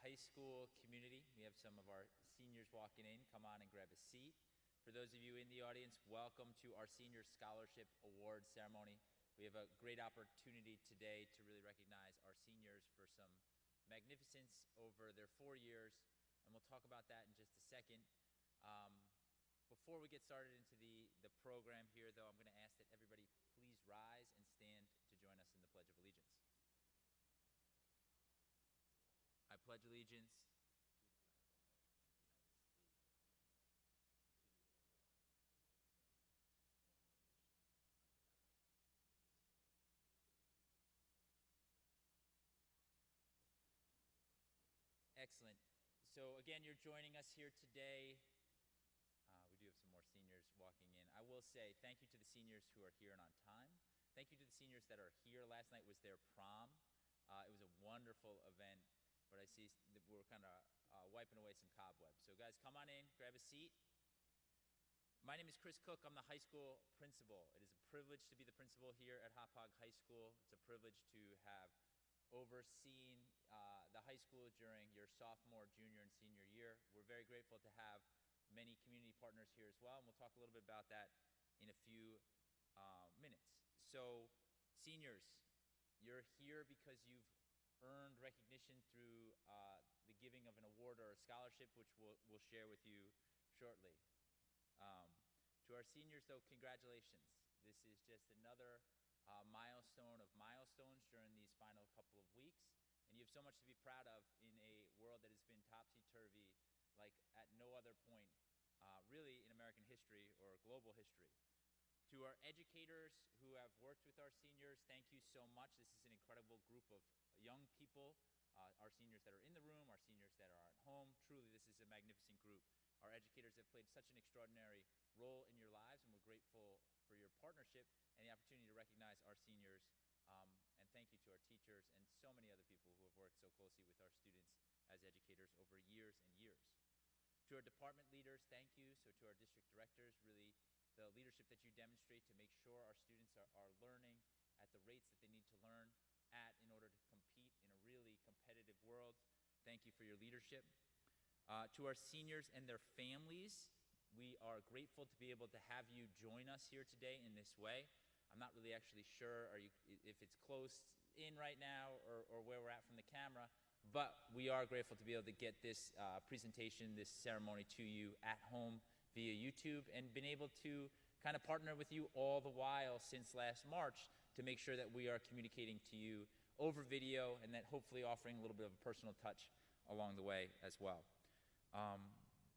high school community. We have some of our seniors walking in. Come on and grab a seat. For those of you in the audience, welcome to our Senior Scholarship Award ceremony. We have a great opportunity today to really recognize our seniors for some magnificence over their 4 years, and we'll talk about that in just a second. Before we get started into the program here, though, I'm going to ask that everybody please rise and stand to join us in the Pledge of Allegiance. I pledge allegiance Excellent. So again, you're joining us here today. We do have some more seniors walking in. I will say thank you to the seniors who are here and on time. Thank you to the seniors that are here. Last night was their prom. It was a wonderful event, but I see that we're kind of wiping away some cobwebs. So guys, come on in, grab a seat. My name is Chris Cook. I'm the high school principal. It is a privilege to be the principal here at Hauppauge High School. It's a privilege to have overseen the high school during your sophomore, junior, and senior year. We're very grateful to have many community partners here as well, and we'll talk a little bit about that in a few minutes. So, seniors, you're here because you've earned recognition through the giving of an award or a scholarship, which we'll share with you shortly. To our seniors, though, congratulations. This is just another milestone of milestones during these final couple of weeks, and you have so much to be proud of in a world that has been topsy-turvy like at no other point really in American history or global history. To our educators who have worked with our seniors, thank you so much. This is an incredible group of young people, our seniors that are in the room, our seniors that are at home. Truly, this is a magnificent group. Our educators have played such an extraordinary role in your lives, and we're grateful for your partnership and the opportunity to recognize our seniors. And thank you to our teachers and so many other people who have worked so closely with our students as educators over years and years. To our department leaders, thank you. So to our district directors, really the leadership that you demonstrate to make sure our students are learning at the rates that they need to learn at in order to compete in a really competitive world. Thank you for your leadership. To our seniors and their families, we are grateful to be able to have you join us here today in this way. I'm not really actually sure if it's close in right now or where we're at from the camera, but we are grateful to be able to get this presentation, this ceremony to you at home via YouTube, and been able to kind of partner with you all the while since last March to make sure that we are communicating to you over video and that hopefully offering a little bit of a personal touch along the way as well.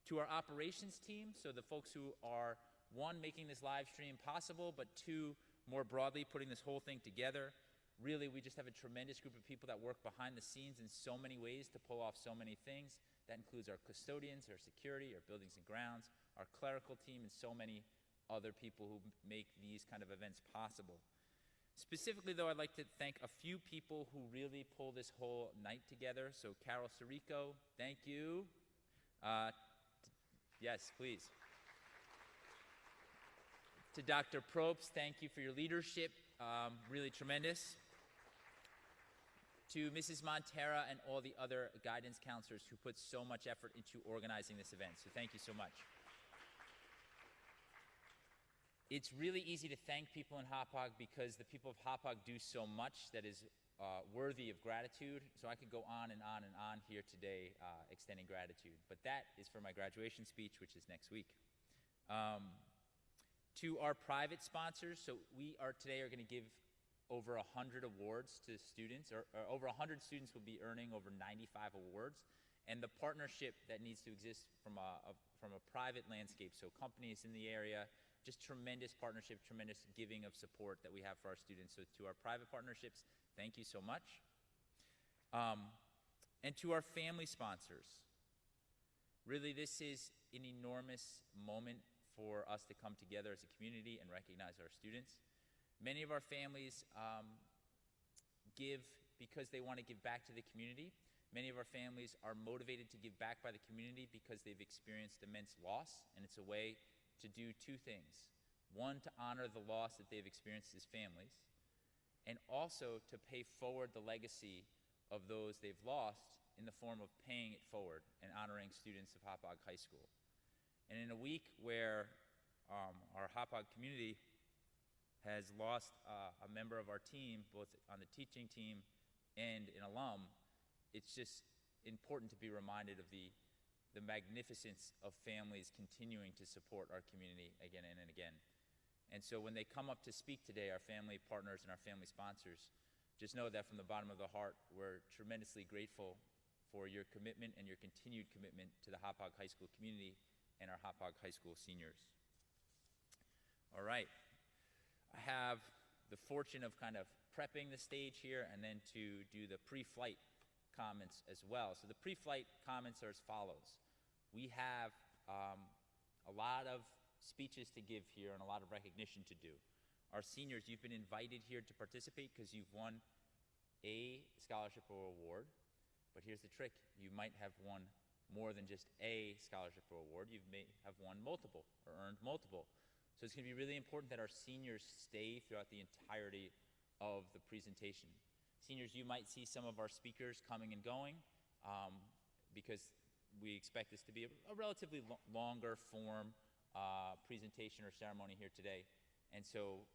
To our operations team, so the folks who are, one, making this live stream possible, but two, more broadly, putting this whole thing together. Really, we just have a tremendous group of people that work behind the scenes in so many ways to pull off so many things. That includes our custodians, our security, our buildings and grounds, our clerical team, and so many other people who make these kind of events possible. Specifically, though, I'd like to thank a few people who really pull this whole night together. So Carol Sirico, thank you. Yes, please. To Dr. Probst, thank you for your leadership, really tremendous. To Mrs. Montera and all the other guidance counselors who put so much effort into organizing this event, so thank you so much. It's really easy to thank people in Hophog because the people of Hophog do so much that is worthy of gratitude, so I could go on and on and on here today extending gratitude, but that is for my graduation speech, which is next week. To our private sponsors, so we are today going to give over 100 awards to students, or over 100 students will be earning over 95 awards, and the partnership that needs to exist from a private landscape, so companies in the area, just tremendous partnership, tremendous giving of support that we have for our students. So to our private partnerships, thank you so much. And to our family sponsors, really this is an enormous moment for us to come together as a community and recognize our students. Many of our families give because they want to give back to the community. Many of our families are motivated to give back by the community because they've experienced immense loss, and it's a way to do two things. One, to honor the loss that they've experienced as families, and also to pay forward the legacy of those they've lost in the form of paying it forward and honoring students of Hophog High School. And in a week where our Hophog community has lost a member of our team, both on the teaching team and an alum, it's just important to be reminded of the magnificence of families continuing to support our community again and again. And so when they come up to speak today, our family partners and our family sponsors, just know that from the bottom of the heart, we're tremendously grateful for your commitment and your continued commitment to the Hophog High School community and our Hophog High School seniors. All right. I have the fortune of kind of prepping the stage here and then to do the pre-flight comments as well. So the pre-flight comments are as follows. We have a lot of speeches to give here and a lot of recognition to do. Our seniors, you've been invited here to participate because you've won a scholarship or award, but here's the trick. You might have won more than just a scholarship or award. You may have won multiple or earned multiple. So it's going to be really important that our seniors stay throughout the entirety of the presentation. Seniors, you might see some of our speakers coming and going because we expect this to be a relatively longer form presentation or ceremony here today. And so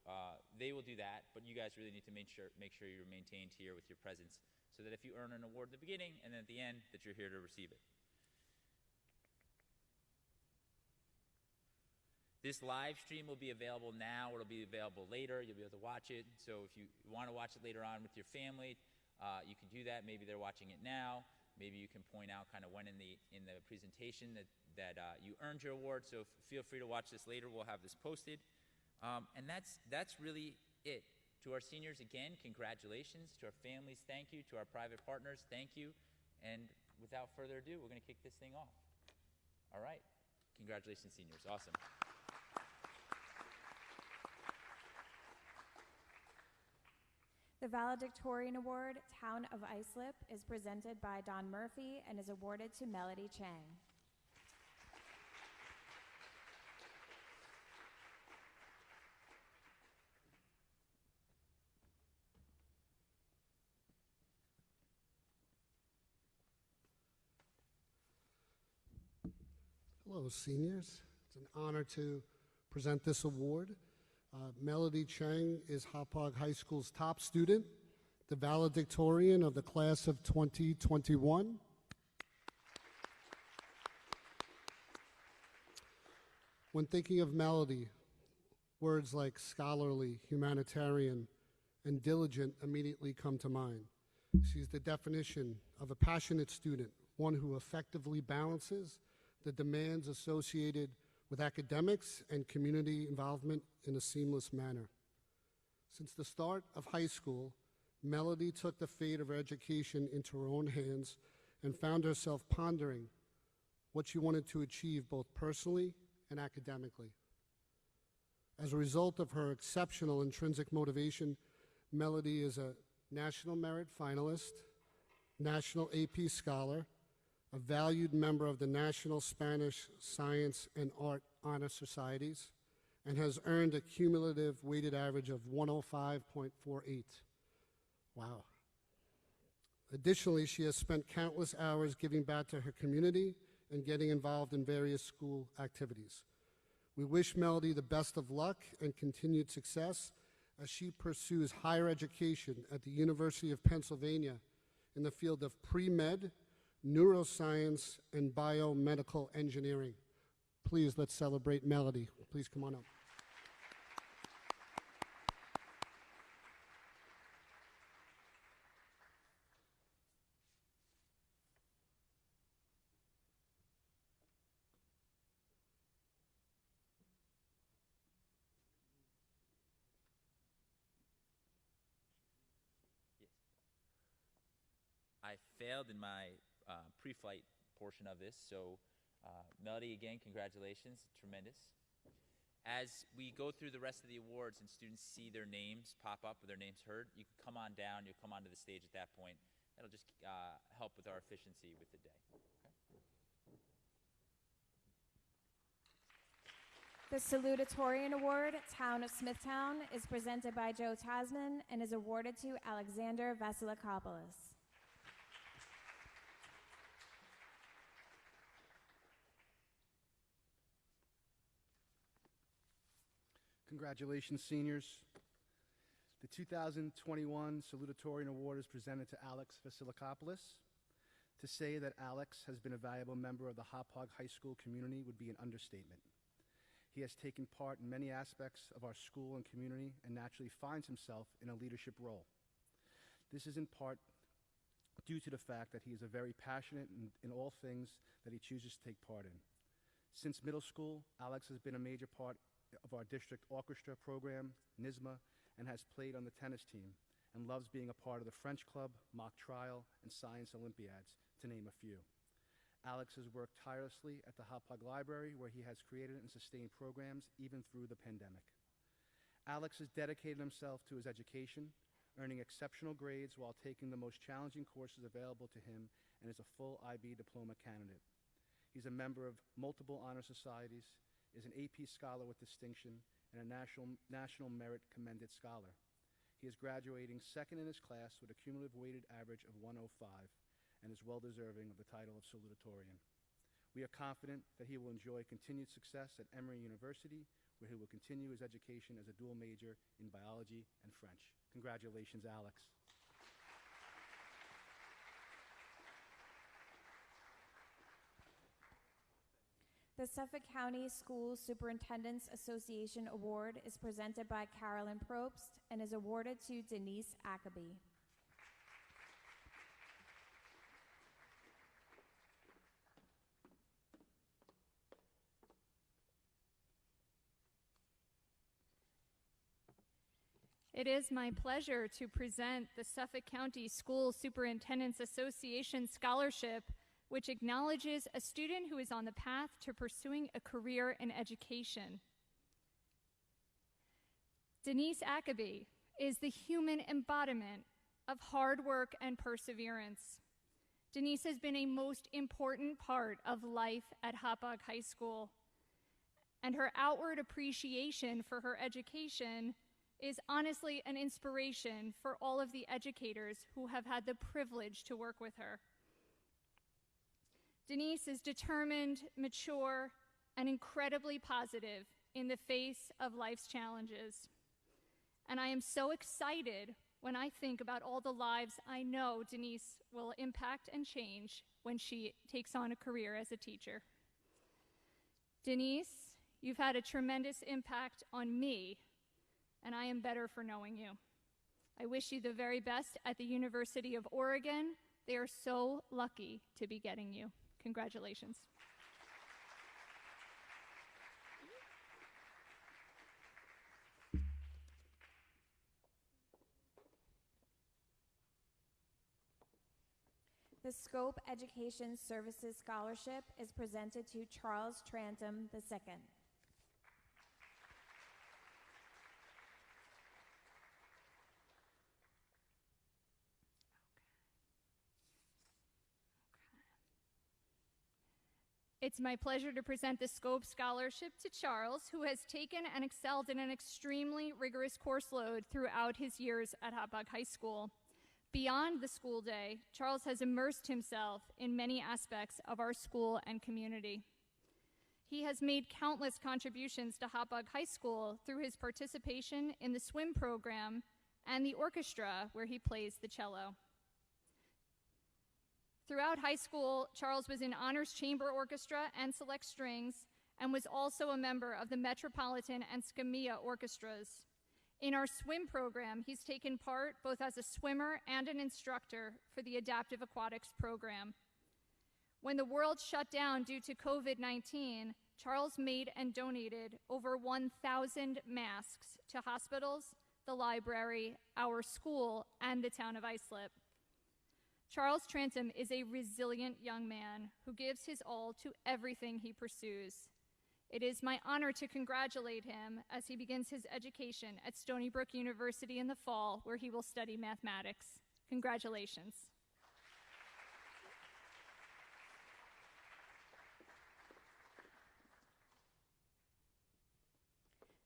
they will do that, but you guys really need to make sure you're maintained here with your presence so that if you earn an award at the beginning and then at the end, that you're here to receive it. This live stream will be available now, or it'll be available later. You'll be able to watch it. So if you want to watch it later on with your family, you can do that. Maybe they're watching it now. Maybe you can point out kind of when in the presentation that you earned your award. So feel free to watch this later. We'll have this posted. And that's really it. To our seniors, again, congratulations. To our families, thank you. To our private partners, thank you. And without further ado, we're going to kick this thing off. All right. Congratulations, seniors. Awesome. The Valedictorian Award, Town of Islip, is presented by Don Murphy and is awarded to Melody Chang. Hello, seniors. It's an honor to present this award. Melody Chang is Hophog High School's top student, the valedictorian of the class of 2021. When thinking of Melody, words like scholarly, humanitarian, and diligent immediately come to mind. She's the definition of a passionate student, one who effectively balances the demands associated with academics and community involvement in a seamless manner. Since the start of high school, Melody took the fate of her education into her own hands and found herself pondering what she wanted to achieve both personally and academically. As a result of her exceptional intrinsic motivation, Melody is a National Merit Finalist, National AP Scholar, a valued member of the National Spanish Science and Art Honor Societies, and has earned a cumulative weighted average of 105.48. Wow. Additionally, she has spent countless hours giving back to her community and getting involved in various school activities. We wish Melody the best of luck and continued success as she pursues higher education at the University of Pennsylvania in the field of pre-med, neuroscience, and biomedical engineering. Please, let's celebrate Melody. Please come on up. I failed in my pre-flight portion of this, so Melody, again, congratulations, tremendous. As we go through the rest of the awards and students see their names pop up or their names heard, you can come on down, you'll come onto the stage at that point. That'll just help with our efficiency with the day. Okay? The Salutatorian Award, Town of Smithtown, is presented by Joe Tasman and is awarded to Alexander Vasilikopoulos. Congratulations, seniors. The 2021 Salutatorian Award is presented to Alex Vasilikopoulos. To say that Alex has been a valuable member of the Hophog High School community would be an understatement. He has taken part in many aspects of our school and community and naturally finds himself in a leadership role. This is in part due to the fact that he is a very passionate in all things that he chooses to take part in. Since middle school, Alex has been a major part of our district orchestra program, NYSMA, and has played on the tennis team, and loves being a part of the French Club, mock trial, and science Olympiads, to name a few. Alex has worked tirelessly at the Hauppauge Library, where he has created and sustained programs even through the pandemic. Alex has dedicated himself to his education, earning exceptional grades while taking the most challenging courses available to him, and is a full IB diploma candidate. He's a member of multiple honor societies, is an AP scholar with distinction, and a National Merit Commended Scholar. He is graduating second in his class with a cumulative weighted average of 105 and is well deserving of the title of Salutatorian. We are confident that he will enjoy continued success at Emory University, where he will continue his education as a dual major in biology and French. Congratulations, Alex. The Suffolk County School Superintendents Association Award is presented by Carolyn Probst and is awarded to Denise Ackerby. It is my pleasure to present the Suffolk County School Superintendents Association Scholarship, which acknowledges a student who is on the path to pursuing a career in education. Denise Ackerby is the human embodiment of hard work and perseverance. Denise has been a most important part of life at Hophog High School, and her outward appreciation for her education is honestly an inspiration for all of the educators who have had the privilege to work with her. Denise is determined, mature, and incredibly positive in the face of life's challenges. And I am so excited when I think about all the lives I know Denise will impact and change when she takes on a career as a teacher. Denise, you've had a tremendous impact on me, and I am better for knowing you. I wish you the very best at the University of Oregon. They are so lucky to be getting you. Congratulations. The Scope Education Services Scholarship is presented to Charles Trantham II. It's my pleasure to present the Scope Scholarship to Charles, who has taken and excelled in an extremely rigorous course load throughout his years at Hophog High School. Beyond the school day, Charles has immersed himself in many aspects of our school and community. He has made countless contributions to Hophog High School through his participation in the swim program and the orchestra, where he plays the cello. Throughout high school, Charles was in Honors Chamber Orchestra and Select Strings, and was also a member of the Metropolitan and Skamia Orchestras. In our swim program, he's taken part both as a swimmer and an instructor for the Adaptive Aquatics program. When the world shut down due to COVID-19, Charles made and donated over 1,000 masks to hospitals, the library, our school, and the town of Islip. Charles Trantham is a resilient young man who gives his all to everything he pursues. It is my honor to congratulate him as he begins his education at Stony Brook University in the fall, where he will study mathematics. Congratulations.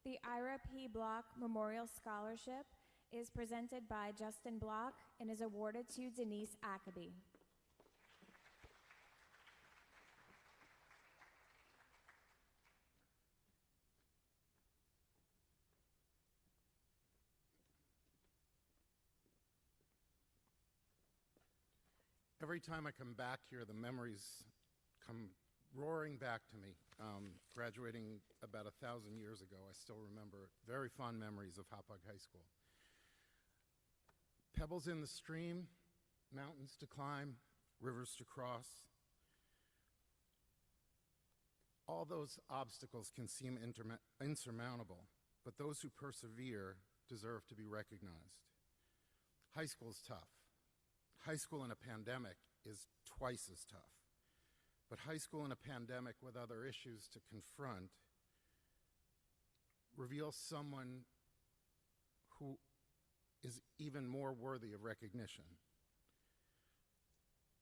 The Ira P. Block Memorial Scholarship is presented by Justin Block and is awarded to Denise Ackerby. Every time I come back here, the memories come roaring back to me. Graduating about 1,000 years ago, I still remember very fond memories of Hophog High School. Pebbles in the stream, mountains to climb, rivers to cross. All those obstacles can seem insurmountable, but those who persevere deserve to be recognized. High school's tough. High school in a pandemic is twice as tough. But high school in a pandemic with other issues to confront reveals someone who is even more worthy of recognition.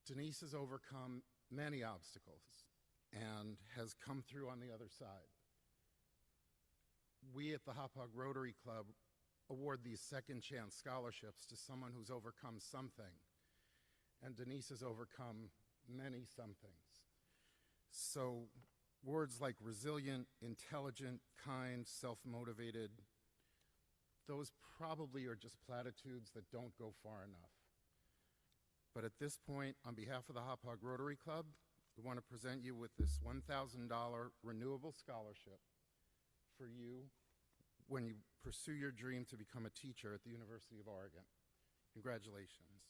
Denise has overcome many obstacles and has come through on the other side. We at the Hophog Rotary Club award these second chance scholarships to someone who's overcome something, and Denise has overcome many somethings. So words like resilient, intelligent, kind, self-motivated, those probably are just platitudes that don't go far enough. But at this point, on behalf of the Hophog Rotary Club, we want to present you with this $1,000 renewable scholarship for you when you pursue your dream to become a teacher at the University of Oregon. Congratulations.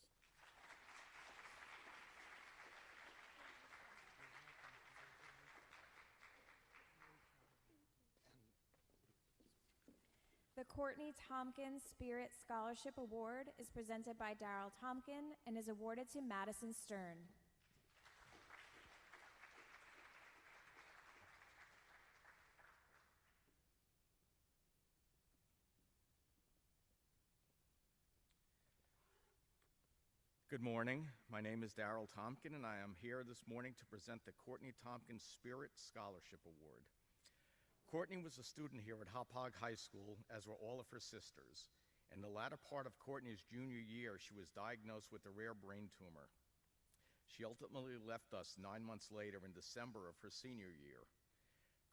The Courtney Tompkins Spirit Scholarship Award is presented by Darryl Tompkin and is awarded to Madison Stern. Good morning. My name is Darryl Tompkin, and I am here this morning to present the Courtney Tompkins Spirit Scholarship Award. Courtney was a student here at Hauppauge High School, as were all of her sisters. In the latter part of Courtney's junior year, she was diagnosed with a rare brain tumor. She ultimately left us 9 months later in December of her senior year.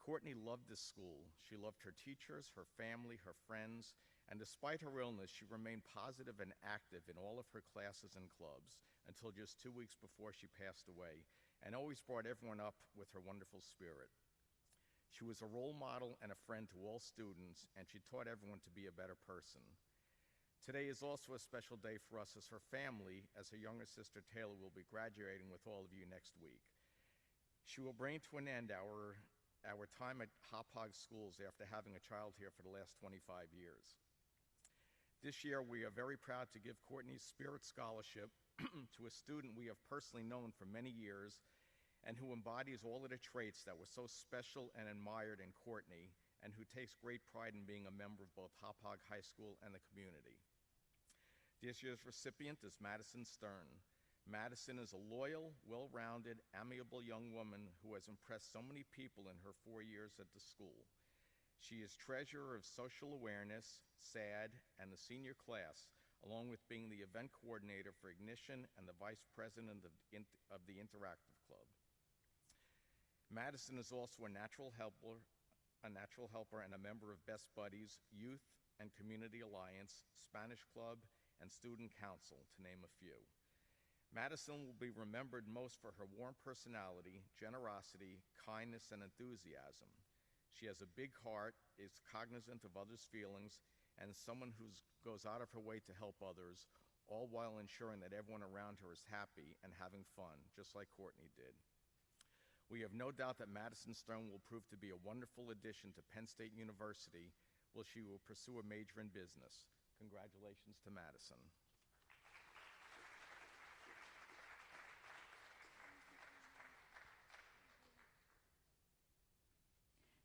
Courtney loved this school. She loved her teachers, her family, her friends, and despite her illness, she remained positive and active in all of her classes and clubs until just 2 weeks before she passed away, and always brought everyone up with her wonderful spirit. She was a role model and a friend to all students, and she taught everyone to be a better person. Today is also a special day for us as her family, as her younger sister Taylor will be graduating with all of you next week. She will bring to an end our time at Hophog schools after having a child here for the last 25 years. This year, we are very proud to give Courtney's Spirit Scholarship to a student we have personally known for many years and who embodies all of the traits that were so special and admired in Courtney, and who takes great pride in being a member of both Hophog High School and the community. This year's recipient is Madison Stern. Madison is a loyal, well-rounded, amiable young woman who has impressed so many people in her 4 years at the school. She is treasurer of social awareness, SAD, and the senior class, along with being the event coordinator for Ignition and the vice president of the Interactive Club. Madison is also a natural helper and a member of Best Buddies, Youth and Community Alliance, Spanish Club, and Student Council, to name a few. Madison will be remembered most for her warm personality, generosity, kindness, and enthusiasm. She has a big heart, is cognizant of others' feelings, and is someone who goes out of her way to help others, all while ensuring that everyone around her is happy and having fun, just like Courtney did. We have no doubt that Madison Stern will prove to be a wonderful addition to Penn State University, where she will pursue a major in business. Congratulations to Madison.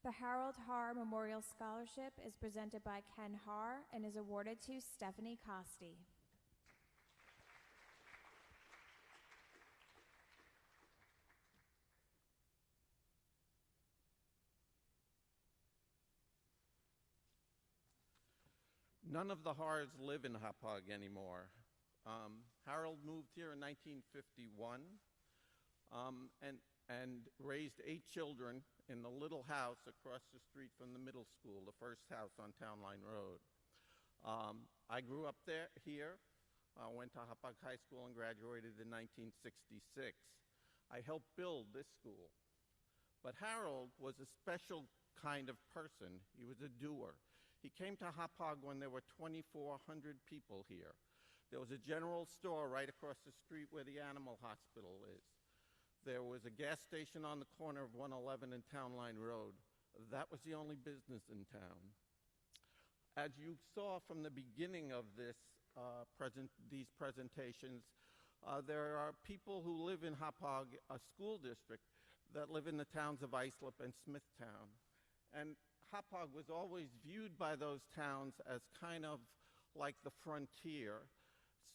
The Harold Haar Memorial Scholarship is presented by Ken Haar and is awarded to Stephanie Costi. None of the Haars live in Hauppauge anymore. Harold moved here in 1951 and raised 8 children in the little house across the street from the middle school, the first house on Town Line Road. I grew up here. Went to Hophog High School and graduated in 1966. I helped build this school. But Harold was a special kind of person. He was a doer. He came to Hophog when there were 2,400 people here. There was a general store right across the street where the animal hospital is. There was a gas station on the corner of 111 and Town Line Road. That was the only business in town. As you saw from the beginning of these presentations, there are people who live in Hophog, a school district, that live in the towns of Islip and Smithtown. And Hophog was always viewed by those towns as kind of like the frontier.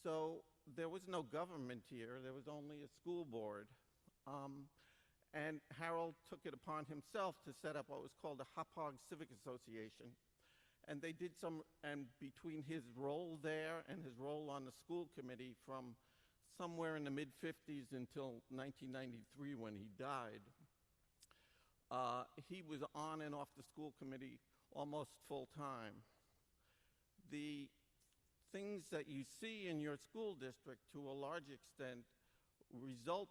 So there was no government here, there was only a school board. And Harold took it upon himself to set up what was called the Hophog Civic Association. And they did and between his role there and his role on the school committee from somewhere in the mid-50s until 1993 when he died, he was on and off the school committee almost full time. The things that you see in your school district to a large extent result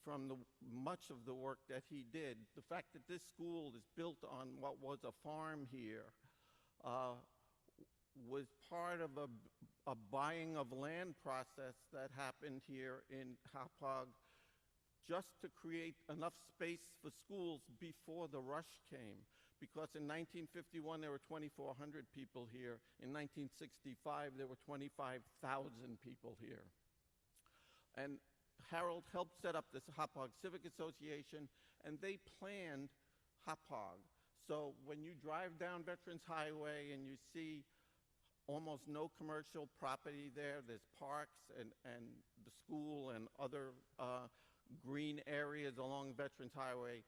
from much of the work that he did. The fact that this school is built on what was a farm here was part of a buying of land process that happened here in Hophog just to create enough space for schools before the rush came. Because in 1951 there were 2,400 people here. In 1965 there were 25,000 people here. And Harold helped set up this Hophog Civic Association, and they planned Hophog. So when you drive down Veterans Highway and you see almost no commercial property there, there's parks and the school and other green areas along Veterans Highway,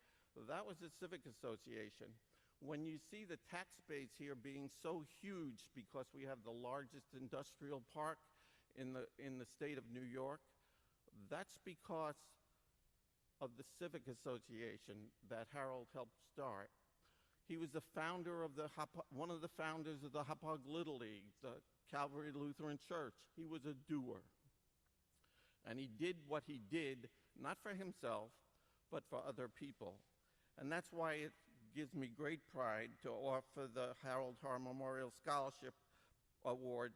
that was the Civic Association. When you see the tax base here being so huge because we have the largest industrial park in the state of New York, that's because of the Civic Association that Harold helped start. He was the founder of one of the founders of the Hophog Little League, the Calvary Lutheran Church. He was a doer. And he did what he did, not for himself, but for other people. And that's why it gives me great pride to offer the Harold Har Memorial Scholarship Award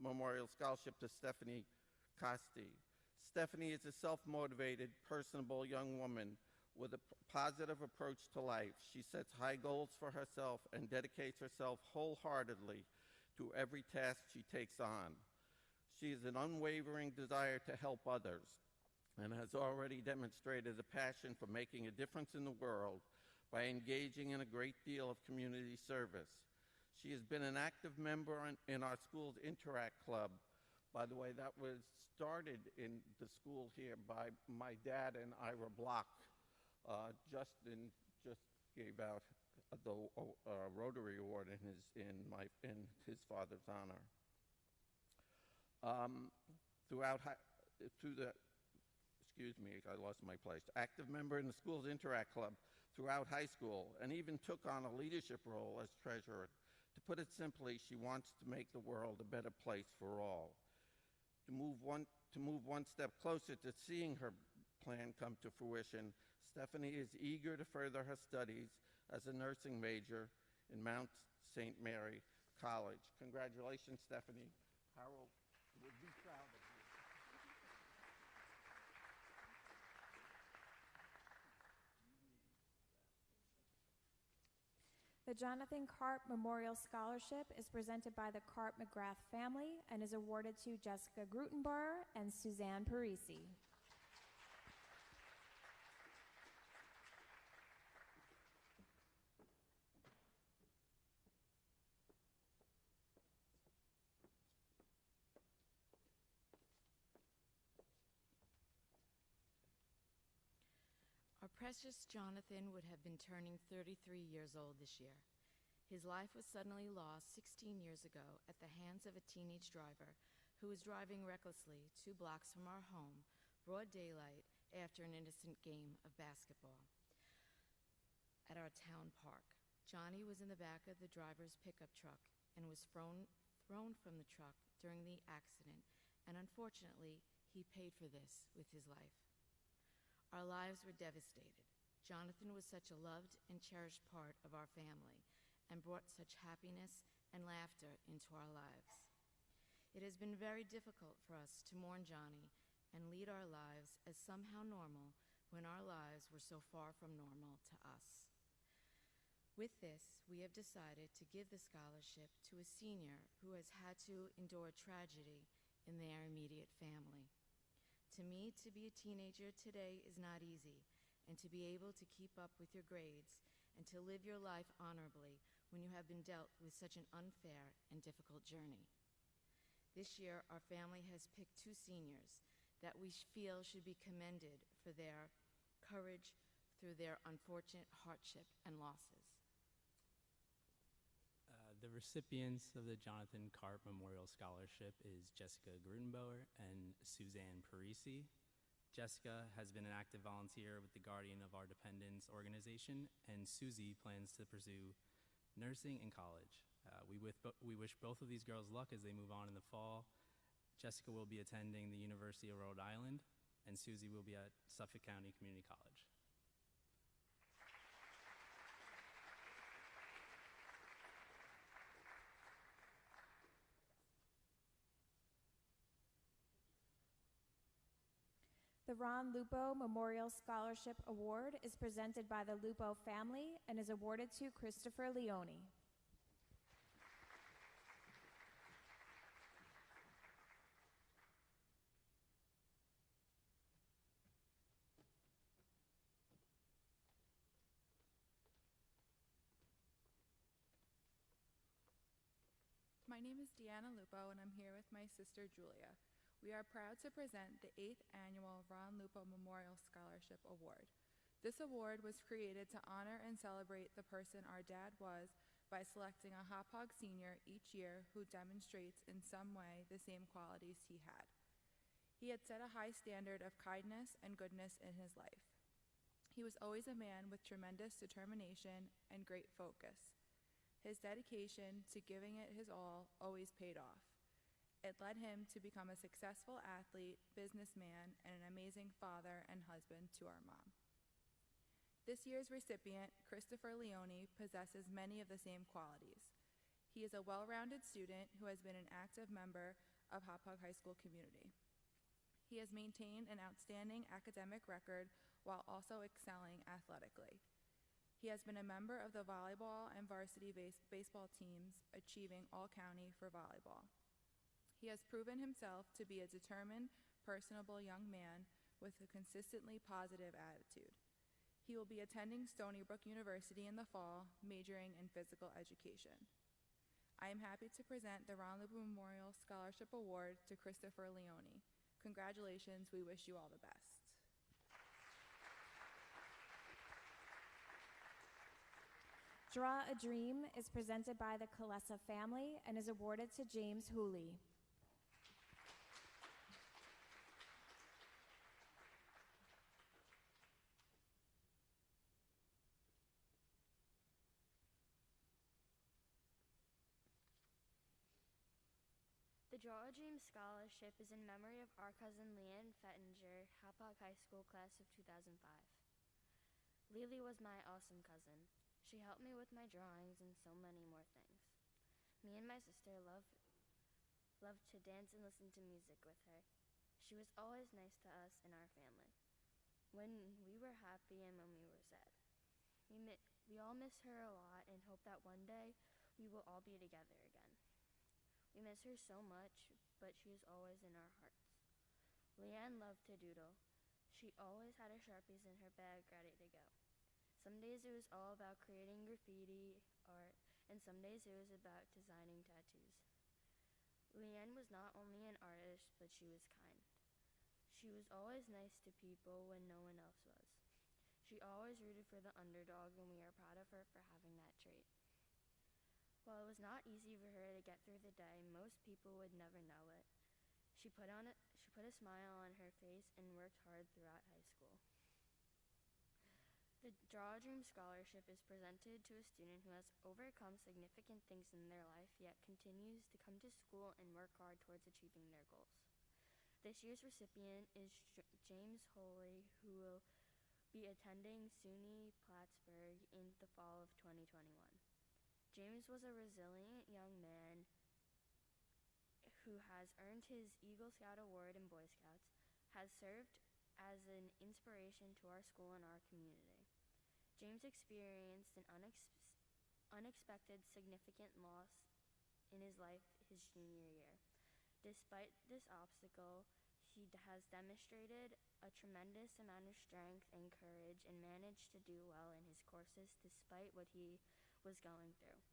Memorial Scholarship to Stephanie Costi. Stephanie is a self-motivated, personable young woman with a positive approach to life. She sets high goals for herself and dedicates herself wholeheartedly to every task she takes on. She has an unwavering desire to help others and has already demonstrated a passion for making a difference in the world by engaging in a great deal of community service. She has been an active member in our school's Interact Club. By the way, that was started in the school here by my dad and Ira Block. Justin just gave out the Rotary Award in his father's honor. I lost my place. Active member in the school's Interact Club throughout high school, and even took on a leadership role as treasurer. To put it simply, she wants to make the world a better place for all. To move one step closer to seeing her plan come to fruition, Stephanie is eager to further her studies as a nursing major in Mount St. Mary College. Congratulations, Stephanie. Harold would be proud of you. The Jonathan Carp Memorial Scholarship is presented by the Carp McGrath family and is awarded to Jessica Grutenbauer and Suzanne Parisi. Our precious Jonathan would have been turning 33 years old this year. His life was suddenly lost 16 years ago at the hands of a teenage driver who was driving recklessly 2 blocks from our home, broad daylight, after an innocent game of basketball at our town park. Johnny was in the back of the driver's pickup truck and was thrown thrown from the truck during the accident, and unfortunately, he paid for this with his life. Our lives were devastated. Jonathan was such a loved and cherished part of our family and brought such happiness and laughter into our lives. It has been very difficult for us to mourn Johnny and lead our lives as somehow normal when our lives were so far from normal to us. With this, we have decided to give the scholarship to a senior who has had to endure tragedy in their immediate family. To me, to be a teenager today is not easy, and to be able to keep up with your grades and to live your life honorably when you have been dealt with such an unfair and difficult journey. This year, our family has picked two seniors that we feel should be commended for their courage through their unfortunate hardship and losses. The recipients of the Jonathan Carp Memorial Scholarship is Jessica Grudenbauer and Suzanne Parisi. Jessica has been an active volunteer with the Guardian of Our Dependents organization, and Susie plans to pursue nursing in college. We wish both of these girls luck as they move on in the fall. Jessica will be attending the University of Rhode Island, and Susie will be at Suffolk County Community College. The Ron Lupo Memorial Scholarship Award is presented by the Lupo family and is awarded to Christopher Leone. My name is Deanna Lupo, and I'm here with my sister Julia. We are proud to present the 8th Annual Ron Lupo Memorial Scholarship Award. This award was created to honor and celebrate the person our dad was by selecting a Hophog senior each year who demonstrates in some way the same qualities he had. He had set a high standard of kindness and goodness in his life. He was always a man with tremendous determination and great focus. His dedication to giving it his all always paid off. It led him to become a successful athlete, businessman, and an amazing father and husband to our mom. This year's recipient, Christopher Leone, possesses many of the same qualities. He is a well-rounded student who has been an active member of Hauppauge High School community. He has maintained an outstanding academic record while also excelling athletically. He has been a member of the volleyball and varsity baseball teams, achieving all-county for volleyball. He has proven himself to be a determined, personable young man with a consistently positive attitude. He will be attending Stony Brook University in the fall, majoring in physical education. I am happy to present the Ron Lupo Memorial Scholarship Award to Christopher Leone. Congratulations, we wish you all the best. Draw a Dream is presented by the Kalesa family and is awarded to James Hooley. The Draw a Dream Scholarship is in memory of our cousin Leanne Fettinger, Hauppauge High School class of 2005. Lily was my awesome cousin. She helped me with my drawings and so many more things. Me and my sister loved to dance and listen to music with her. She was always nice to us and our family, when we were happy and when we were sad. We all miss her a lot and hope that one day we will all be together again. We miss her so much, but she is always in our hearts. Leanne loved to doodle. She always had her Sharpies in her bag ready to go. Some days it was all about creating graffiti art, and some days it was about designing tattoos. Leanne was not only an artist, but she was kind. She was always nice to people when no one else was. She always rooted for the underdog, and we are proud of her for having that trait. While it was not easy for her to get through the day, most people would never know it. She put a smile on her face and worked hard throughout high school. The Draw a Dream Scholarship is presented to a student who has overcome significant things in their life, yet continues to come to school and work hard towards achieving their goals. This year's recipient is James Holley, who will be attending SUNY Plattsburgh in the fall of 2021. James was a resilient young man who has earned his Eagle Scout Award in Boy Scouts, has served as an inspiration to our school and our community. James experienced an unexpected significant loss in his life his junior year. Despite this obstacle, he has demonstrated a tremendous amount of strength and courage and managed to do well in his courses despite what he was going through.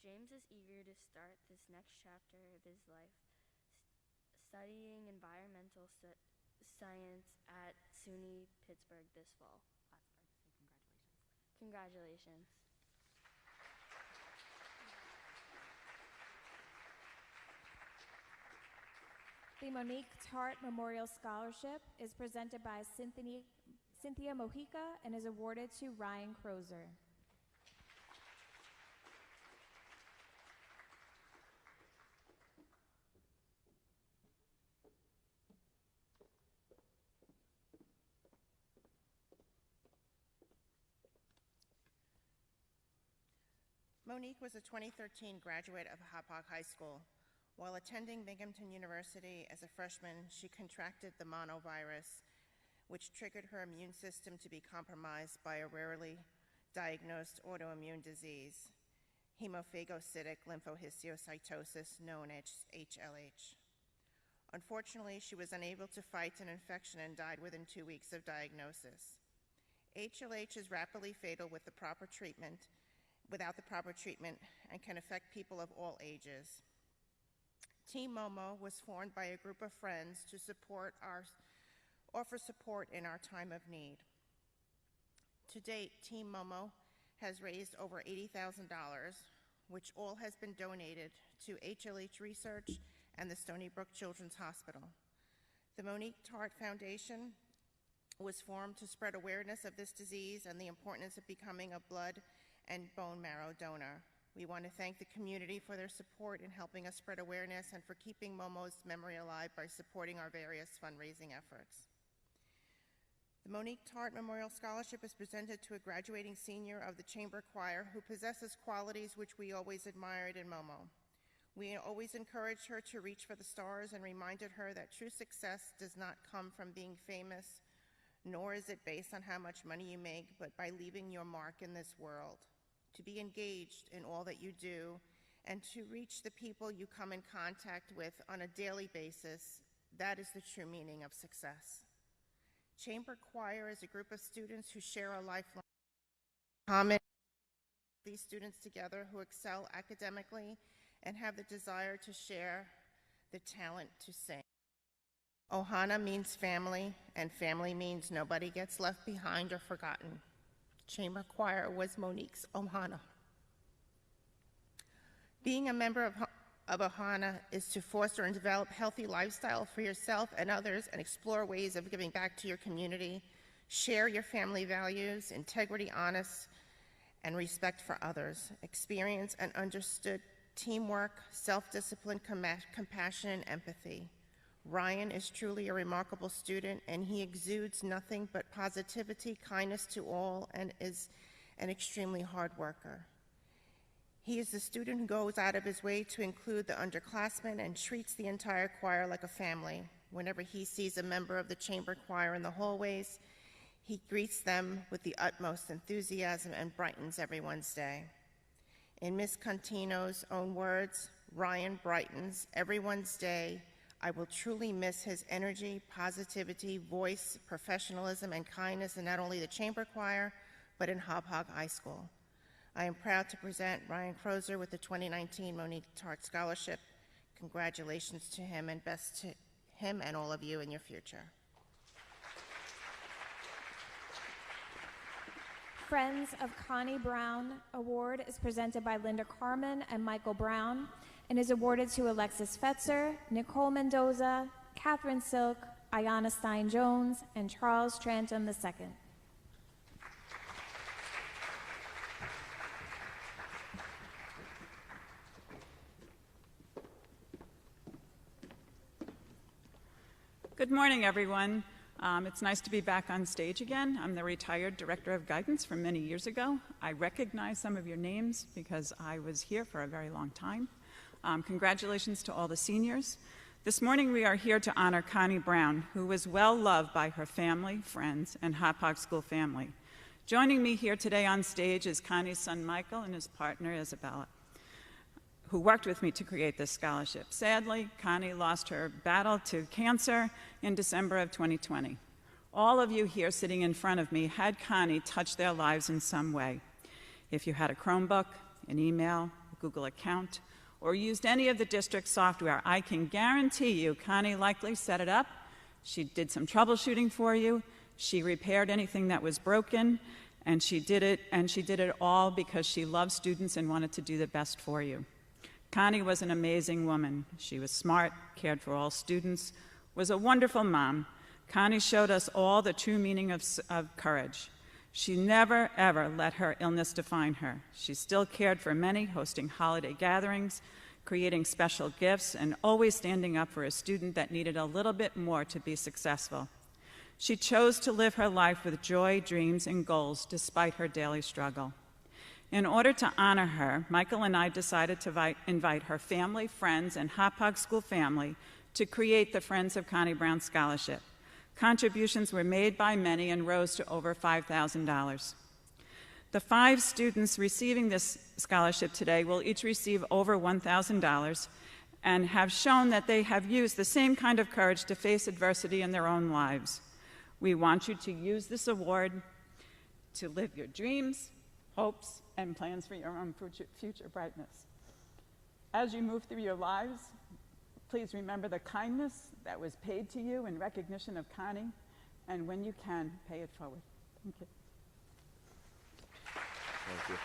James is eager to start this next chapter of his life, studying environmental science at SUNY Pittsburgh this fall. Congratulations. The Monique Tart Memorial Scholarship is presented by Cynthia Mojica and is awarded to Ryan Crozer. Monique was a 2013 graduate of Hauppauge High School. While attending Binghamton University as a freshman, she contracted the monovirus, which triggered her immune system to be compromised by a rarely diagnosed autoimmune disease, hemophagocytic lymphohistiocytosis, known as HLH. Unfortunately, she was unable to fight an infection and died within 2 weeks of diagnosis. HLH is rapidly fatal without the proper treatment and can affect people of all ages. Team Momo was formed by a group of friends to offer support in our time of need. To date, Team Momo has raised over $80,000, which all has been donated to HLH research and the Stony Brook Children's Hospital. The Monique Tart Foundation was formed to spread awareness of this disease and the importance of becoming a blood and bone marrow donor. We want to thank the community for their support in helping us spread awareness and for keeping Momo's memory alive by supporting our various fundraising efforts. The Monique Tart Memorial Scholarship is presented to a graduating senior of the Chamber Choir who possesses qualities which we always admired in Momo. We always encouraged her to reach for the stars and reminded her that true success does not come from being famous, nor is it based on how much money you make, but by leaving your mark in this world. To be engaged in all that you do, and to reach the people you come in contact with on a daily basis, that is the true meaning of success. Chamber Choir is a group of students who share a lifelong common. These students together who excel academically and have the desire to share the talent to sing. Ohana means family, and family means nobody gets left behind or forgotten. Chamber Choir was Monique's Ohana. Being a member of Ohana is to foster and develop healthy lifestyle for yourself and others and explore ways of giving back to your community, share your family values, integrity, honest, and respect for others, experience and understood teamwork, self-discipline, compassion, and empathy. Ryan is truly a remarkable student, and he exudes nothing but positivity, kindness to all, and is an extremely hard worker. He is the student who goes out of his way to include the underclassmen and treats the entire choir like a family. Whenever he sees a member of the chamber choir in the hallways, he greets them with the utmost enthusiasm and brightens everyone's day. In Miss Contino's own words, Ryan brightens everyone's day. I will truly miss his energy, positivity, voice, professionalism, and kindness in not only the chamber choir, but in Hophog High School. I am proud to present Ryan Crozer with the 2019 Monique Tart Scholarship. Congratulations to him, and best to him and all of you in your future. Friends of Connie Brown Award is presented by Linda Carmen and Michael Brown, and is awarded to Alexis Fetzer, Nicole Mendoza, Catherine Silk, Ayanna Stein-Jones, and Charles Trantham II. Good morning, everyone. It's nice to be back on stage again. I'm the retired Director of Guidance from many years ago. I recognize some of your names because I was here for a very long time. Congratulations to all the seniors. This morning we are here to honor Connie Brown, who was well loved by her family, friends, and Hauppauge School family. Joining me here today on stage is Connie's son Michael and his partner Isabella, who worked with me to create this scholarship. Sadly, Connie lost her battle to cancer in December of 2020. All of you here sitting in front of me had Connie touch their lives in some way. If you had a Chromebook, an email, a Google account, or used any of the district software, I can guarantee you Connie likely set it up. She did some troubleshooting for you. She repaired anything that was broken, and she did it all because she loved students and wanted to do the best for you. Connie was an amazing woman. She was smart, cared for all students, was a wonderful mom. Connie showed us all the true meaning of courage. She never, ever let her illness define her. She still cared for many, hosting holiday gatherings, creating special gifts, and always standing up for a student that needed a little bit more to be successful. She chose to live her life with joy, dreams, and goals despite her daily struggle. In order to honor her, Michael and I decided to invite her family, friends, and Hauppauge School family to create the Friends of Connie Brown Scholarship. Contributions were made by many and rose to over $5,000. The 5 students receiving this scholarship today will each receive over $1,000 and have shown that they have used the same kind of courage to face adversity in their own lives. We want you to use this award to live your dreams, hopes, and plans for your own future brightness. As you move through your lives, please remember the kindness that was paid to you in recognition of Connie, and when you can, pay it forward. Thank you. Thank you.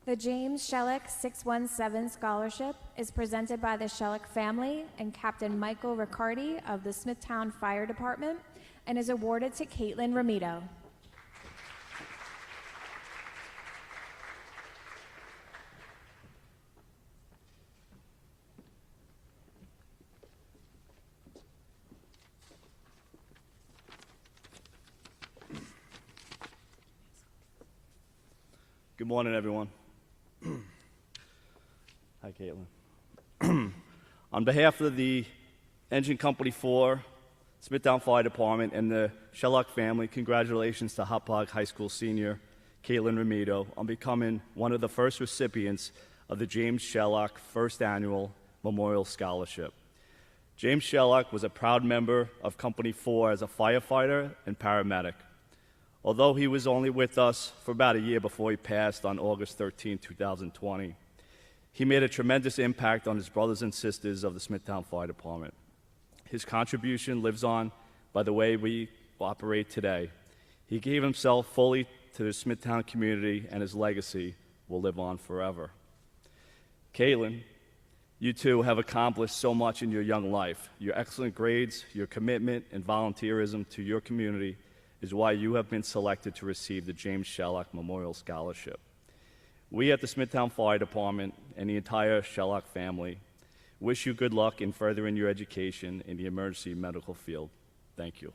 The James Shellick 617 Scholarship is presented by the Shellick family and Captain Michael Riccardi of the Smithtown Fire Department and is awarded to Caitlin Ramito. Good morning, everyone. Hi, Caitlin. On behalf of the Engine Company 4, Smithtown Fire Department, and the Shellock family, congratulations to Hophog High School senior Caitlin Ramito on becoming one of the first recipients of the James Shellock First Annual Memorial Scholarship. James Shellock was a proud member of Company 4 as a firefighter and paramedic. Although he was only with us for about a year before he passed on August 13, 2020, he made a tremendous impact on his brothers and sisters of the Smithtown Fire Department. His contribution lives on by the way we operate today. He gave himself fully to the Smithtown community, and his legacy will live on forever. Caitlin, you too have accomplished so much in your young life. Your excellent grades, your commitment, and volunteerism to your community is why you have been selected to receive the James Shellock Memorial Scholarship. We at the Smithtown Fire Department and the entire Shellock family wish you good luck in furthering your education in the emergency medical field. Thank you.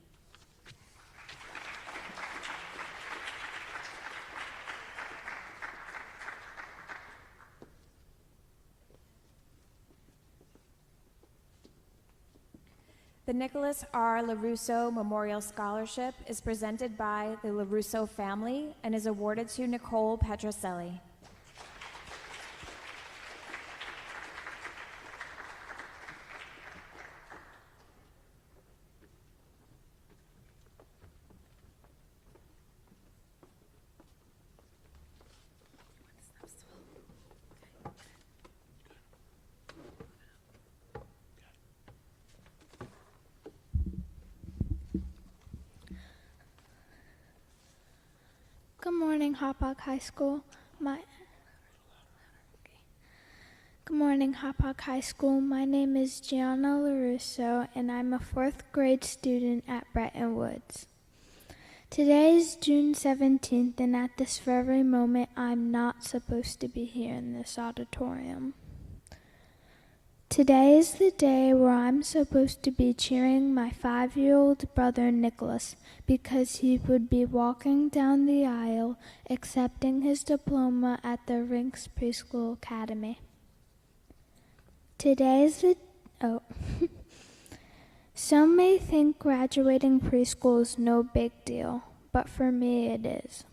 The Nicholas R. Larusso Memorial Scholarship is presented by the Larusso family and is awarded to Nicole Petroselli. morning, Hophog High School. Good morning, Hophog High School. My name is Gianna Larusso, and I'm a 4th grade student at Bretton Woods. Today is June 17th, and at this very moment, I'm not supposed to be here in this auditorium. Today is the day where I'm supposed to be cheering my 5-year-old brother Nicholas because he would be walking down the aisle accepting his diploma at the Rinks Preschool Academy. Today is Some may think graduating preschool is no big deal, but for me it is.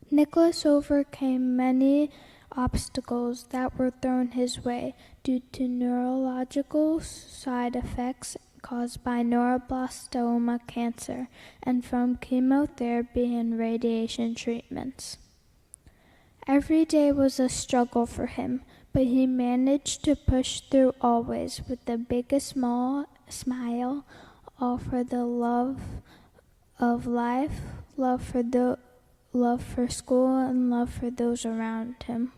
Nicholas overcame many obstacles that were thrown his way due to neurological side effects caused by neuroblastoma cancer and from chemotherapy and radiation treatments. Every day was a struggle for him, but he managed to push through always with the biggest smile, all for the love of life, love for school, and love for those around him.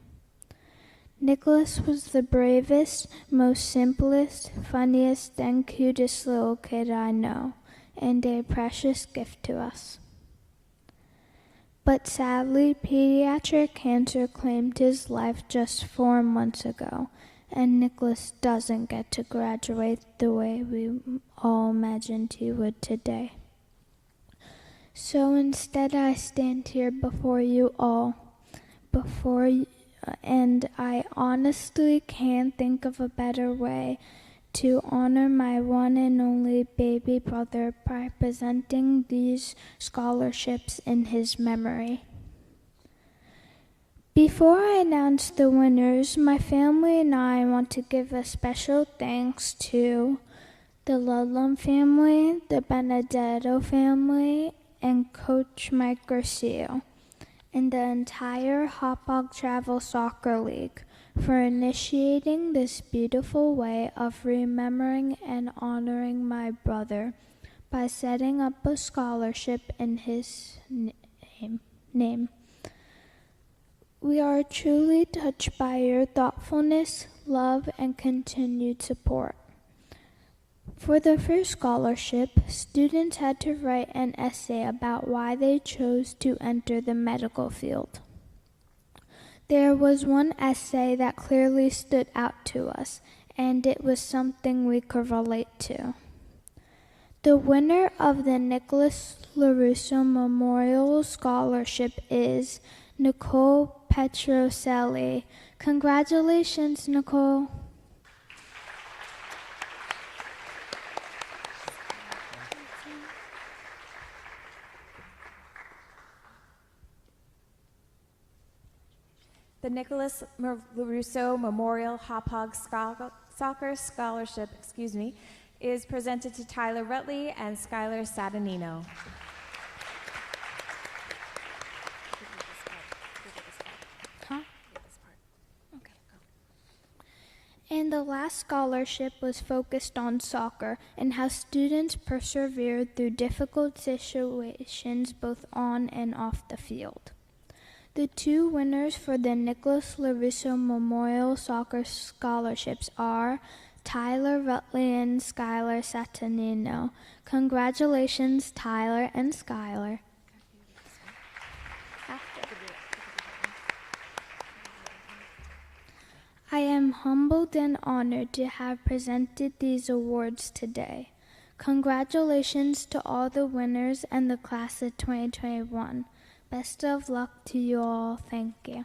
Nicholas was the bravest, most simplest, funniest, and cutest little kid I know, and a precious gift to us. But sadly, pediatric cancer claimed his life just 4 months ago, and Nicholas doesn't get to graduate the way we all imagined he would today. So instead I stand here before you all, and I honestly can't think of a better way to honor my one and only baby brother by presenting these scholarships in his memory. Before I announce the winners, my family and I want to give a special thanks to the Ludlam family, the Benedetto family, and Coach Mike Garcia, and the entire Hophog Travel Soccer League for initiating this beautiful way of remembering and honoring my brother by setting up a scholarship in his name. We are truly touched by your thoughtfulness, love, and continued support. For the first scholarship, students had to write an essay about why they chose to enter the medical field. There was one essay that clearly stood out to us, and it was something we could relate to. The winner of the Nicholas Larusso Memorial Scholarship is Nicole Petroselli. Congratulations, Nicole. The Nicholas Larusso Memorial Hophog Soccer Scholarship, is presented to Tyler Rutley and Skylar Satanino. And the last scholarship was focused on soccer and how students persevered through difficult situations both on and off the field. The two winners for the Nicholas Larusso Memorial Soccer Scholarships are Tyler Rutley and Skylar Satanino. Congratulations, Tyler and Skylar. I am humbled and honored to have presented these awards today. Congratulations to all the winners and the class of 2021. Best of luck to you all. Thank you.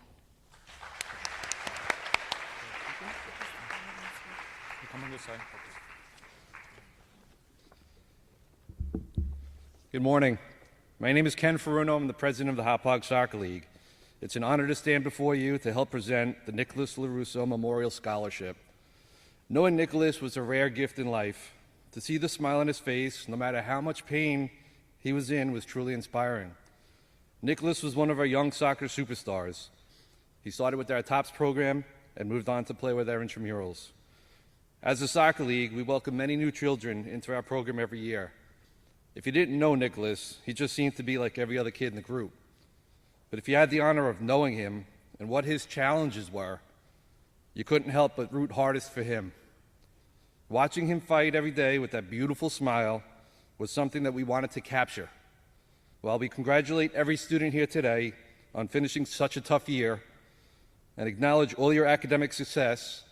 Good morning. My name is Ken Ferruno. I'm the president of the Hophog Soccer League. It's an honor to stand before you to help present the Nicholas Larusso Memorial Scholarship. Knowing Nicholas was a rare gift in life. To see the smile on his face, no matter how much pain he was in, was truly inspiring. Nicholas was one of our young soccer superstars. He started with our TOPS program and moved on to play with our intramurals. As a soccer league, we welcome many new children into our program every year. If you didn't know Nicholas, he just seemed to be like every other kid in the group. but if you had the honor of knowing him and what his challenges were, you couldn't help but root hardest for him. Watching him fight every day with that beautiful smile was something that we wanted to capture. While we congratulate every student here today on finishing such a tough year and acknowledge all your academic success,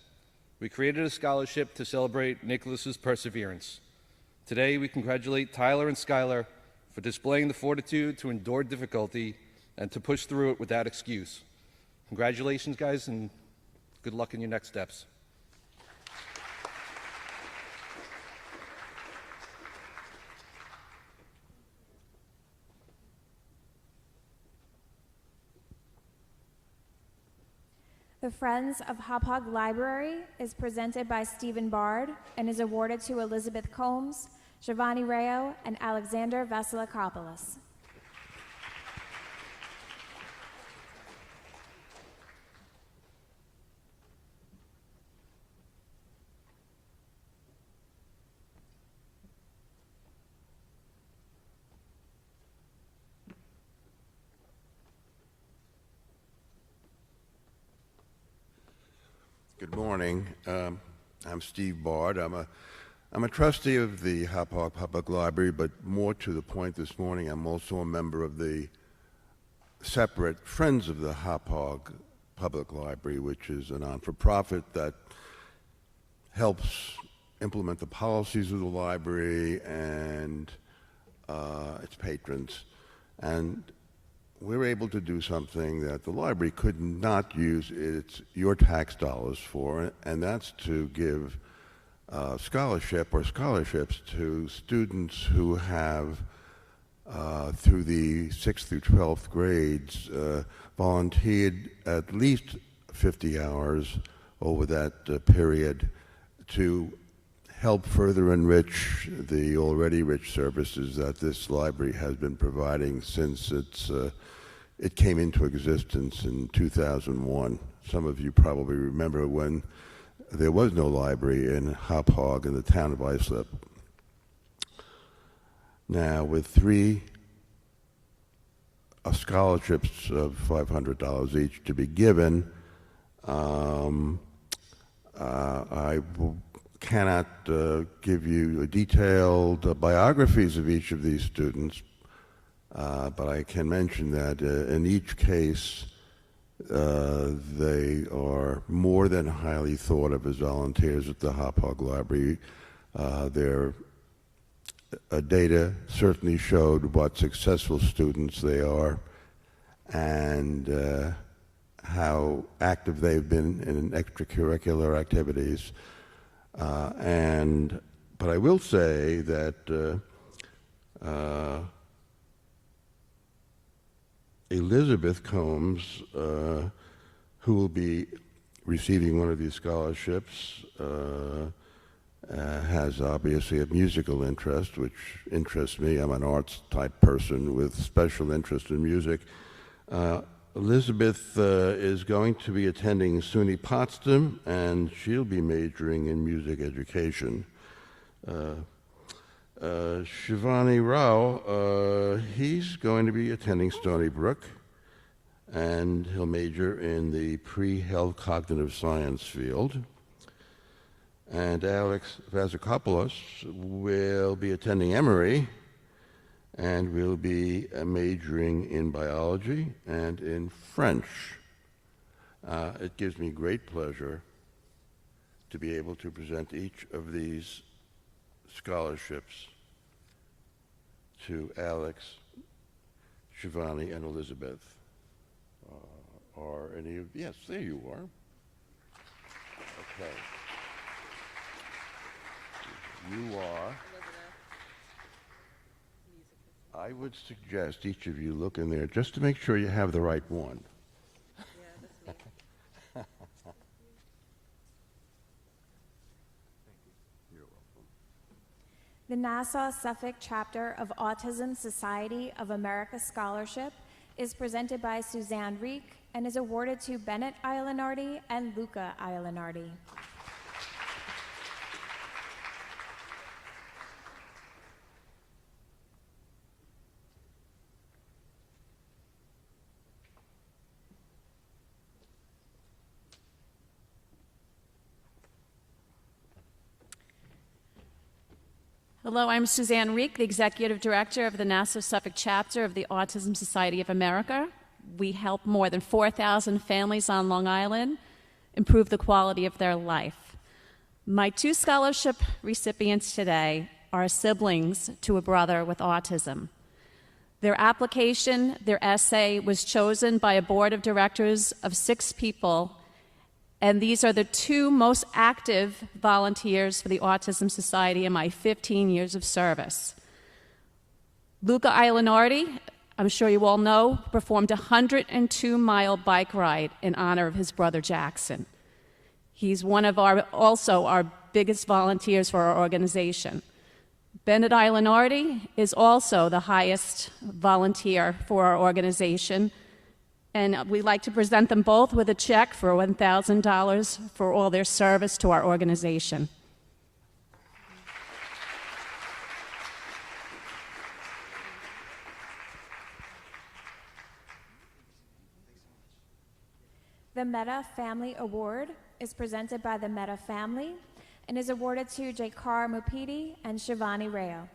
we created a scholarship to celebrate Nicholas's perseverance. Today, we congratulate Tyler and Skylar for displaying the fortitude to endure difficulty and to push through it without excuse. Congratulations, guys, and good luck in your next steps. The Friends of Hauppauge Library is presented by Stephen Bard and is awarded to Elizabeth Combs, Shivani Rayo, and Alexander Vasilakopoulos. Good morning. I'm Steve Bard. I'm a trustee of the Hauppauge Public Library, but more to the point this morning, I'm also a member of the separate Friends of the Hauppauge Public Library, which is a non-for-profit that helps implement the policies of the library and its patrons. And we're able to do something that the library could not use your tax dollars for, and that's to give scholarship or scholarships to students who have, through the 6th through 12th grades, volunteered at least 50 hours over that period to help further enrich the already rich services that this library has been providing since it came into existence in 2001. Some of you probably remember when there was no library in Hauppauge in the town of Islip. Now, with 3 scholarships of $500 each to be given, I cannot give you detailed biographies of each of these students, but I can mention that in each case, they are more than highly thought of as volunteers at the Hauppauge Library. Their data certainly showed what successful students they are and how active they've been in extracurricular activities. But I will say that Elizabeth Combs, who will be receiving one of these scholarships, has obviously a musical interest, which interests me. I'm an arts type person with special interest in music. Elizabeth is going to be attending SUNY Potsdam, and she'll be majoring in music education. Shivani Rayo, he's going to be attending Stony Brook, and he'll major in the pre-health cognitive science field. And Alex Vasilakopoulos will be attending Emory, and will be majoring in biology and in French. It gives me great pleasure to be able to present each of these scholarships to Alex, Shivani, and Elizabeth. Are any of, yes, there you are. Okay. You are. I would suggest each of you look in there just to make sure you have the right one. The Nassau Suffolk chapter of Autism Society of America Scholarship is presented by Suzanne Reek and is awarded to Bennett Islanardi and Luca Islanardi. Hello, I'm Suzanne Reek, the Executive Director of the Nassau Suffolk Chapter of the Autism Society of America. We help more than 4,000 families on Long Island improve the quality of their life. My two scholarship recipients today are siblings to a brother with autism. Their application, their essay, was chosen by a board of directors of 6 people, and these are the 2 most active volunteers for the Autism Society in my 15 years of service. Luca Iolinardi, I'm sure you all know, performed a 102-mile bike ride in honor of his brother Jackson. He's one of also our biggest volunteers for our organization. Bennett Iolinardi is also the highest volunteer for our organization, and we'd like to present them both with a check for $1,000 for all their service to our organization. The Meta Family Award is presented by the Meta family and is awarded to Jakar Mupidi and Shivani Rayo.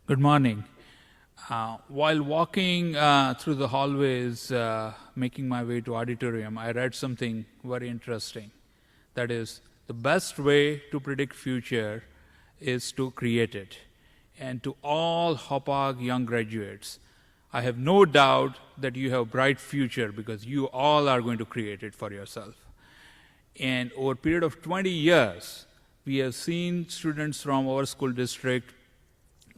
Good morning. While walking through the hallways, making my way to auditorium, I read something very interesting. That is, the best way to predict future is to create it. And to all Hophog young graduates, I have no doubt that you have a bright future because you all are going to create it for yourself. And over a period of 20 years, we have seen students from our school district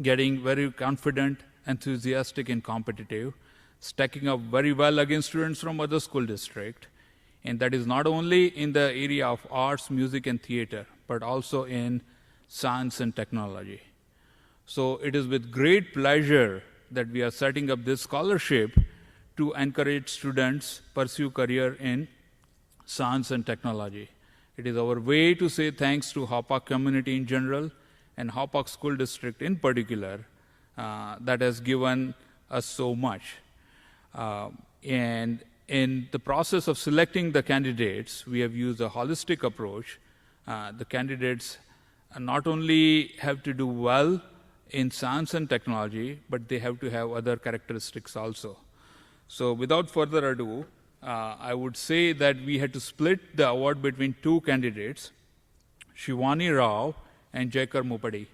getting very confident, enthusiastic, and competitive, stacking up very well against students from other school districts. And that is not only in the area of arts, music, and theater, but also in science and technology. So it is with great pleasure that we are setting up this scholarship to encourage students pursue career in science and technology. It is our way to say thanks to Hophog community in general and Hophog School District in particular that has given us so much. And in the process of selecting the candidates, we have used a holistic approach. The candidates not only have to do well in science and technology, but they have to have other characteristics also. So without further ado, I would say that we had to split the award between 2 candidates, Shivani Rayo and Jakar Mupidi.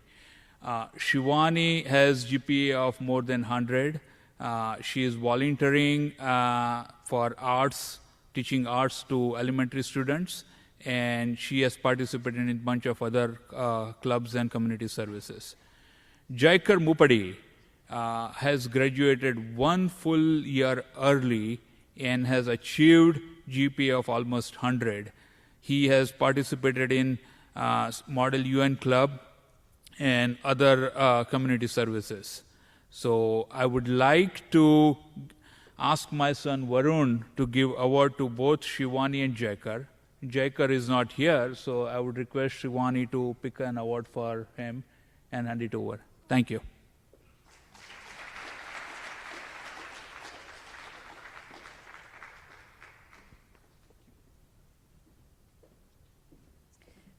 Shivani has GPA of more than 100. She is volunteering for arts, teaching arts to elementary students, and she has participated in a bunch of other clubs and community services. Jakar Mupidi has graduated 1 full year early and has achieved GPA of almost 100. He has participated in Model UN Club and other community services. So I would like to ask my son Varun to give award to both Shivani and Jakar. Jakar is not here, so I would request Shivani to pick an award for him and hand it over. Thank you.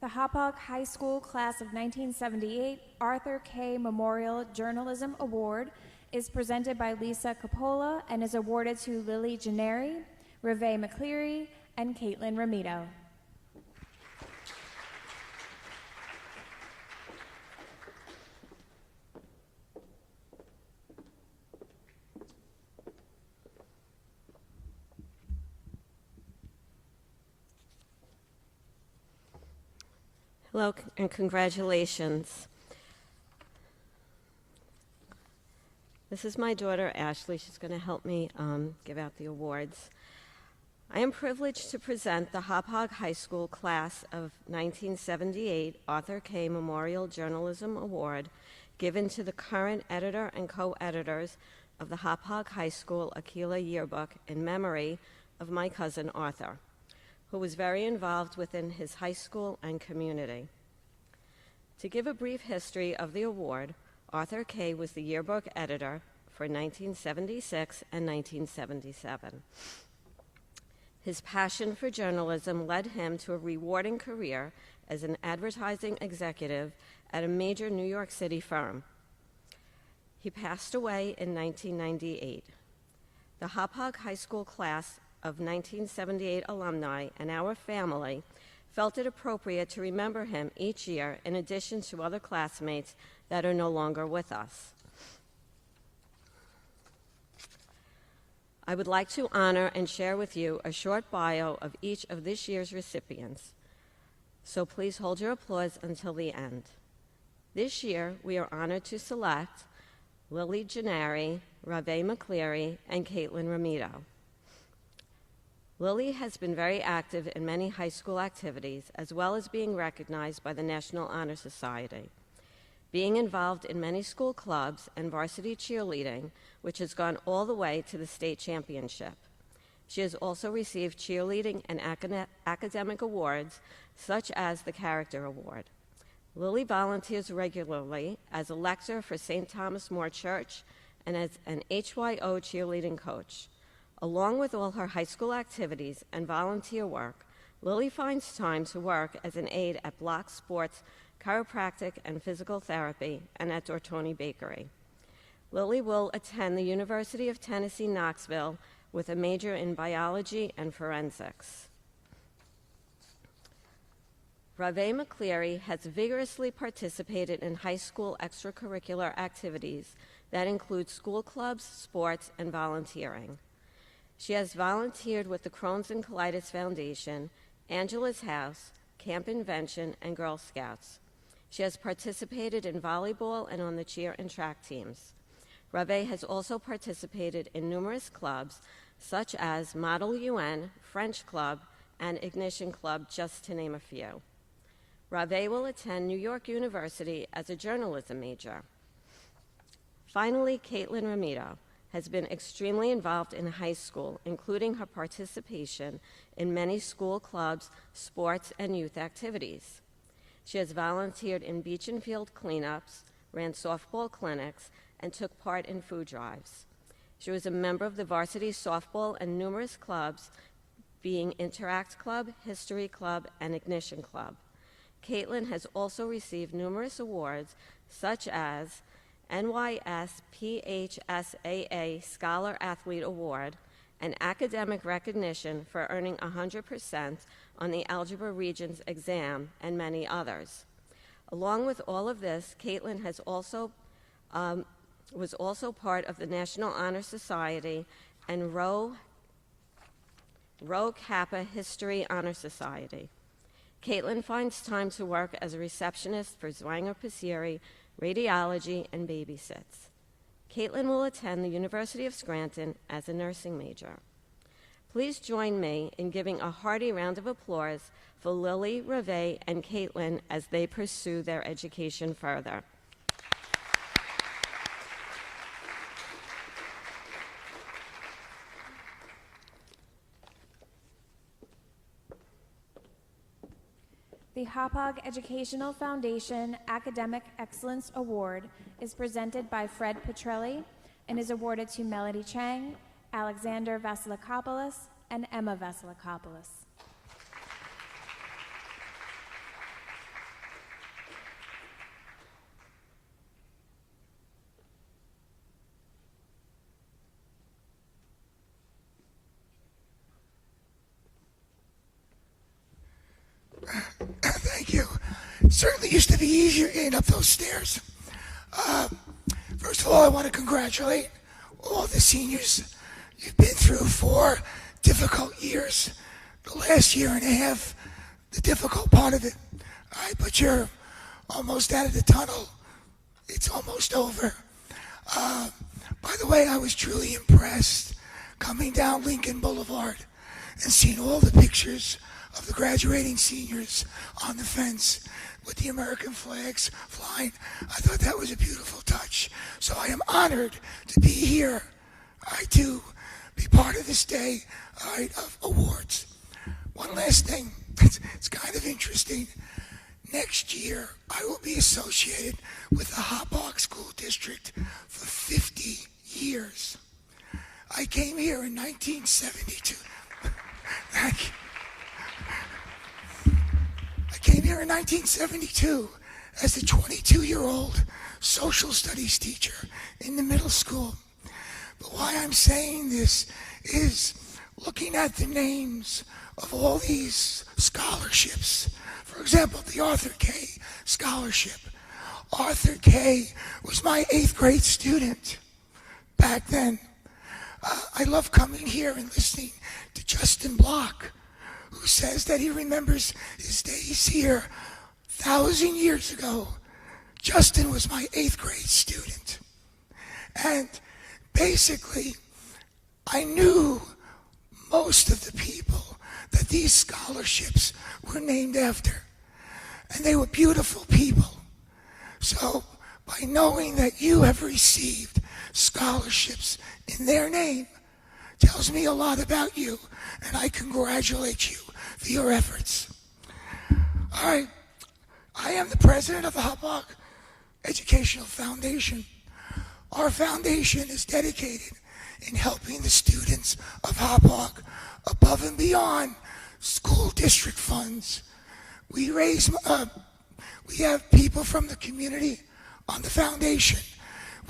The Hophog High School Class of 1978 Arthur K. Memorial Journalism Award is presented by Lisa Coppola and is awarded to Lily Gennari, Reve McCleary, and Caitlin Ramito. Hello and congratulations. This is my daughter, Ashley. She's going to help me give out the awards. I am privileged to present the Hophog High School Class of 1978 Arthur K. Memorial Journalism Award given to the current editor and co-editors of the Hophog High School Aquila Yearbook in memory of my cousin Arthur, who was very involved within his high school and community. To give a brief history of the award, Arthur Kay was the yearbook editor for 1976 and 1977. His passion for journalism led him to a rewarding career as an advertising executive at a major New York City firm. He passed away in 1998. The Hophog High School class of 1978 alumni and our family felt it appropriate to remember him each year in addition to other classmates that are no longer with us. I would like to honor and share with you a short bio of each of this year's recipients, so please hold your applause until the end. This year, we are honored to select Lily Gennari, Rave McCleary, and Caitlin Ramito. Lily has been very active in many high school activities, as well as being recognized by the National Honor Society. Being involved in many school clubs and varsity cheerleading, which has gone all the way to the state championship. She has also received cheerleading and academic awards, such as the Character Award. Lily volunteers regularly as a lector for St. Thomas More Church and as an HYO cheerleading coach. Along with all her high school activities and volunteer work, Lily finds time to work as an aide at Block Sports, Chiropractic and Physical Therapy, and at Dortoni Bakery. Lily will attend the University of Tennessee, Knoxville, with a major in biology and forensics. Rave McCleary has vigorously participated in high school extracurricular activities that include school clubs, sports, and volunteering. She has volunteered with the Crohn's and Colitis Foundation, Angela's House, Camp Invention, and Girl Scouts. She has participated in volleyball and on the cheer and track teams. Rave has also participated in numerous clubs, such as Model UN, French Club, and Ignition Club, just to name a few. Rave will attend New York University as a journalism major. Finally, Caitlin Ramito has been extremely involved in high school, including her participation in many school clubs, sports, and youth activities. She has volunteered in beach and field cleanups, ran softball clinics, and took part in food drives. She was a member of the varsity softball and numerous clubs, being Interact Club, History Club, and Ignition Club. Caitlin has also received numerous awards, such as NYSPHSAA Scholar Athlete Award, and academic recognition for earning 100% on the Algebra Regents exam, and many others. Along with all of this, Caitlin has also was also part of the National Honor Society and Rho Kappa History Honor Society. Caitlin finds time to work as a receptionist for Zwanger Passeri, radiology, and babysits. Caitlin will attend the University of Scranton as a nursing major. Please join me in giving a hearty round of applause for Lily, Rave, and Caitlin as they pursue their education further. The Hauppauge Educational Foundation Academic Excellence Award is presented by Fred Petrelli and is awarded to Melody Chang, Alexander Vasilikopoulos, and Emma Vasilikopoulos. Thank you. Certainly used to be easier getting up those stairs. First of all, I want to congratulate all the seniors. You've been through 4 difficult years. The last year and a half, the difficult part of it. All right, but you're almost out of the tunnel. It's almost over. By the way, I was truly impressed coming down Lincoln Boulevard and seeing all the pictures of the graduating seniors on the fence with the American flags flying. I thought that was a beautiful touch. So I am honored to be here, to be part of this day of awards. One last thing, it's kind of interesting. next year, I will be associated with the Hubbark School District for 50 years. I came here in 1972. Thank you. I came here in 1972 as a 22-year-old social studies teacher in the middle school. But why I'm saying this is looking at the names of all these scholarships. For example, the Arthur K. Scholarship. Arthur K. was my 8th grade student back then. I love coming here and listening to Justin Block, who says that he remembers his days here 1,000 years ago. Justin was my 8th grade student. And basically, I knew most of the people that these scholarships were named after. And they were beautiful people. So, by knowing that you have received scholarships in their name, tells me a lot about you, and I congratulate you for your efforts. All right, I am the president of the Hophog Educational Foundation. Our foundation is dedicated in helping the students of Hophog above and beyond school district funds. We have people from the community on the foundation.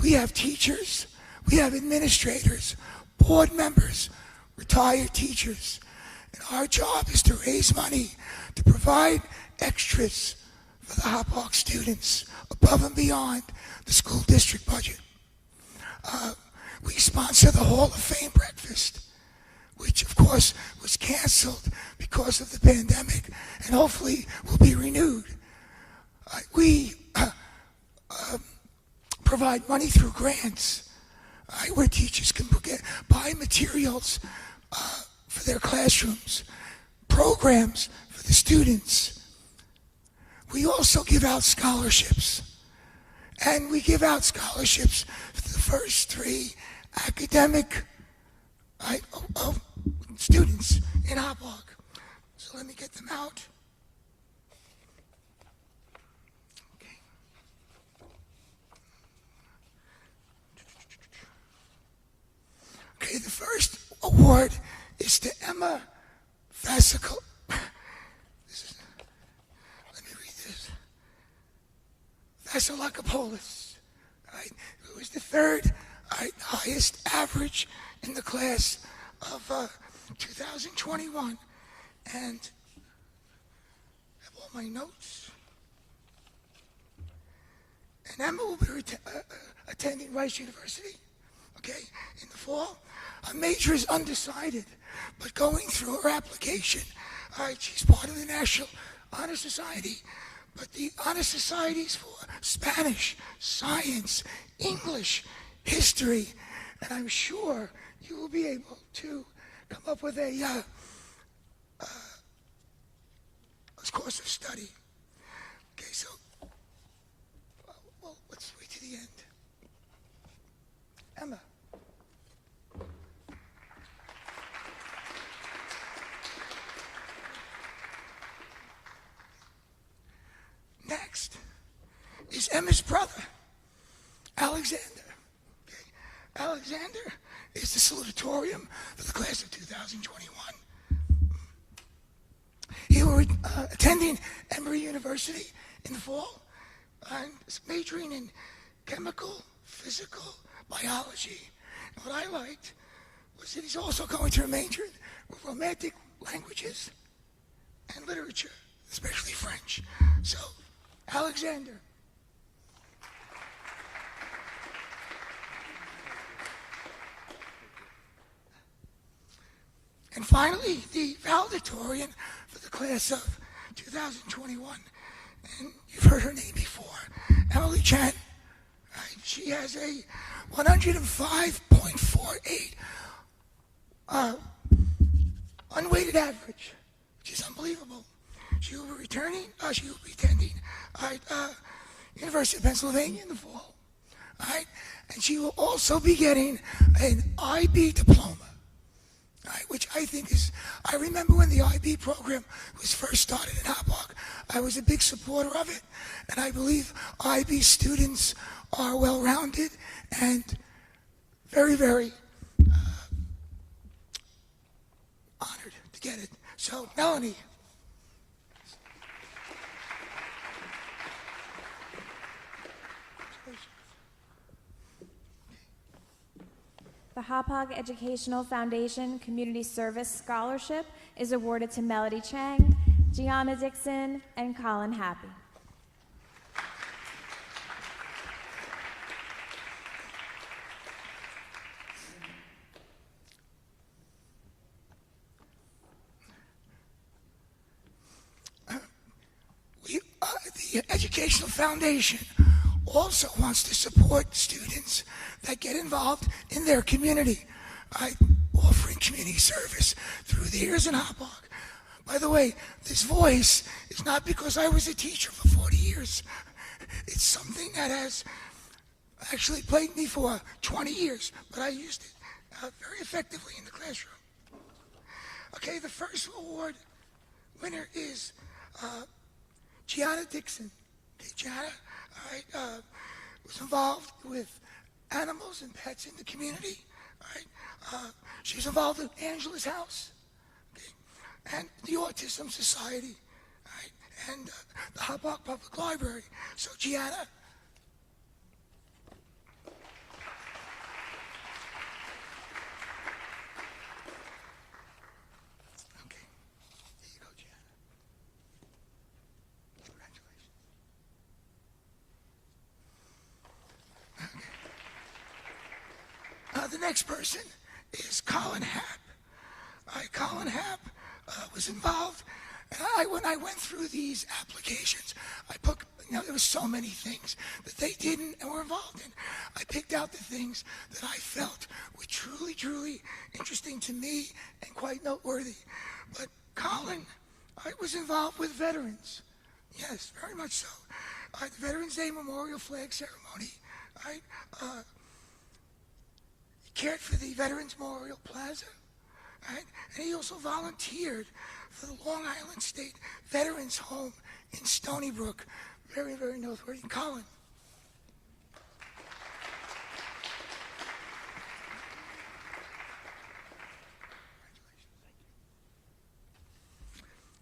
We have teachers, we have administrators, board members, retired teachers. And our job is to raise money to provide extras for the Hophog students above and beyond the school district budget. We sponsor the Hall of Fame breakfast, which of course was canceled because of the pandemic and hopefully will be renewed. We provide money through grants where teachers can buy materials for their classrooms, programs for the students. We also give out scholarships, and we give out scholarships for the first 3 academic students in Hophog. So let me get them out. Okay, the first award is to Emma Vasical. Let me read this. Vasilakopoulos, right, who is the 3rd highest average in the class of 2021. And I have all my notes. And Emma will be attending Rice University, okay, in the fall. Her major is undecided, but going through her application, all right, she's part of the National Honor Society, but the Honor Societies for Spanish, Science, English, History, and I'm sure you will be able to come up with a course of study. Okay, so, well, let's wait to the end. Emma. Next is Emma's brother, Alexander. Okay. Alexander is the salutatorian for the class of 2021. He will be attending Emory University in the fall and is majoring in chemical, physical, biology. And what I liked was that he's also going to major in romantic languages and literature, especially French. So, Alexander. And finally, the valedictorian for the class of 2021. And you've heard her name before, Emily Chen. She has a 105.48 unweighted average, which is unbelievable. She will be attending University of Pennsylvania in the fall. All right? And she will also be getting an IB diploma. which I think is, I remember when the IB program was first started in Hubbark, I was a big supporter of it, and I believe IB students are well-rounded and very, very honored to get it. So, Melanie. The Hophog Educational Foundation Community Service Scholarship is awarded to Melody Chang, Gianna Dixon, and Colin Happy. The Educational Foundation also wants to support students that get involved in their community, offering community service through the years in Hauppauge. By the way, this voice is not because I was a teacher for 40 years. It's something that has actually plagued me for 20 years, but I used it very effectively in the classroom. Okay, the first award winner is Gianna Dixon. Okay, Gianna, was involved with animals and pets in the community. She was involved in Angela's House, okay, and the Autism Society, and the Hubbark Public Library. So, Gianna. The next person is Colin Happ. Colin Happ was involved, and when I went through these applications, I put, there were so many things that they didn't and were involved in. I picked out the things that I felt were truly, truly interesting to me and quite noteworthy. But Colin, I was involved with veterans. Yes, very much so. The Veterans Day Memorial Flag Ceremony. Cared for the Veterans Memorial Plaza, right? And he also volunteered for the Long Island State Veterans Home in Stony Brook. Very, very noteworthy. Colin.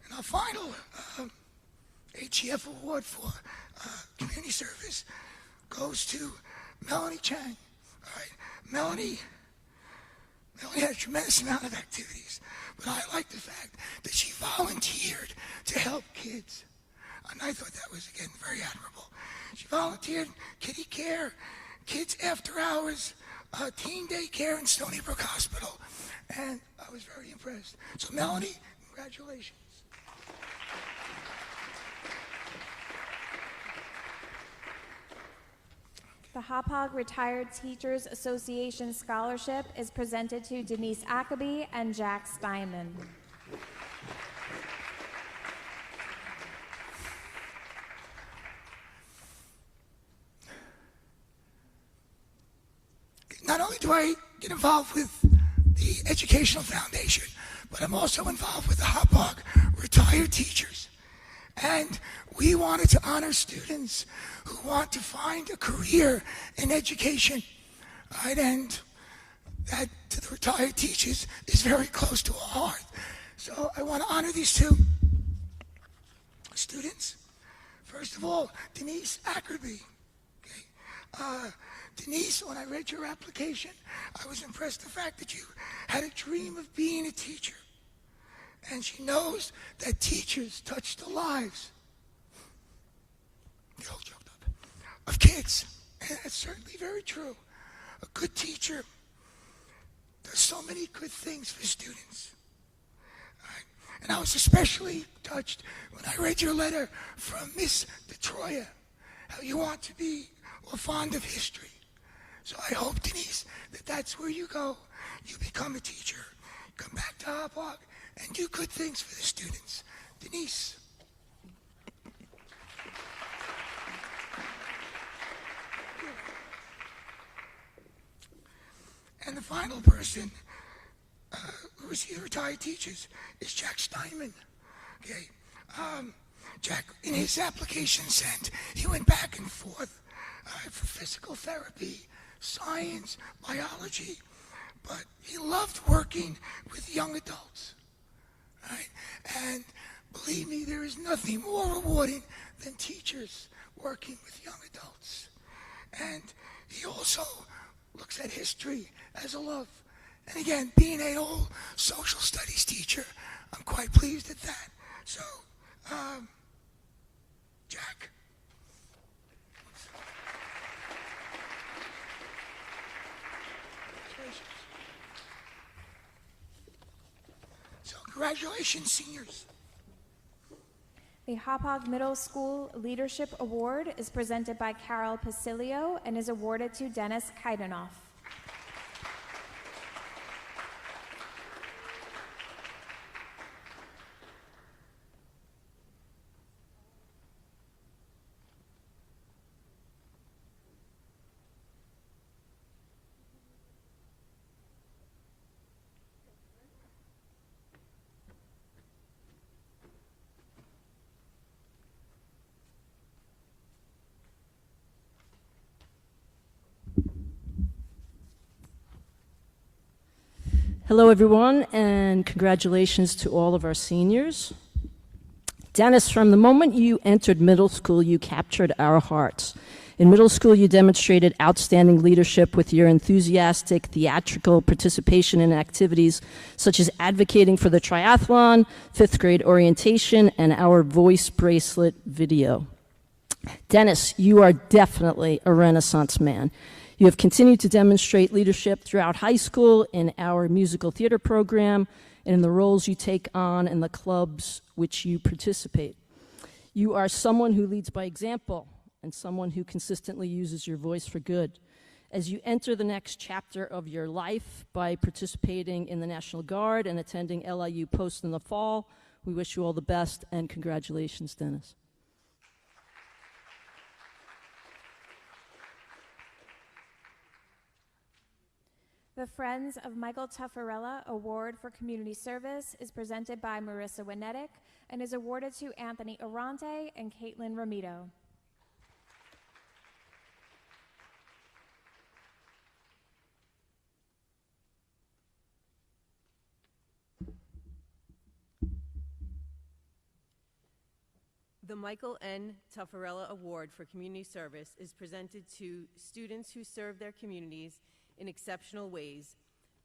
And our final HEF award for community service goes to Melanie Chang. All right. Melanie had a tremendous amount of activities, but I like the fact that she volunteered to help kids. And I thought that was, again, very admirable. She volunteered kitty care, kids after hours, teen daycare in Stony Brook Hospital, and I was very impressed. So, Melanie, congratulations. The Hophog Retired Teachers Association Scholarship is presented to Denise Ackerby and Jack Steinman. Not only do I get involved with the Educational Foundation, but I'm also involved with the Hophog Retired Teachers. And we wanted to honor students who want to find a career in education. Right? And that, to the retired teachers, is very close to our heart. So I want to honor these two students. First of all, Denise Ackerby. Okay. Denise, when I read your application, I was impressed the fact that you had a dream of being a teacher. And she knows that teachers touch the lives of kids. And that's certainly very true. A good teacher does so many good things for students. Right? And I was especially touched when I read your letter from Miss DeTroya, how you want to be fond of history. So I hope, Denise, that that's where you go. You become a teacher, come back to Hophog, and do good things for the students. Denise. And the final person who's the retired teachers, is Jack Steinman. Okay, Jack, in his application sent, he went back and forth for physical therapy, science, biology, but he loved working with young adults, right? And believe me, there is nothing more rewarding than teachers working with young adults. And he also looks at history as a love. And again, being an old social studies teacher, I'm quite pleased at that. So, Jack. So, congratulations, seniors. The Hophog Middle School Leadership Award is presented by Carol Pasilio and is awarded to Dennis Kaidanoff. Hello, everyone, and congratulations to all of our seniors. Dennis, from the moment you entered middle school, you captured our hearts. In middle school, you demonstrated outstanding leadership with your enthusiastic theatrical participation in activities such as advocating for the triathlon, fifth grade orientation, and our voice bracelet video. Dennis, you are definitely a Renaissance man. You have continued to demonstrate leadership throughout high school in our musical theater program and in the roles you take on in the clubs which you participate. You are someone who leads by example and someone who consistently uses your voice for good. As you enter the next chapter of your life by participating in the National Guard and attending LIU Post in the fall, we wish you all the best and congratulations, Dennis. The Friends of Michael Tuffarella Award for Community Service is presented by Marissa Winetic and is awarded to Anthony Arante and Caitlin Ramito. The Michael N. Tuffarella Award for Community Service is presented to students who serve their communities in exceptional ways,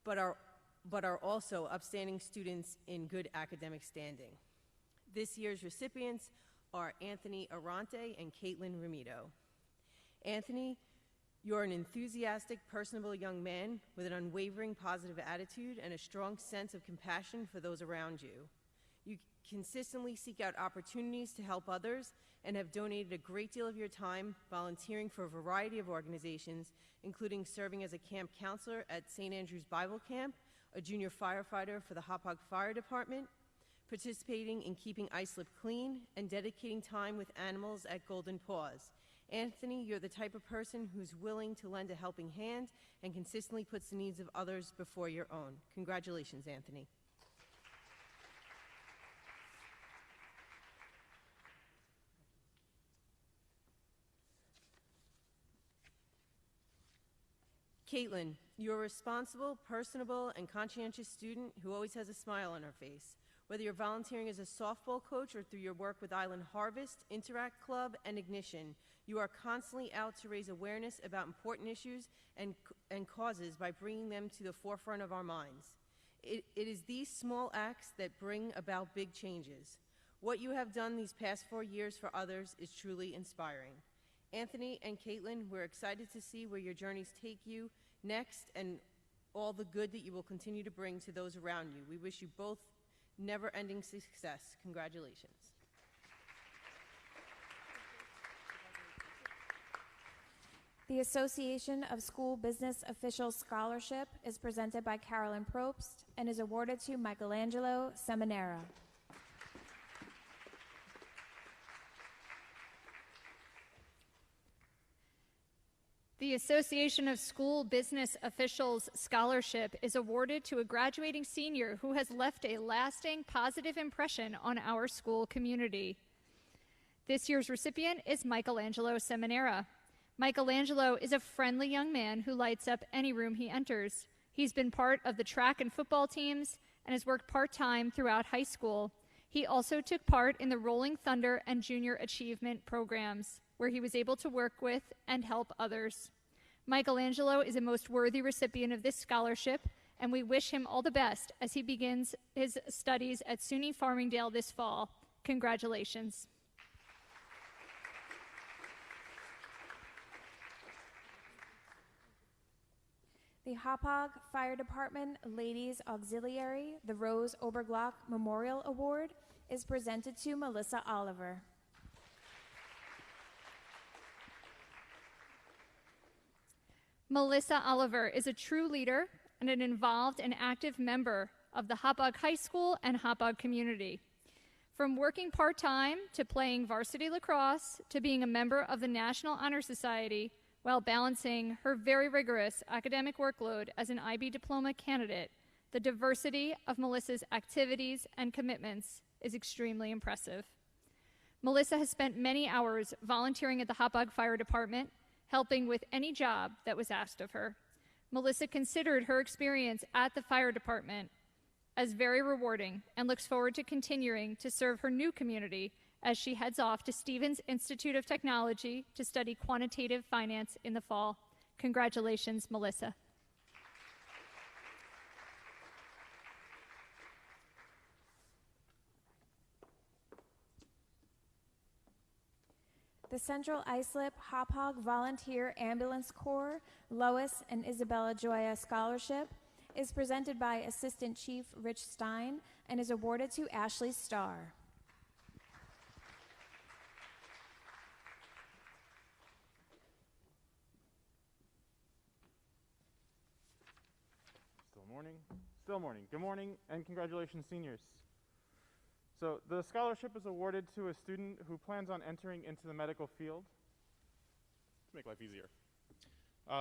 but are also upstanding students in good academic standing. This year's recipients are Anthony Arante and Caitlin Ramito. Anthony, you're an enthusiastic, personable young man with an unwavering positive attitude and a strong sense of compassion for those around you. You consistently seek out opportunities to help others and have donated a great deal of your time volunteering for a variety of organizations, including serving as a camp counselor at St. Andrew's Bible Camp, a junior firefighter for the Hauppauge Fire Department, participating in keeping Islip clean, and dedicating time with animals at Golden Paws. Anthony, you're the type of person who's willing to lend a helping hand and consistently puts the needs of others before your own. Congratulations, Anthony. Caitlin, you're a responsible, personable, and conscientious student who always has a smile on her face. Whether you're volunteering as a softball coach or through your work with Island Harvest, Interact Club, and Ignition, you are constantly out to raise awareness about important issues and causes by bringing them to the forefront of our minds. It is these small acts that bring about big changes. What you have done these past 4 years for others is truly inspiring. Anthony and Caitlin, we're excited to see where your journeys take you next and all the good that you will continue to bring to those around you. We wish you both never-ending success. Congratulations. The Association of School Business Officials Scholarship is presented by Carolyn Probst and is awarded to Michelangelo Seminara. The Association of School Business Officials Scholarship is awarded to a graduating senior who has left a lasting positive impression on our school community. This year's recipient is Michelangelo Seminara. Michelangelo is a friendly young man who lights up any room he enters. He's been part of the track and football teams and has worked part-time throughout high school. He also took part in the Rolling Thunder and Junior Achievement programs, where he was able to work with and help others. Michelangelo is a most worthy recipient of this scholarship, and we wish him all the best as he begins his studies at SUNY Farmingdale this fall. Congratulations. The Hauppauge Fire Department Ladies Auxiliary, the Rose Oberglock Memorial Award, is presented to Melissa Oliver. Melissa Oliver is a true leader and an involved and active member of the Hauppauge High School and Hauppauge community. From working part-time to playing varsity lacrosse to being a member of the National Honor Society while balancing her very rigorous academic workload as an IB diploma candidate, the diversity of Melissa's activities and commitments is extremely impressive. Melissa has spent many hours volunteering at the Hauppauge Fire Department, helping with any job that was asked of her. Melissa considered her experience at the fire department as very rewarding and looks forward to continuing to serve her new community as she heads off to Stevens Institute of Technology to study quantitative finance in the fall. Congratulations, Melissa. The Central Islip Hophog Volunteer Ambulance Corps Lois and Isabella Joya Scholarship is presented by Assistant Chief Rich Stein and is awarded to Ashley Starr. Still morning. Good morning and congratulations, seniors. So the scholarship is awarded to a student who plans on entering into the medical field to make life easier.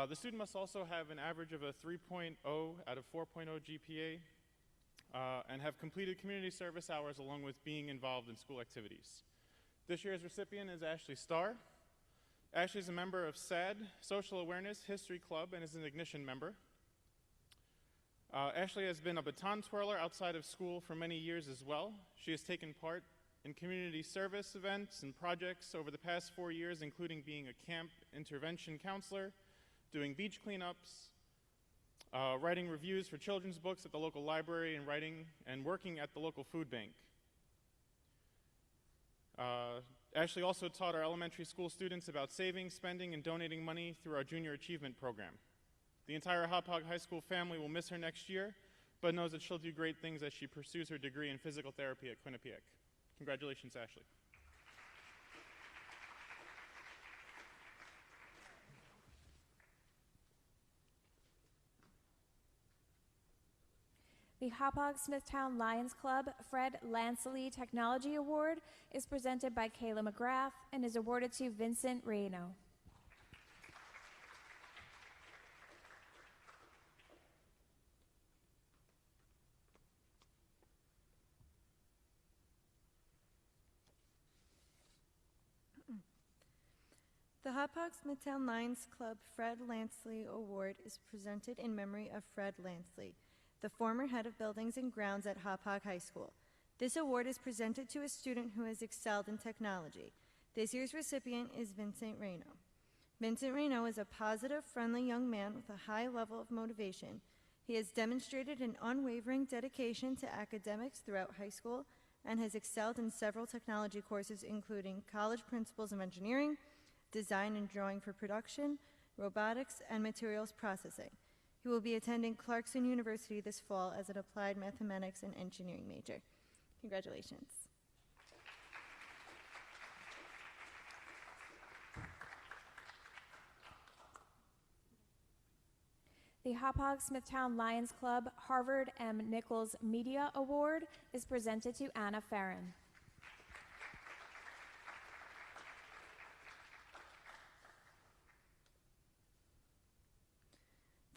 The student must also have an average of a 3.0 out of 4.0 GPA and have completed community service hours along with being involved in school activities. This year's recipient is Ashley Starr. Ashley is a member of SAD, Social Awareness History Club, and is an Ignition member. Ashley has been a baton twirler outside of school for many years as well. She has taken part in community service events and projects over the past 4 years, including being a camp intervention counselor, doing beach cleanups, writing reviews for children's books at the local library, and writing and working at the local food bank. Ashley also taught our elementary school students about saving, spending, and donating money through our Junior Achievement Program. The entire Hauppauge High School family will miss her next year, but knows that she'll do great things as she pursues her degree in physical therapy at Quinnipiac. Congratulations, Ashley. The Hauppauge Smithtown Lions Club Fred Lansley Technology Award is presented by Kayla McGrath and is awarded to Vincent Reno. The Hauppauge Smithtown Lions Club Fred Lansley Award is presented in memory of Fred Lansley, the former head of buildings and grounds at Hauppauge High School. This award is presented to a student who has excelled in technology. This year's recipient is Vincent Reno. Vincent Reno is a positive, friendly young man with a high level of motivation. He has demonstrated an unwavering dedication to academics throughout high school and has excelled in several technology courses, including College Principles of Engineering, Design and Drawing for Production, Robotics, and Materials Processing. He will be attending Clarkson University this fall as an applied mathematics and engineering major. Congratulations. The Hauppauge Smithtown Lions Club Harvard M. Nichols Media Award is presented to Anna Farron.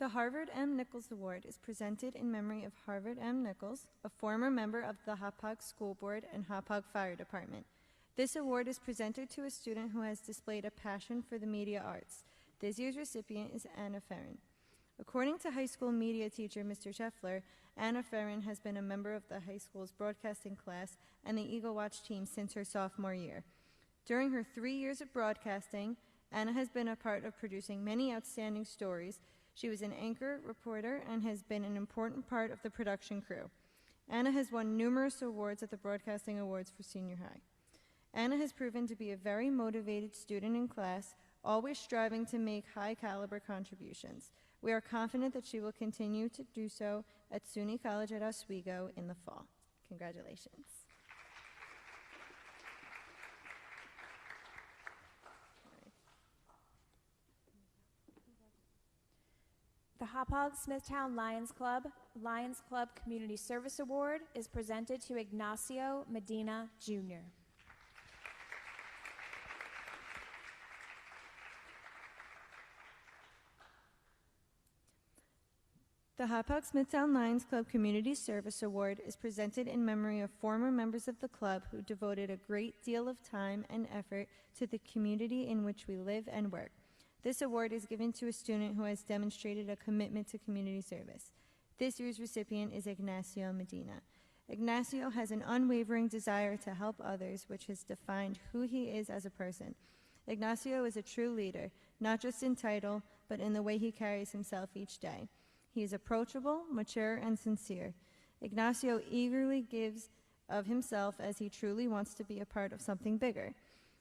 The Harvard M. Nichols Award is presented in memory of Harvard M. Nichols, a former member of the Hauppauge School Board and Hauppauge Fire Department. This award is presented to a student who has displayed a passion for the media arts. This year's recipient is Anna Ferrin. According to high school media teacher Mr. Scheffler, Anna Ferrin has been a member of the high school's broadcasting class and the Eagle Watch team since her sophomore year. During her 3 years of broadcasting, Anna has been a part of producing many outstanding stories. She was an anchor, reporter, and has been an important part of the production crew. Anna has won numerous awards at the Broadcasting Awards for senior high. Anna has proven to be a very motivated student in class, always striving to make high-caliber contributions. We are confident that she will continue to do so at SUNY College at Oswego in the fall. Congratulations. The Hauppauge Smithtown Lions Club Community Service Award is presented to Ignacio Medina, Jr. The Hauppauge Smithtown Lions Club Community Service Award is presented in memory of former members of the club who devoted a great deal of time and effort to the community in which we live and work. This award is given to a student who has demonstrated a commitment to community service. This year's recipient is Ignacio Medina. Ignacio has an unwavering desire to help others, which has defined who he is as a person. Ignacio is a true leader, not just in title, but in the way he carries himself each day. He is approachable, mature, and sincere. Ignacio eagerly gives of himself as he truly wants to be a part of something bigger.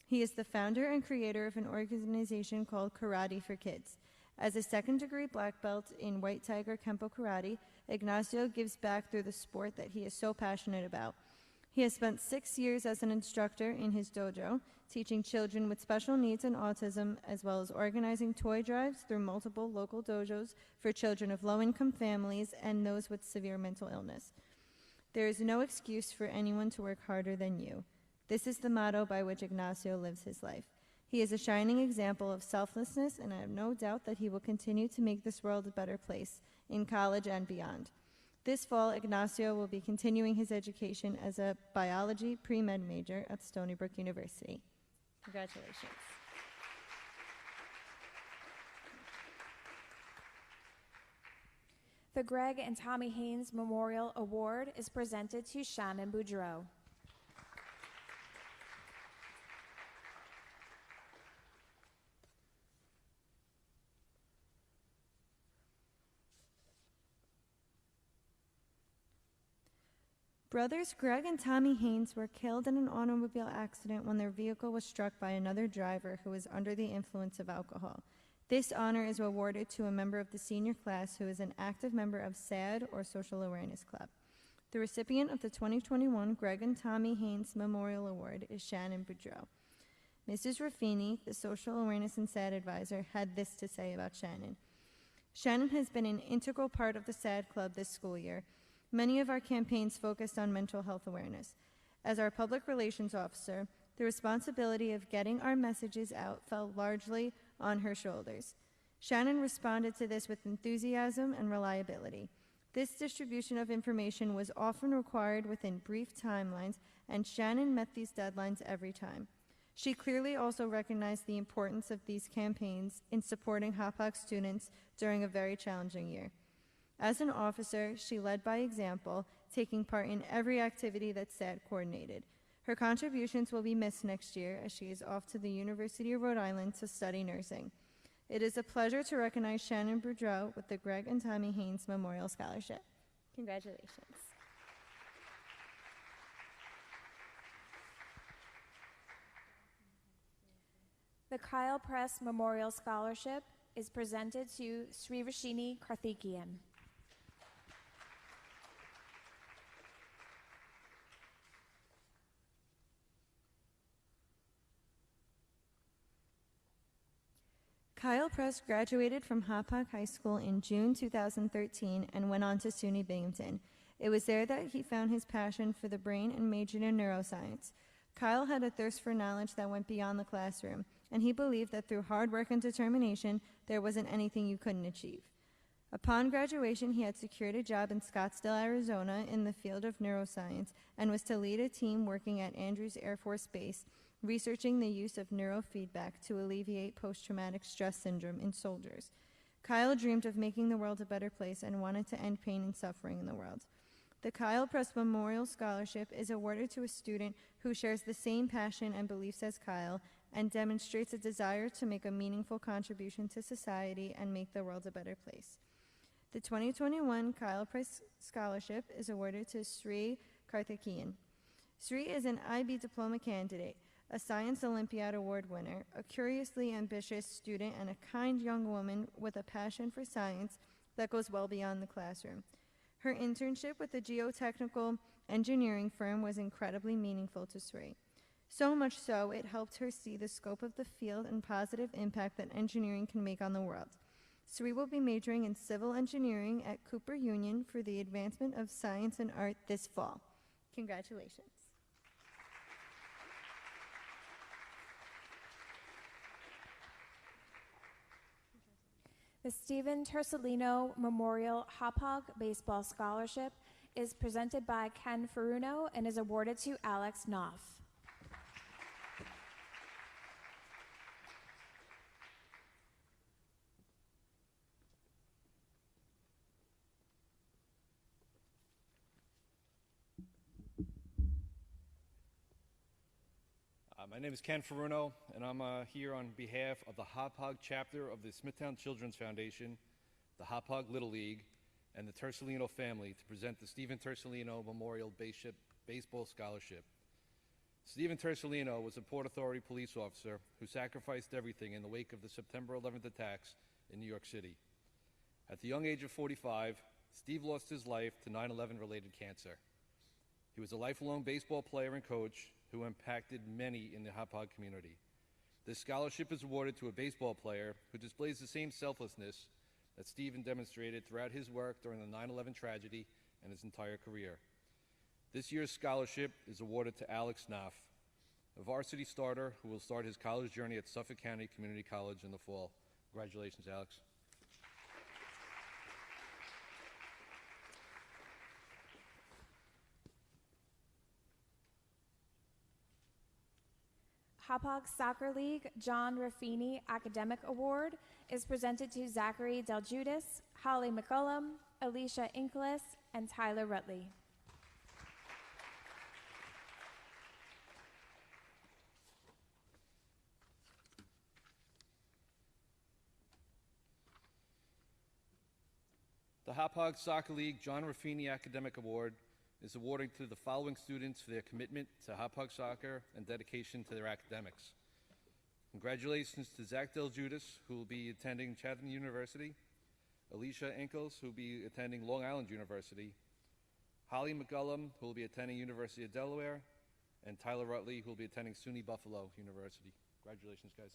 He is the founder and creator of an organization called Karate for Kids. As a second-degree black belt in White Tiger Kempo Karate, Ignacio gives back through the sport that he is so passionate about. He has spent 6 years as an instructor in his dojo, teaching children with special needs and autism, as well as organizing toy drives through multiple local dojos for children of low-income families and those with severe mental illness. There is no excuse for anyone to work harder than you. This is the motto by which Ignacio lives his life. He is a shining example of selflessness, and I have no doubt that he will continue to make this world a better place, in college and beyond. This fall, Ignacio will be continuing his education as a biology pre-med major at Stony Brook University. Congratulations. The Greg and Tommy Haynes Memorial Award is presented to Shannon Boudreau. Brothers Greg and Tommy Haynes were killed in an automobile accident when their vehicle was struck by another driver who was under the influence of alcohol. This honor is awarded to a member of the senior class who is an active member of SAD or Social Awareness Club. The recipient of the 2021 Greg and Tommy Haynes Memorial Award is Shannon Boudreau. Mrs. Raffini, the Social Awareness and SAD advisor, had this to say about Shannon. Shannon has been an integral part of the SAD Club this school year. Many of our campaigns focused on mental health awareness. As our public relations officer, the responsibility of getting our messages out fell largely on her shoulders. Shannon responded to this with enthusiasm and reliability. This distribution of information was often required within brief timelines, and Shannon met these deadlines every time. She clearly also recognized the importance of these campaigns in supporting Hophog students during a very challenging year. As an officer, she led by example, taking part in every activity that SAD coordinated. Her contributions will be missed next year as she is off to the University of Rhode Island to study nursing. It is a pleasure to recognize Shannon Boudreau with the Greg and Tommy Haynes Memorial Scholarship. Congratulations. The Kyle Press Memorial Scholarship is presented to Srivashini Karthikeyan. Kyle Press graduated from Hauppauge High School in June 2013 and went on to SUNY Binghamton. It was there that he found his passion for the brain and majored in neuroscience. Kyle had a thirst for knowledge that went beyond the classroom, and he believed that through hard work and determination, there wasn't anything you couldn't achieve. Upon graduation, he had secured a job in Scottsdale, Arizona in the field of neuroscience and was to lead a team working at Andrews Air Force Base, researching the use of neurofeedback to alleviate post-traumatic stress syndrome in soldiers. Kyle dreamed of making the world a better place and wanted to end pain and suffering in the world. The Kyle Press Memorial Scholarship is awarded to a student who shares the same passion and beliefs as Kyle and demonstrates a desire to make a meaningful contribution to society and make the world a better place. The 2021 Kyle Price Scholarship is awarded to Sri Karthikeyan. Sri is an IB diploma candidate, a Science Olympiad Award winner, a curiously ambitious student, and a kind young woman with a passion for science that goes well beyond the classroom. Her internship with the geotechnical engineering firm was incredibly meaningful to Sri. So much so, it helped her see the scope of the field and positive impact that engineering can make on the world. Sri will be majoring in civil engineering at Cooper Union for the advancement of science and art this fall. Congratulations. The Stephen Tersolino Memorial Hophog Baseball Scholarship is presented by Ken Ferruno and is awarded to Alex Knopf. My name is Ken Ferruno, and I'm here on behalf of the Hauppauge chapter of the Smithtown Children's Foundation, the Hauppauge Little League, and the Tersolino family to present the Stephen Tersolino Memorial Baseball Scholarship. Stephen Tersolino was a Port Authority police officer who sacrificed everything in the wake of the September 11th attacks in New York City. At the young age of 45, Steve lost his life to 9/11 related cancer. He was a lifelong baseball player and coach who impacted many in the Hauppauge community. This scholarship is awarded to a baseball player who displays the same selflessness that Stephen demonstrated throughout his work during the 9/11 tragedy and his entire career. This year's scholarship is awarded to Alex Knopf, a varsity starter who will start his college journey at Suffolk County Community College in the fall. Congratulations, Alex. Hauppauge Soccer League John Raffini Academic Award is presented to Zachary Deljudas, Holly McCullum, Alicia Inkles, and Tyler Rutley. The Hauppauge Soccer League John Raffini Academic Award is awarded to the following students for their commitment to Hauppauge soccer and dedication to their academics. Congratulations to Zach Deljudas, who will be attending Chatham University, Alicia Inkles, who will be attending Long Island University, Holly McCullum, who will be attending University of Delaware, and Tyler Rutley, who will be attending SUNY Buffalo University. Congratulations, guys.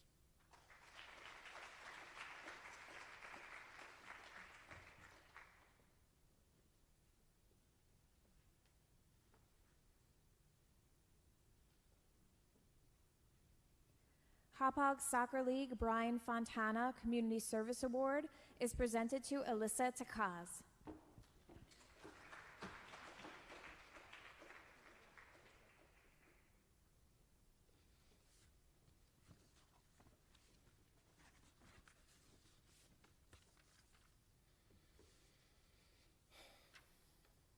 Hauppauge Soccer League Brian Fontana Community Service Award is presented to Alyssa Takaz.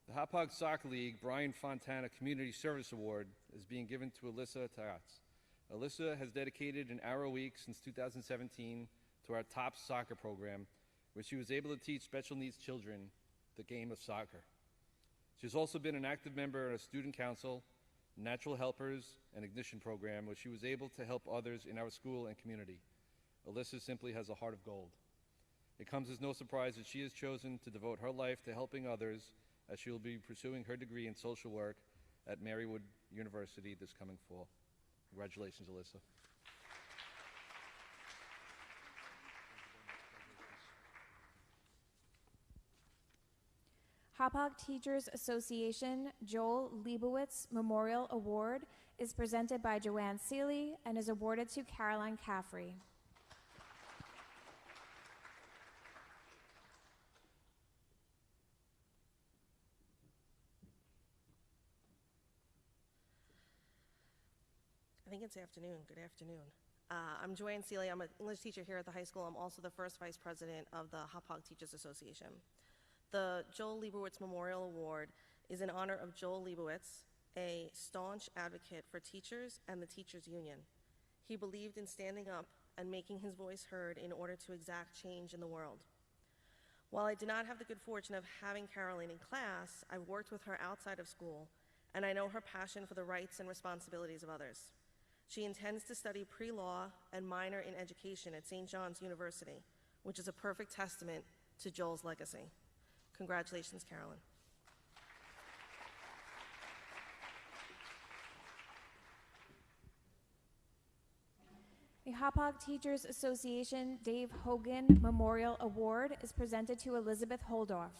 The Hauppauge Soccer League Brian Fontana Community Service Award is being given to Alyssa Takaz. Alyssa has dedicated an hour a week since 2017 to our top soccer program, where she was able to teach special needs children the game of soccer. She's also been an active member of a student council, Natural Helpers, and Ignition program, where she was able to help others in our school and community. Alyssa simply has a heart of gold. It comes as no surprise that she has chosen to devote her life to helping others, as she will be pursuing her degree in social work at Marywood University this coming fall. Congratulations, Alyssa. Hauppauge Teachers Association Joel Leibowitz Memorial Award is presented by Joanne Seeley and is awarded to Caroline Caffrey. think it's afternoon. Good afternoon. I'm Joanne Seeley. I'm an English teacher here at the high school. I'm also the first vice president of the Hauppauge Teachers Association. The Joel Leibowitz Memorial Award is in honor of Joel Leibowitz, a staunch advocate for teachers and the teachers union. He believed in standing up and making his voice heard in order to exact change in the world. While I did not have the good fortune of having Caroline in class, I've worked with her outside of school, and I know her passion for the rights and responsibilities of others. She intends to study pre-law and minor in education at St. John's University, which is a perfect testament to Joel's legacy. Congratulations, Carolyn. The Hauppauge Teachers Association Dave Hogan Memorial Award is presented to Elizabeth Holdorf.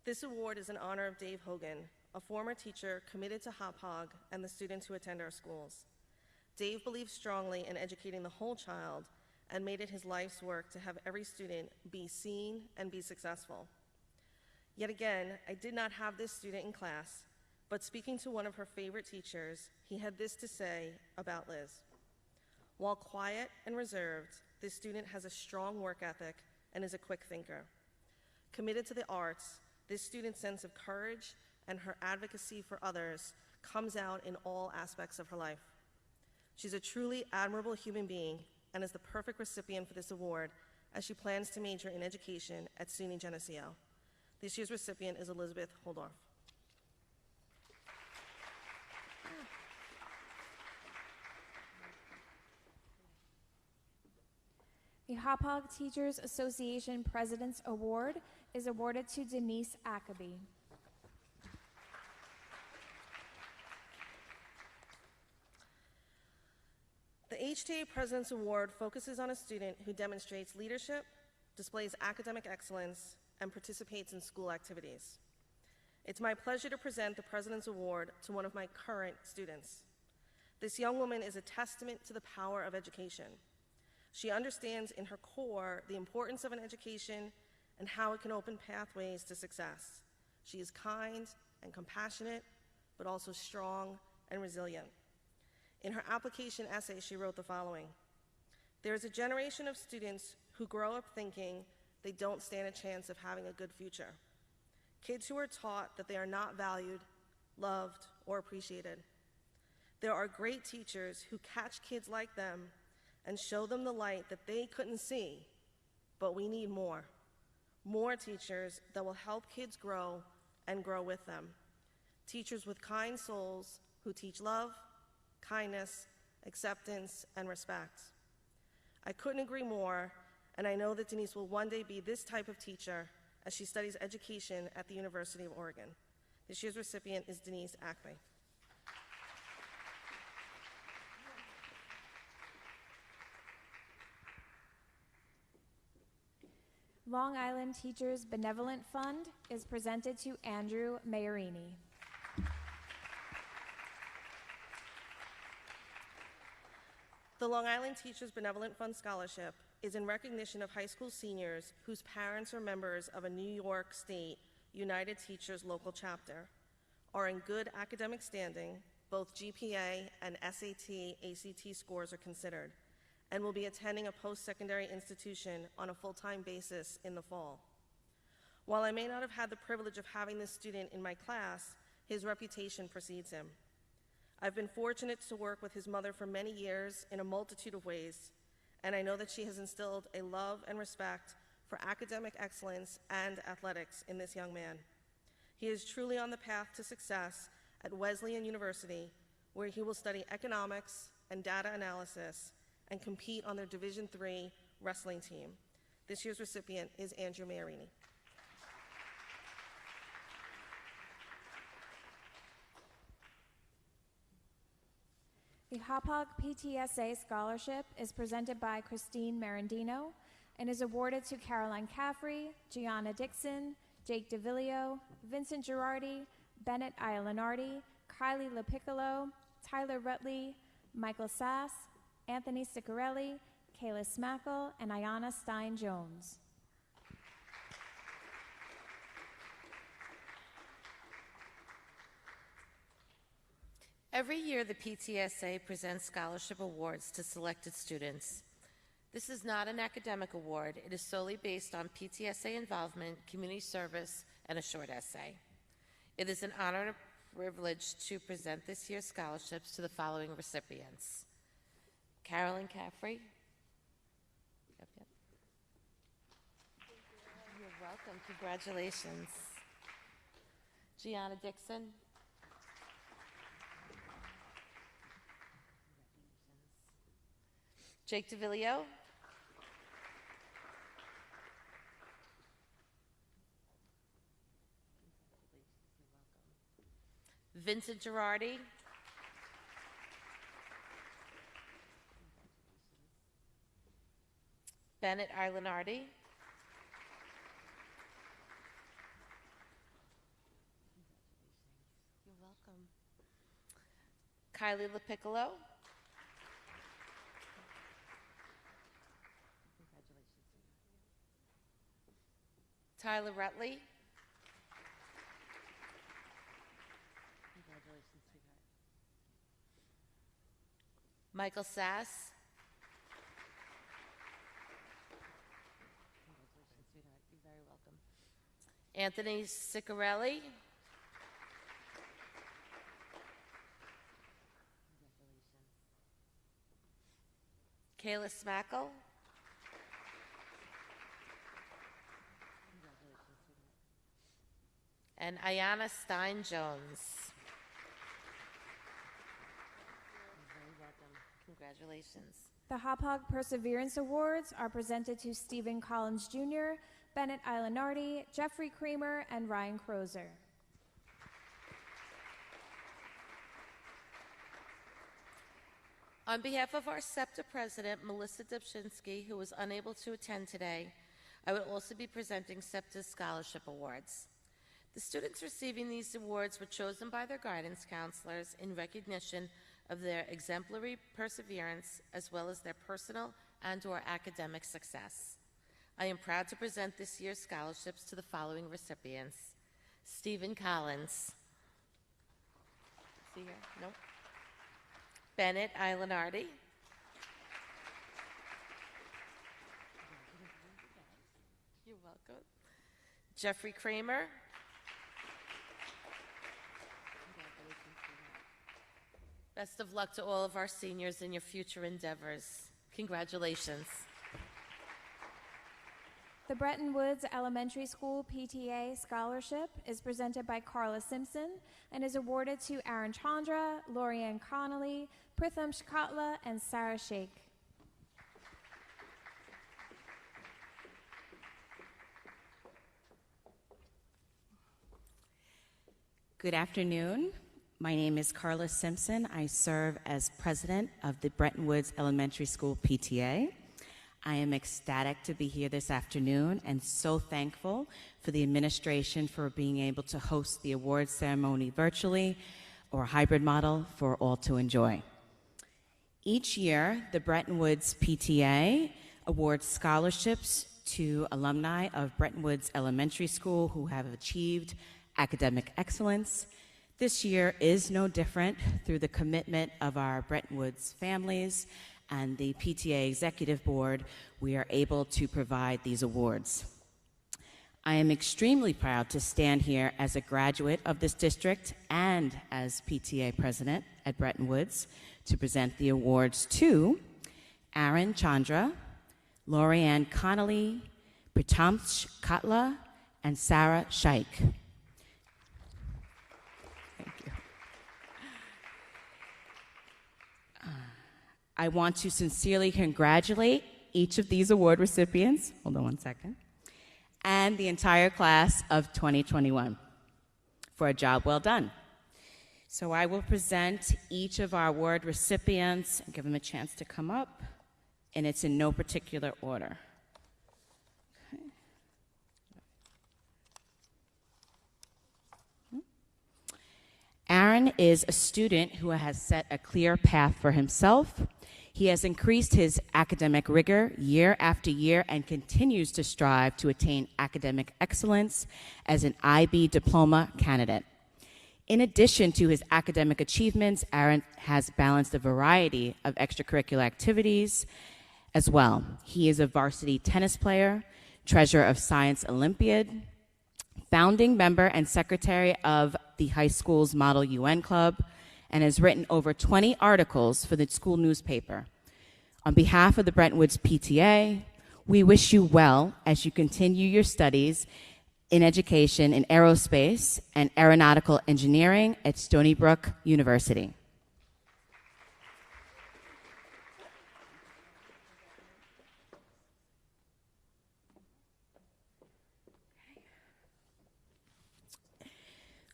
This award is in honor of Dave Hogan, a former teacher committed to Hauppauge and the students who attend our schools. Dave believed strongly in educating the whole child and made it his life's work to have every student be seen and be successful. Yet again, I did not have this student in class, but speaking to one of her favorite teachers, he had this to say about Liz. While quiet and reserved, this student has a strong work ethic and is a quick thinker. Committed to the arts, this student's sense of courage and her advocacy for others comes out in all aspects of her life. She's a truly admirable human being and is the perfect recipient for this award as she plans to major in education at SUNY Geneseo. This year's recipient is Elizabeth Holdorf. The Hauppauge Teachers Association President's Award is awarded to Denise Ackerby. The HTA President's Award focuses on a student who demonstrates leadership, displays academic excellence, and participates in school activities. It's my pleasure to present the President's Award to one of my current students. This young woman is a testament to the power of education. She understands in her core the importance of an education and how it can open pathways to success. She is kind and compassionate, but also strong and resilient. In her application essay, she wrote the following: "There is a generation of students who grow up thinking they don't stand a chance of having a good future. Kids who are taught that they are not valued, loved, or appreciated. There are great teachers who catch kids like them and show them the light that they couldn't see, but we need more. More teachers that will help kids grow and grow with them. Teachers with kind souls who teach love, kindness, acceptance, and respect." I couldn't agree more, and I know that Denise will one day be this type of teacher as she studies education at the University of Oregon. This year's recipient is Denise Ackerby. Long Island Teachers Benevolent Fund is presented to Andrew Maiorini. The Long Island Teachers Benevolent Fund Scholarship is in recognition of high school seniors whose parents are members of a New York State United Teachers local chapter, are in good academic standing, both GPA and SAT, ACT scores are considered, and will be attending a post-secondary institution on a full-time basis in the fall. While I may not have had the privilege of having this student in my class, his reputation precedes him. I've been fortunate to work with his mother for many years in a multitude of ways, and I know that she has instilled a love and respect for academic excellence and athletics in this young man. He is truly on the path to success at Wesleyan University, where he will study economics and data analysis and compete on their Division III wrestling team. This year's recipient is Andrew Maiorini. The Hophog PTSA Scholarship is presented by Christine Marandino and is awarded to Caroline Caffrey, Gianna Dixon, Jake DeVillio, Vincent Girardi, Bennett Iolinardi, Kylie LaPiccolo, Tyler Rutley, Michael Sass, Anthony Siccarelli, Kayla Smackle, and Ayanna Stein-Jones. Every year, the PTSA presents scholarship awards to selected students. This is not an academic award. It is solely based on PTSA involvement, community service, and a short essay. It is an honor and a privilege to present this year's scholarships to the following recipients. Carolyn Caffrey. You're welcome. Congratulations. Gianna Dixon. Jake DeVillio. Vincent Girardi. Bennett Islanardi. You're welcome. Kylie LaPiccolo. Tyler Rutley. Congratulations, sweetheart. Michael Sass. Congratulations, sweetheart. You're very welcome. Anthony Ciccarelli. Kayla Smackle. And Ayana Stein-Jones. You're very welcome. Congratulations. The Hophog Perseverance Awards are presented to Stephen Collins Jr., Bennett Islanardi, Jeffrey Kramer, and Ryan Crozer. On behalf of our SEPTA president, Melissa Dubshinsky, who was unable to attend today, I would also be presenting SEPTA's scholarship awards. The students receiving these awards were chosen by their guidance counselors in recognition of their exemplary perseverance as well as their personal and/or academic success. I am proud to present this year's scholarships to the following recipients. Stephen Collins. See here? Nope. Bennett Islanardi. You're welcome. Jeffrey Kramer. Best of luck to all of our seniors in your future endeavors. Congratulations. The Bretton Woods Elementary School PTA Scholarship is presented by Carla Simpson and is awarded to Aaron Chandra, Lorianne Connolly, Pritham Shkatla, and Sarah Sheikh. Good afternoon. My name is Carla Simpson. I serve as president of the Bretton Woods Elementary School PTA. I am ecstatic to be here this afternoon and so thankful for the administration for being able to host the awards ceremony virtually or hybrid model for all to enjoy. Each year, the Bretton Woods PTA awards scholarships to alumni of Bretton Woods Elementary School who have achieved academic excellence. This year is no different. Through the commitment of our Bretton Woods families and the PTA Executive Board, we are able to provide these awards. I am extremely proud to stand here as a graduate of this district and as PTA President at Bretton Woods to present the awards to Aaron Chandra, Lorianne Connolly, Pritham Shkatla, and Sarah Sheikh. I want to sincerely congratulate each of these award recipients, hold on one second, and the entire class of 2021 for a job well done. So I will present each of our award recipients and give them a chance to come up, and it's in no particular order. Okay. Aaron is a student who has set a clear path for himself. He has increased his academic rigor year after year and continues to strive to attain academic excellence as an IB diploma candidate. In addition to his academic achievements, Aaron has balanced a variety of extracurricular activities as well. He is a varsity tennis player, treasurer of Science Olympiad, founding member and secretary of the high school's Model UN Club, and has written over 20 articles for the school newspaper. On behalf of the Brentwood's PTA, we wish you well as you continue your studies in education in aerospace and aeronautical engineering at Stony Brook University.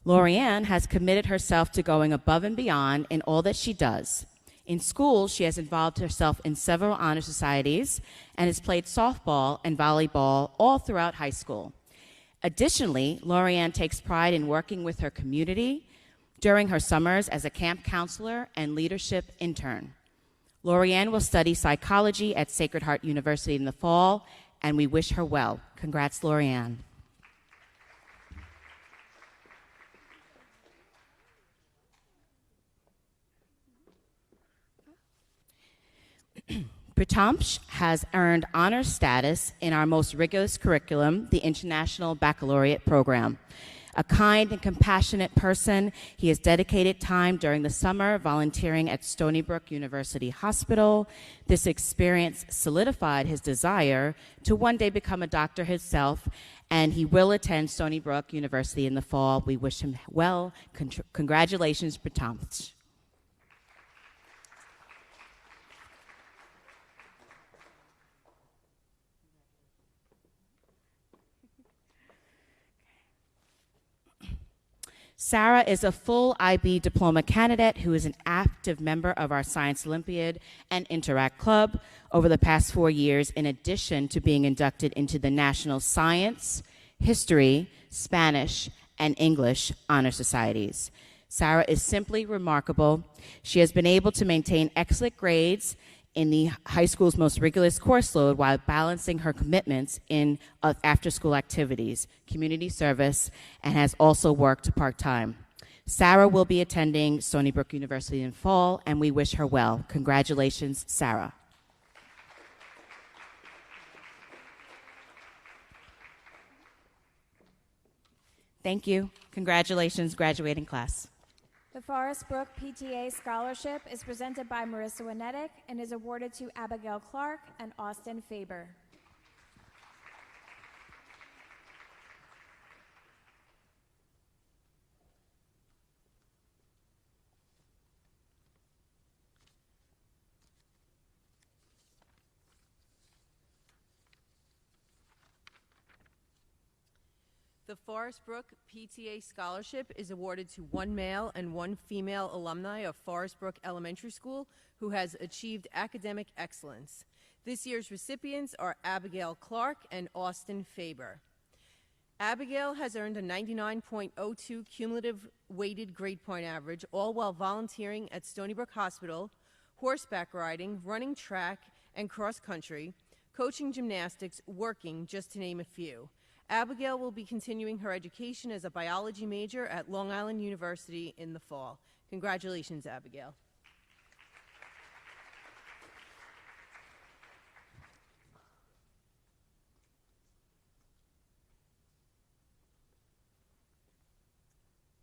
Lorianne has committed herself to going above and beyond in all that she does. In school, she has involved herself in several honor societies and has played softball and volleyball all throughout high school. Additionally, Lorianne takes pride in working with her community during her summers as a camp counselor and leadership intern. Lorianne will study psychology at Sacred Heart University in the fall, and we wish her well. Congrats, Lorianne. Ptsa has earned honor status in our most rigorous curriculum, the International Baccalaureate Program. A kind and compassionate person, he has dedicated time during the summer volunteering at Stony Brook University Hospital. This experience solidified his desire to one day become a doctor himself, and he will attend Stony Brook University in the fall. We wish him well. Congratulations, Ptsa. Sarah is a full IB diploma candidate who is an active member of our Science Olympiad and Interact Club over the past 4 years, in addition to being inducted into the National Science, History, Spanish, and English honor societies. Sarah is simply remarkable. She has been able to maintain excellent grades in the high school's most rigorous course load while balancing her commitments in after-school activities, community service, and has also worked part-time. Sarah will be attending Stony Brook University in fall, and we wish her well. Congratulations, Sarah. Thank you. Congratulations, graduating class. The Forest Brook PTA Scholarship is presented by Marissa Winetic and is awarded to Abigail Clark and Austin Faber. The Forest Brook PTA Scholarship is awarded to one male and one female alumni of Forest Brook Elementary School who has achieved academic excellence. This year's recipients are Abigail Clark and Austin Faber. Abigail has earned a 99.02 cumulative weighted grade point average, all while volunteering at Stony Brook Hospital, horseback riding, running track and cross country, coaching gymnastics, working, just to name a few. Abigail will be continuing her education as a biology major at Long Island University in the fall. Congratulations, Abigail.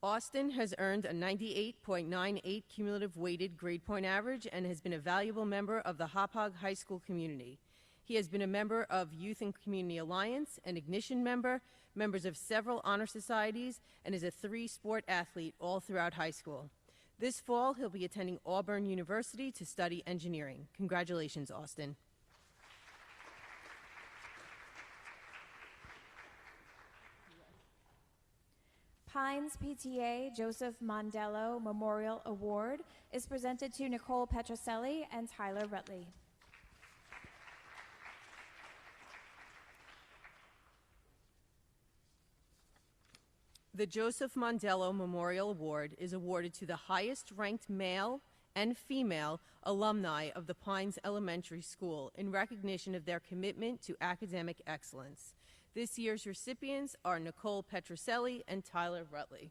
Austin has earned a 98.98 cumulative weighted grade point average and has been a valuable member of the Hophog High School community. He has been a member of Youth and Community Alliance, an Ignition member, members of several honor societies, and is a 3-sport athlete all throughout high school. This fall, he'll be attending Auburn University to study engineering. Congratulations, Austin. Pines PTA Joseph Mondello Memorial Award is presented to Nicole Petroselli and Tyler Rutley. The Joseph Mondello Memorial Award is awarded to the highest-ranked male and female alumni of the Pines Elementary School in recognition of their commitment to academic excellence. This year's recipients are Nicole Petroselli and Tyler Rutley.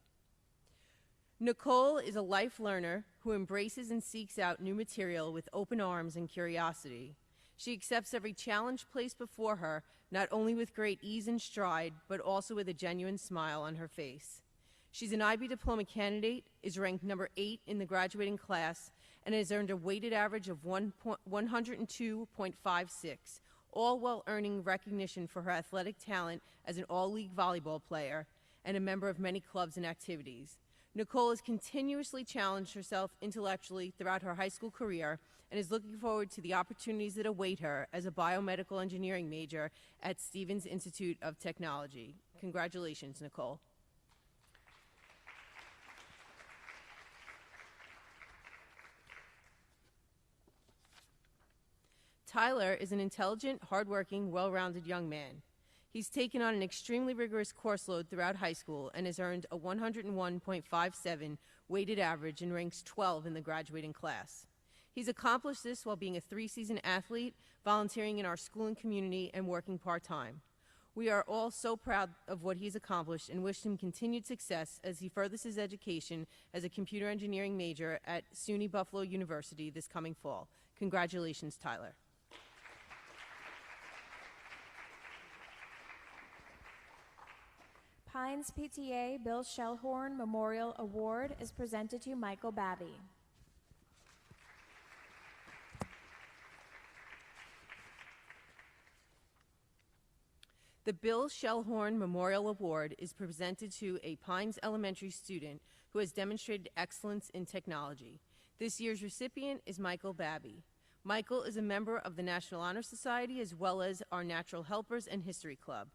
Nicole is a life learner who embraces and seeks out new material with open arms and curiosity. She accepts every challenge placed before her, not only with great ease and stride, but also with a genuine smile on her face. She's an IB diploma candidate, is ranked number 8 in the graduating class, and has earned a weighted average of 102.56, all while earning recognition for her athletic talent as an all-league volleyball player and a member of many clubs and activities. Nicole has continuously challenged herself intellectually throughout her high school career and is looking forward to the opportunities that await her as a biomedical engineering major at Stevens Institute of Technology. Congratulations, Nicole. Tyler is an intelligent, hardworking, well-rounded young man. He's taken on an extremely rigorous course load throughout high school and has earned a 101.57 weighted average and ranks 12 in the graduating class. He's accomplished this while being a 3-season athlete, volunteering in our school and community, and working part-time. We are all so proud of what he's accomplished and wish him continued success as he furthers his education as a computer engineering major at SUNY Buffalo University this coming fall. Congratulations, Tyler. Pines PTA Bill Shellhorn Memorial Award is presented to Michael Babby. The Bill Shellhorn Memorial Award is presented to a Pines Elementary student who has demonstrated excellence in technology. This year's recipient is Michael Babby. Michael is a member of the National Honor Society as well as our Natural Helpers and History Club.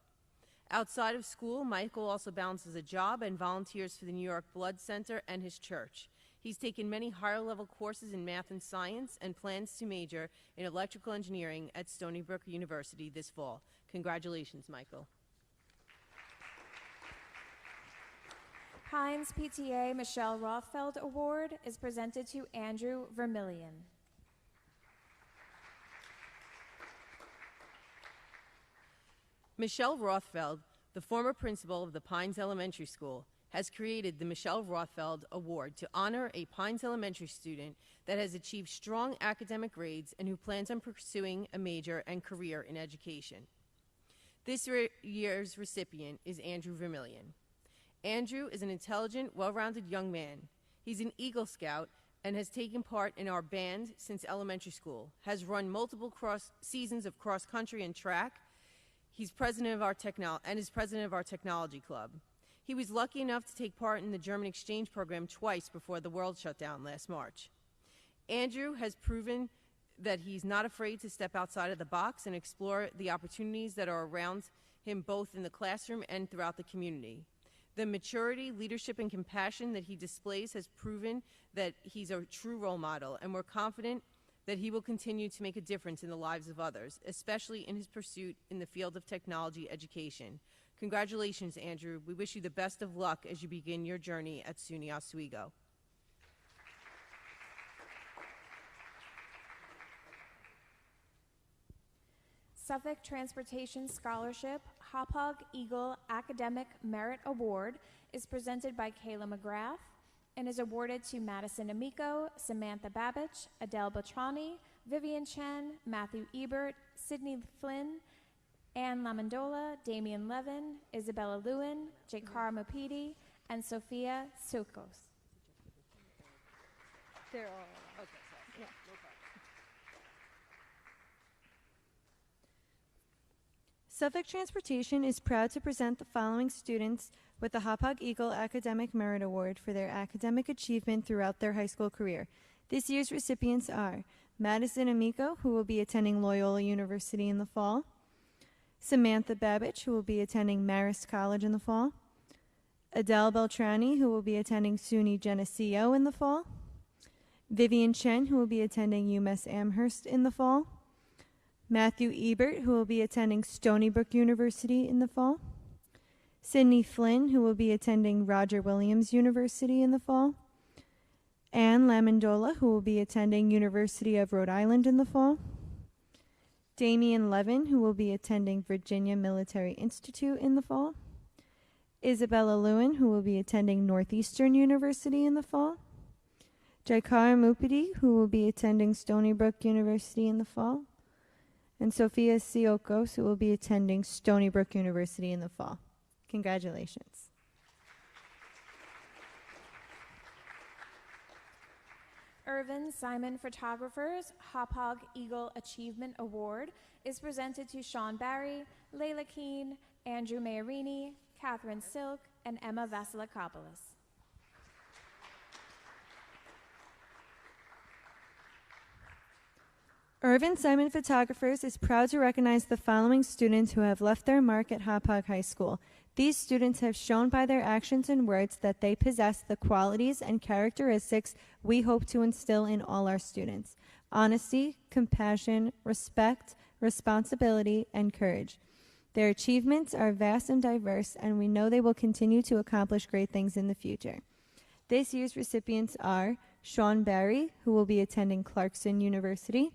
Outside of school, Michael also balances a job and volunteers for the New York Blood Center and his church. He's taken many higher-level courses in math and science and plans to major in electrical engineering at Stony Brook University this fall. Congratulations, Michael. Pines PTA Michelle Rothfeld Award is presented to Andrew Vermillion. Michelle Rothfeld, the former principal of the Pines Elementary School, has created the Michelle Rothfeld Award to honor a Pines Elementary student that has achieved strong academic grades and who plans on pursuing a major and career in education. This year's recipient is Andrew Vermillion. Andrew is an intelligent, well-rounded young man. He's an Eagle Scout and has taken part in our band since elementary school, has run multiple seasons of cross-country and track. He's president of our technology club. He was lucky enough to take part in the German exchange program twice before the world shut down last March. Andrew has proven that he's not afraid to step outside of the box and explore the opportunities that are around him both in the classroom and throughout the community. The maturity, leadership, and compassion that he displays has proven that he's a true role model, and we're confident that he will continue to make a difference in the lives of others, especially in his pursuit in the field of technology education. Congratulations, Andrew. We wish you the best of luck as you begin your journey at SUNY Oswego. Suffolk Transportation Scholarship Hophog Eagle Academic Merit Award is presented by Kayla McGrath and is awarded to Madison Amico, Samantha Babich, Adele Beltrani, Vivian Chen, Matthew Ebert, Sydney Flynn, Anne Lamandola, Damian Levin, Isabella Lewin, Jakar Mopidi, and Sophia Sokos. They're all okay. Yeah. Suffolk Transportation is proud to present the following students with the Hauppauge Eagle Academic Merit Award for their academic achievement throughout their high school career. This year's recipients are Madison Amico, who will be attending Loyola University in the fall, Samantha Babich, who will be attending Marist College in the fall, Adele Beltrani, who will be attending SUNY Geneseo in the fall, Vivian Chen, who will be attending UMass Amherst in the fall, Matthew Ebert, who will be attending Stony Brook University in the fall, Sydney Flynn, who will be attending Roger Williams University in the fall, Anne Lamandola, who will be attending University of Rhode Island in the fall, Damian Levin, who will be attending Virginia Military Institute in the fall, Isabella Lewin, who will be attending Northeastern University in the fall. Jaikar Mupidi, who will be attending Stony Brook University in the fall. And Sophia Siokos, who will be attending Stony Brook University in the fall. Congratulations. Irvin Simon Photographers Hophog Eagle Achievement Award is presented to Sean Barry, Layla Keene, Andrew Maiorini, Catherine Silk, and Emma Vasilakopoulos. Irvin Simon Photographers is proud to recognize the following students who have left their mark at Hauppauge High School. These students have shown by their actions and words that they possess the qualities and characteristics we hope to instill in all our students: honesty, compassion, respect, responsibility, and courage. Their achievements are vast and diverse, and we know they will continue to accomplish great things in the future. This year's recipients are Sean Barry, who will be attending Clarkson University;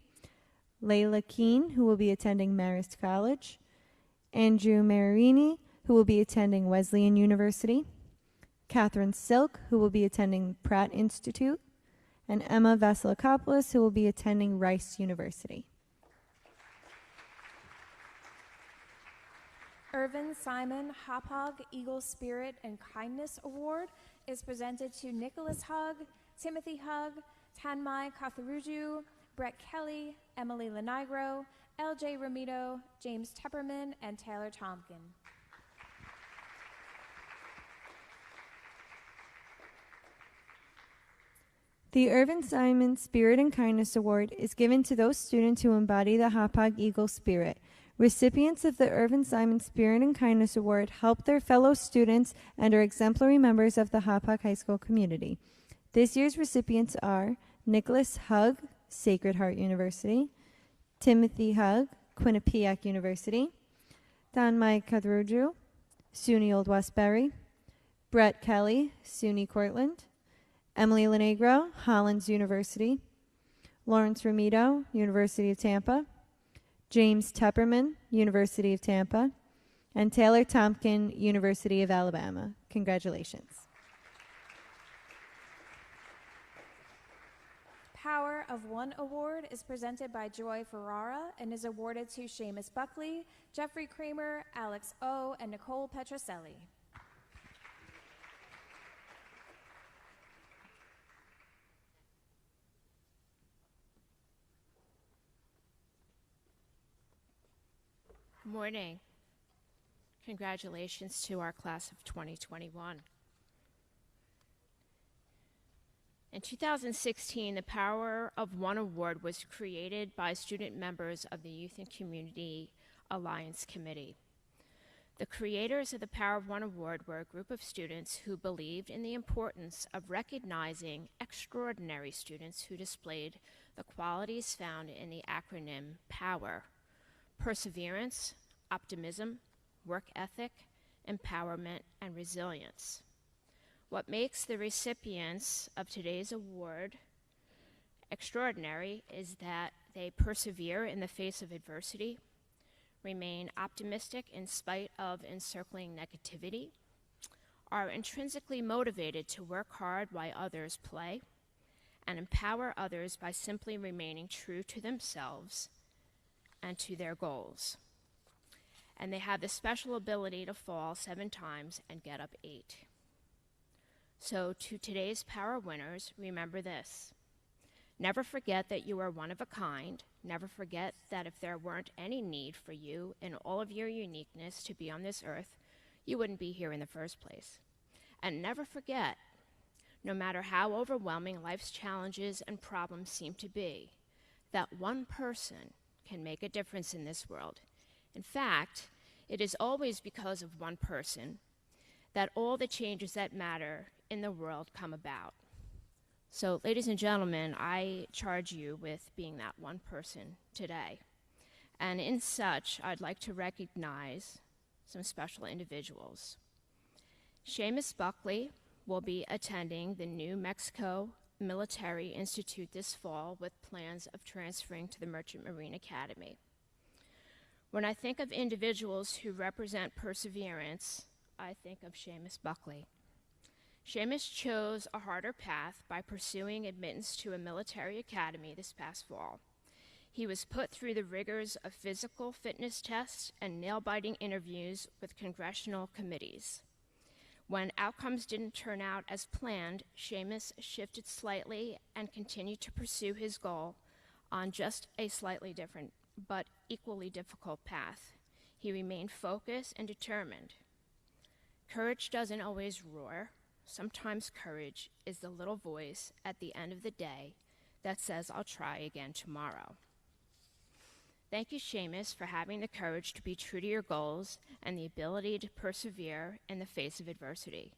Layla Keene, who will be attending Marist College; Andrew Marini, who will be attending Wesleyan University; Catherine Silk, who will be attending Pratt Institute; and Emma Vasilakopoulos, who will be attending Rice University. Irvin Simon Hophog Eagle Spirit and Kindness Award is presented to Nicholas Hugg, Timothy Hugg, Tanmai Katharuju, Brett Kelly, Emily Lenigro, LJ Ramito, James Tepperman, and Taylor Tompkin. The Irvin Simon Spirit and Kindness Award is given to those students who embody the Hophog Eagle spirit. Recipients of the Irvin Simon Spirit and Kindness Award help their fellow students and are exemplary members of the Hophog High School community. This year's recipients are Nicholas Hugg, Sacred Heart University; Timothy Hugg, Quinnipiac University; Tanmai Kadruju, SUNY Old Westbury; Brett Kelly, SUNY Cortland; Emily Lenegro, Hollins University; Lawrence Ramito, University of Tampa; James Tepperman, University of Tampa; and Taylor Tompkin, University of Alabama. Congratulations. Power of One Award is presented by Joy Ferrara and is awarded to Seamus Buckley, Jeffrey Kramer, Alex O., and Nicole Petroselli. Good morning. Congratulations to our class of 2021. In 2016, the Power of One Award was created by student members of the Youth and Community Alliance Committee. The creators of the Power of One Award were a group of students who believed in the importance of recognizing extraordinary students who displayed the qualities found in the acronym POWER: perseverance, optimism, work ethic, empowerment, and resilience. What makes the recipients of today's award extraordinary is that they persevere in the face of adversity, remain optimistic in spite of encircling negativity, are intrinsically motivated to work hard while others play, and empower others by simply remaining true to themselves and to their goals. And they have the special ability to fall 7 times and get up 8. So to today's Power winners, remember this: never forget that you are one of a kind. Never forget that if there weren't any need for you in all of your uniqueness to be on this earth, you wouldn't be here in the first place. And never forget, no matter how overwhelming life's challenges and problems seem to be, that one person can make a difference in this world. In fact, it is always because of one person that all the changes that matter in the world come about. So, ladies and gentlemen, I charge you with being that one person today. And in such, I'd like to recognize some special individuals. Seamus Buckley will be attending the New Mexico Military Institute this fall with plans of transferring to the Merchant Marine Academy. When I think of individuals who represent perseverance, I think of Seamus Buckley. Seamus chose a harder path by pursuing admittance to a military academy this past fall. He was put through the rigors of physical fitness tests and nail-biting interviews with congressional committees. When outcomes didn't turn out as planned, Seamus shifted slightly and continued to pursue his goal on just a slightly different but equally difficult path. He remained focused and determined. Courage doesn't always roar. Sometimes courage is the little voice at the end of the day that says, "I'll try again tomorrow." Thank you, Seamus, for having the courage to be true to your goals and the ability to persevere in the face of adversity.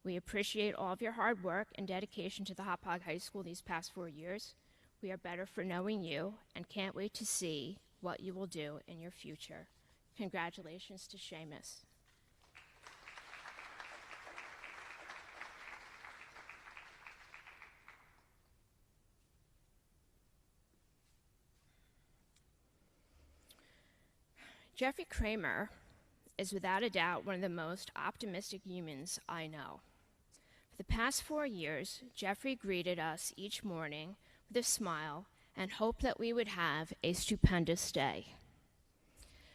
We appreciate all of your hard work and dedication to the Hophog High School these past 4 years. We are better for knowing you and can't wait to see what you will do in your future. Congratulations to Seamus. Jeffrey Kramer is without a doubt one of the most optimistic humans I know. For the past 4 years, Jeffrey greeted us each morning with a smile and hoped that we would have a stupendous day.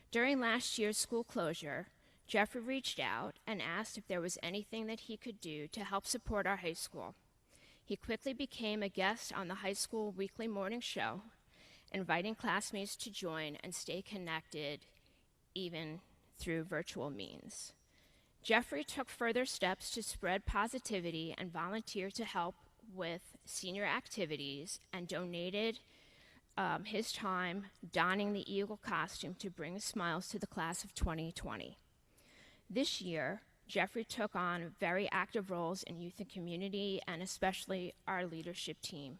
During last year's school closure, Jeffrey reached out and asked if there was anything that he could do to help support our high school. He quickly became a guest on the high school weekly morning show, inviting classmates to join and stay connected even through virtual means. Jeffrey took further steps to spread positivity and volunteer to help with senior activities and donated his time donning the eagle costume to bring smiles to the class of 2020. This year, Jeffrey took on very active roles in youth and community and especially our leadership team.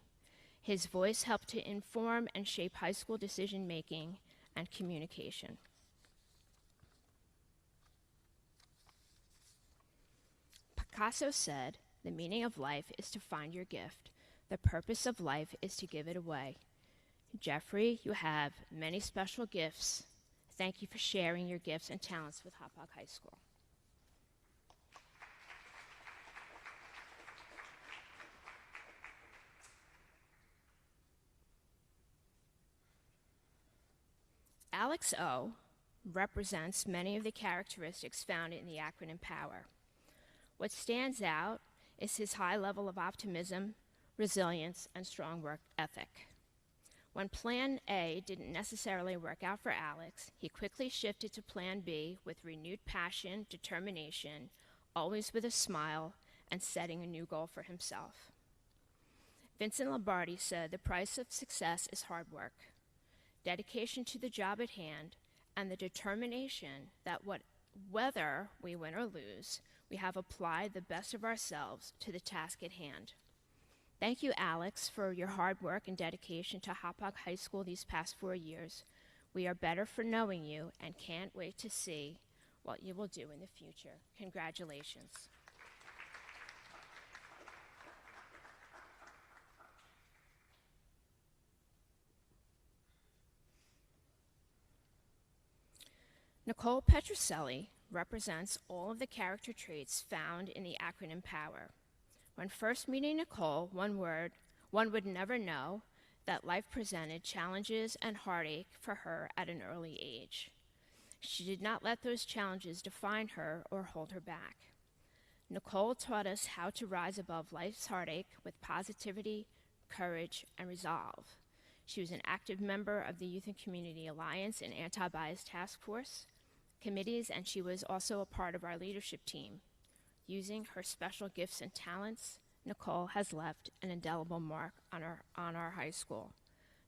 His voice helped to inform and shape high school decision-making and communication. Picasso said, "The meaning of life is to find your gift. The purpose of life is to give it away." Jeffrey, you have many special gifts. Thank you for sharing your gifts and talents with Hophog High School. Alex O represents many of the characteristics found in the acronym POWER. What stands out is his high level of optimism, resilience, and strong work ethic. When Plan A didn't necessarily work out for Alex, he quickly shifted to Plan B with renewed passion, determination, always with a smile, and setting a new goal for himself. Vincent Lombardi said, "The price of success is hard work, dedication to the job at hand, and the determination that whether we win or lose, we have applied the best of ourselves to the task at hand." Thank you, Alex, for your hard work and dedication to Hophog High School these past 4 years. We are better for knowing you and can't wait to see what you will do in the future. Congratulations. Nicole Petroselli represents all of the character traits found in the acronym POWER. When first meeting Nicole, one would never know that life presented challenges and heartache for her at an early age. She did not let those challenges define her or hold her back. Nicole taught us how to rise above life's heartache with positivity, courage, and resolve. She was an active member of the Youth and Community Alliance and Anti-Bias Task Force committees, and she was also a part of our leadership team. Using her special gifts and talents, Nicole has left an indelible mark on our high school.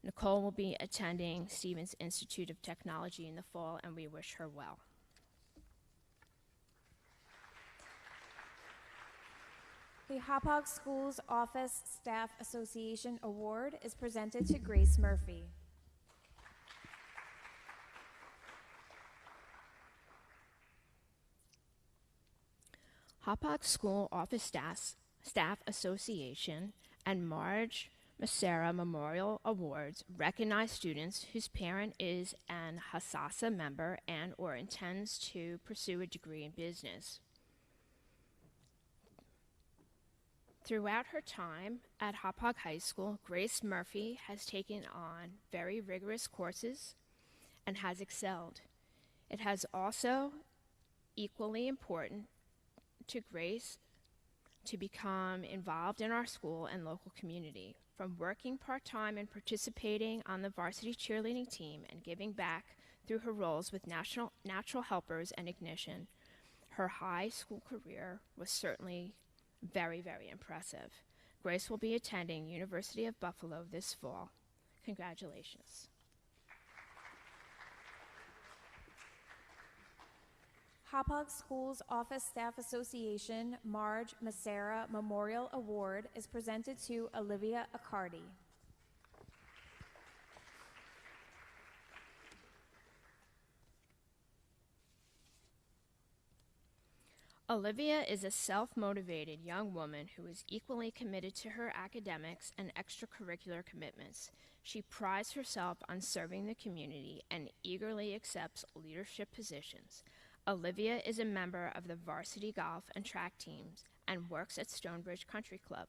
Nicole will be attending Stevens Institute of Technology in the fall, and we wish her well. The Hophog Schools Office Staff Association Award is presented to Grace Murphy. Hophog School Office Staff Association and Marge Massera Memorial Awards recognize students whose parent is an HASASA member and or intends to pursue a degree in business. Throughout her time at Hophog High School, Grace Murphy has taken on very rigorous courses and has excelled. It has also equally important to Grace to become involved in our school and local community, from working part-time and participating on the varsity cheerleading team and giving back through her roles with Natural Helpers and Ignition. Her high school career was certainly very, very impressive. Grace will be attending University of Buffalo this fall. Congratulations. Hauppauge Schools Office Staff Association Marge Massera Memorial Award is presented to Olivia Accardi. Olivia is a self-motivated young woman who is equally committed to her academics and extracurricular commitments. She prides herself on serving the community and eagerly accepts leadership positions. Olivia is a member of the varsity golf and track teams and works at Stonebridge Country Club.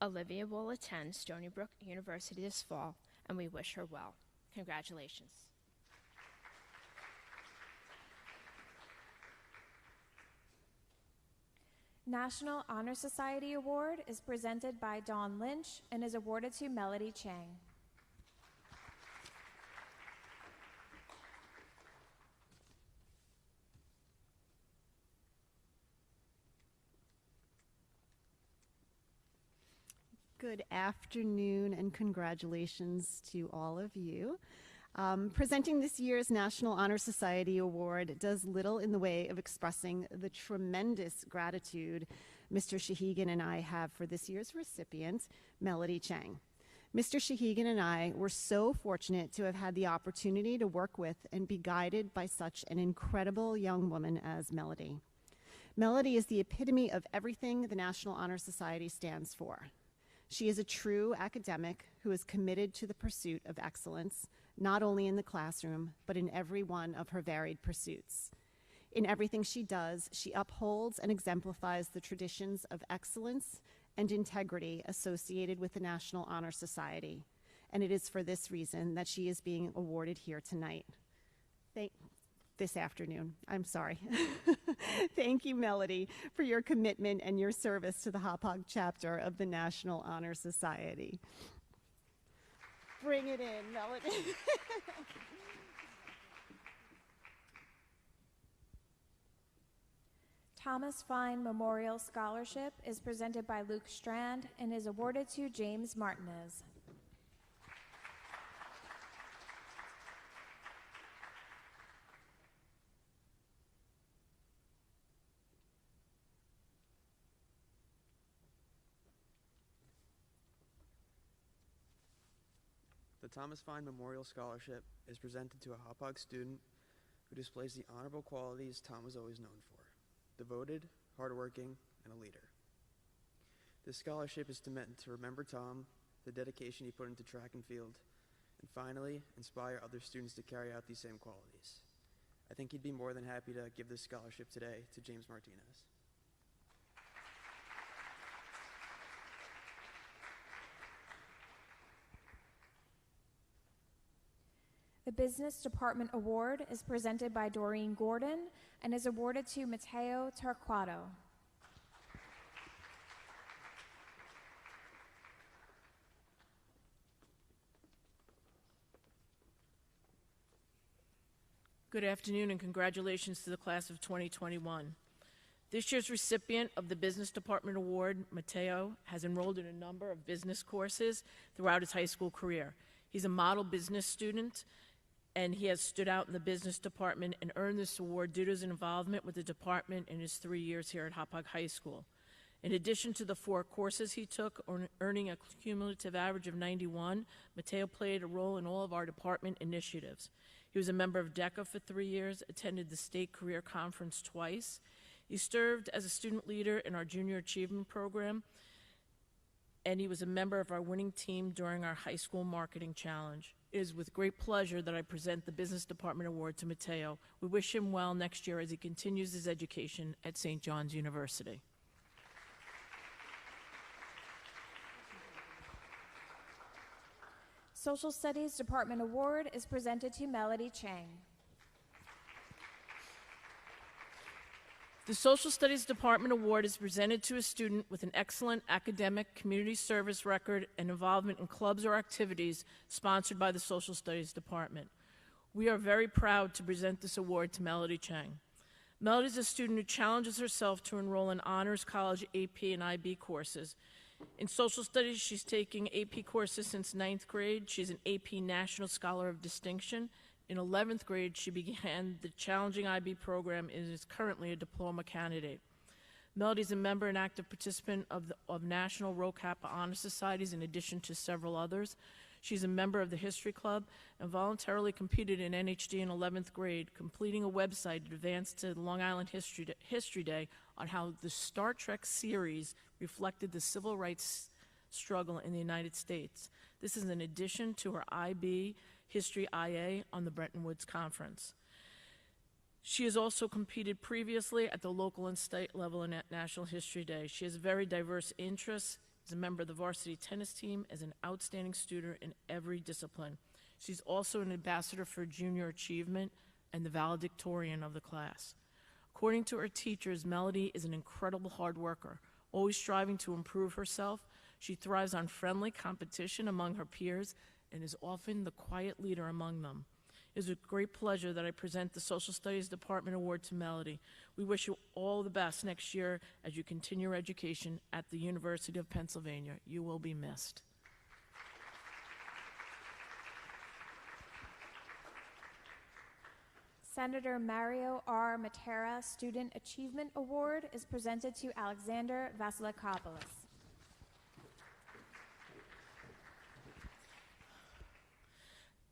Olivia will attend Stony Brook University this fall, and we wish her well. Congratulations. National Honor Society Award is presented by Dawn Lynch and is awarded to Melody Chang. Good afternoon and congratulations to all of you. Presenting this year's National Honor Society Award does little in the way of expressing the tremendous gratitude Mr. Shahigan and I have for this year's recipient, Melody Chang. Mr. Shahigan and I were so fortunate to have had the opportunity to work with and be guided by such an incredible young woman as Melody. Melody is the epitome of everything the National Honor Society stands for. She is a true academic who is committed to the pursuit of excellence, not only in the classroom, but in every one of her varied pursuits. In everything she does, she upholds and exemplifies the traditions of excellence and integrity associated with the National Honor Society. And it is for this reason that she is being awarded here tonight. This afternoon, I'm sorry. Thank you, Melody, for your commitment and your service to the Hauppauge chapter of the National Honor Society. Bring it in, Melody. Thomas Fine Memorial Scholarship is presented by Luke Strand and is awarded to James Martinez. The Thomas Fine Memorial Scholarship is presented to a Hauppauge student who displays the honorable qualities Tom was always known for: devoted, hardworking, and a leader. This scholarship is meant to remember Tom, the dedication he put into track and field, and finally, inspire other students to carry out these same qualities. I think he'd be more than happy to give this scholarship today to James Martinez. The Business Department Award is presented by Doreen Gordon and is awarded to Mateo Torquato. Good afternoon and congratulations to the class of 2021. This year's recipient of the Business Department Award, Mateo, has enrolled in a number of business courses throughout his high school career. He's a model business student, and he has stood out in the business department and earned this award due to his involvement with the department in his 3 years here at Hauppauge High School. In addition to the 4 courses he took, earning a cumulative average of 91, Mateo played a role in all of our department initiatives. He was a member of DECA for 3 years, attended the State Career Conference twice. He served as a student leader in our Junior Achievement Program, and he was a member of our winning team during our High School Marketing Challenge. It is with great pleasure that I present the Business Department Award to Mateo. We wish him well next year as he continues his education at St. John's University. Social Studies Department Award is presented to Melody Chang. The Social Studies Department Award is presented to a student with an excellent academic, community service record, and involvement in clubs or activities sponsored by the Social Studies Department. We are very proud to present this award to Melody Chang. Melody is a student who challenges herself to enroll in honors college AP and IB courses. In social studies, she's taking AP courses since 9th grade. She's an AP National Scholar of Distinction. In 11th grade, she began the challenging IB program and is currently a diploma candidate. Melody is a member and active participant of National Rho Kappa Honor Societies in addition to several others. She's a member of the History Club and voluntarily competed in NHD in 11th grade, completing a website to advance to Long Island History Day on how the Star Trek series reflected the civil rights struggle in the United States. This is in addition to her IB History IA on the Bretton Woods Conference. She has also competed previously at the local and state level and at National History Day. She has very diverse interests, is a member of the varsity tennis team, as an outstanding student in every discipline. She's also an ambassador for junior achievement and the valedictorian of the class. According to her teachers, Melody is an incredible hard worker, always striving to improve herself. She thrives on friendly competition among her peers and is often the quiet leader among them. It is a great pleasure that I present the Social Studies Department Award to Melody. We wish you all the best next year as you continue your education at the University of Pennsylvania. You will be missed. Senator Mario R. Matera Student Achievement Award is presented to Alexander Vasilakopoulos.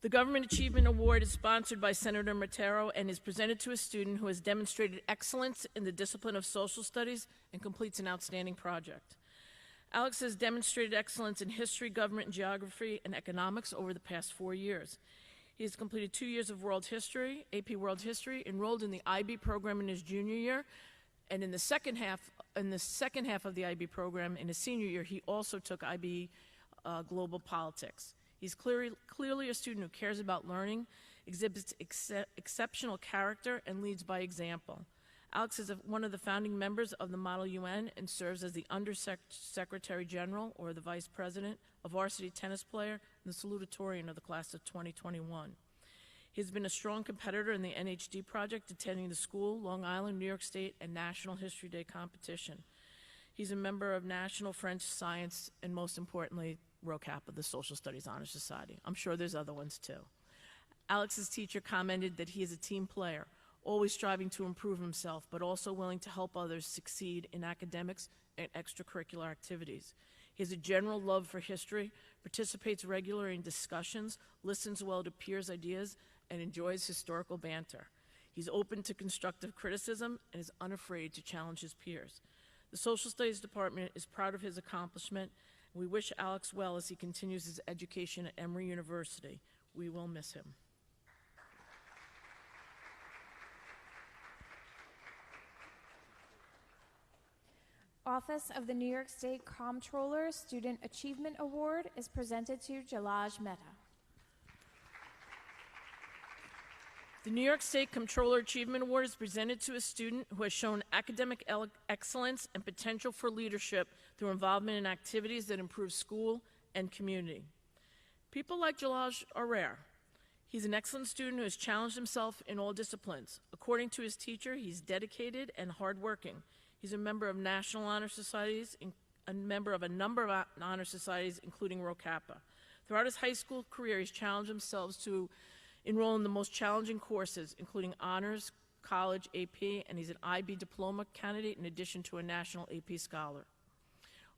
The Government Achievement Award is sponsored by Senator Matero and is presented to a student who has demonstrated excellence in the discipline of social studies and completes an outstanding project. Alex has demonstrated excellence in history, government, geography, and economics over the past 4 years. He has completed 2 years of World History, AP World History, enrolled in the IB program in his junior year, and in the second half of the IB program in his senior year, he also took IB Global Politics. He's clearly a student who cares about learning, exhibits exceptional character, and leads by example. Alex is one of the founding members of the Model UN and serves as the Undersecretary General, or the Vice President, a varsity tennis player, and the salutatorian of the class of 2021. He's been a strong competitor in the NHD project, attending the school, Long Island, New York State, and National History Day competition. He's a member of National French Science, and most importantly, Rho Kappa, the Social Studies Honor Society. I'm sure there's other ones too. Alex's teacher commented that he is a team player, always striving to improve himself, but also willing to help others succeed in academics and extracurricular activities. He has a general love for history, participates regularly in discussions, listens well to peers' ideas, and enjoys historical banter. He's open to constructive criticism and is unafraid to challenge his peers. The Social Studies Department is proud of his accomplishment. We wish Alex well as he continues his education at Emory University. We will miss him. Office of the New York State Comptroller Student Achievement Award is presented to Jalaj Mehta. The New York State Comptroller Achievement Award is presented to a student who has shown academic excellence and potential for leadership through involvement in activities that improve school and community. People like Jalaj are rare. He's an excellent student who has challenged himself in all disciplines. According to his teacher, he's dedicated and hardworking. He's a member of National Honor Societies, a member of a number of honor societies, including Rho Kappa. Throughout his high school career, he's challenged himself to enroll in the most challenging courses, including honors, college, AP, and he's an IB diploma candidate in addition to a national AP scholar.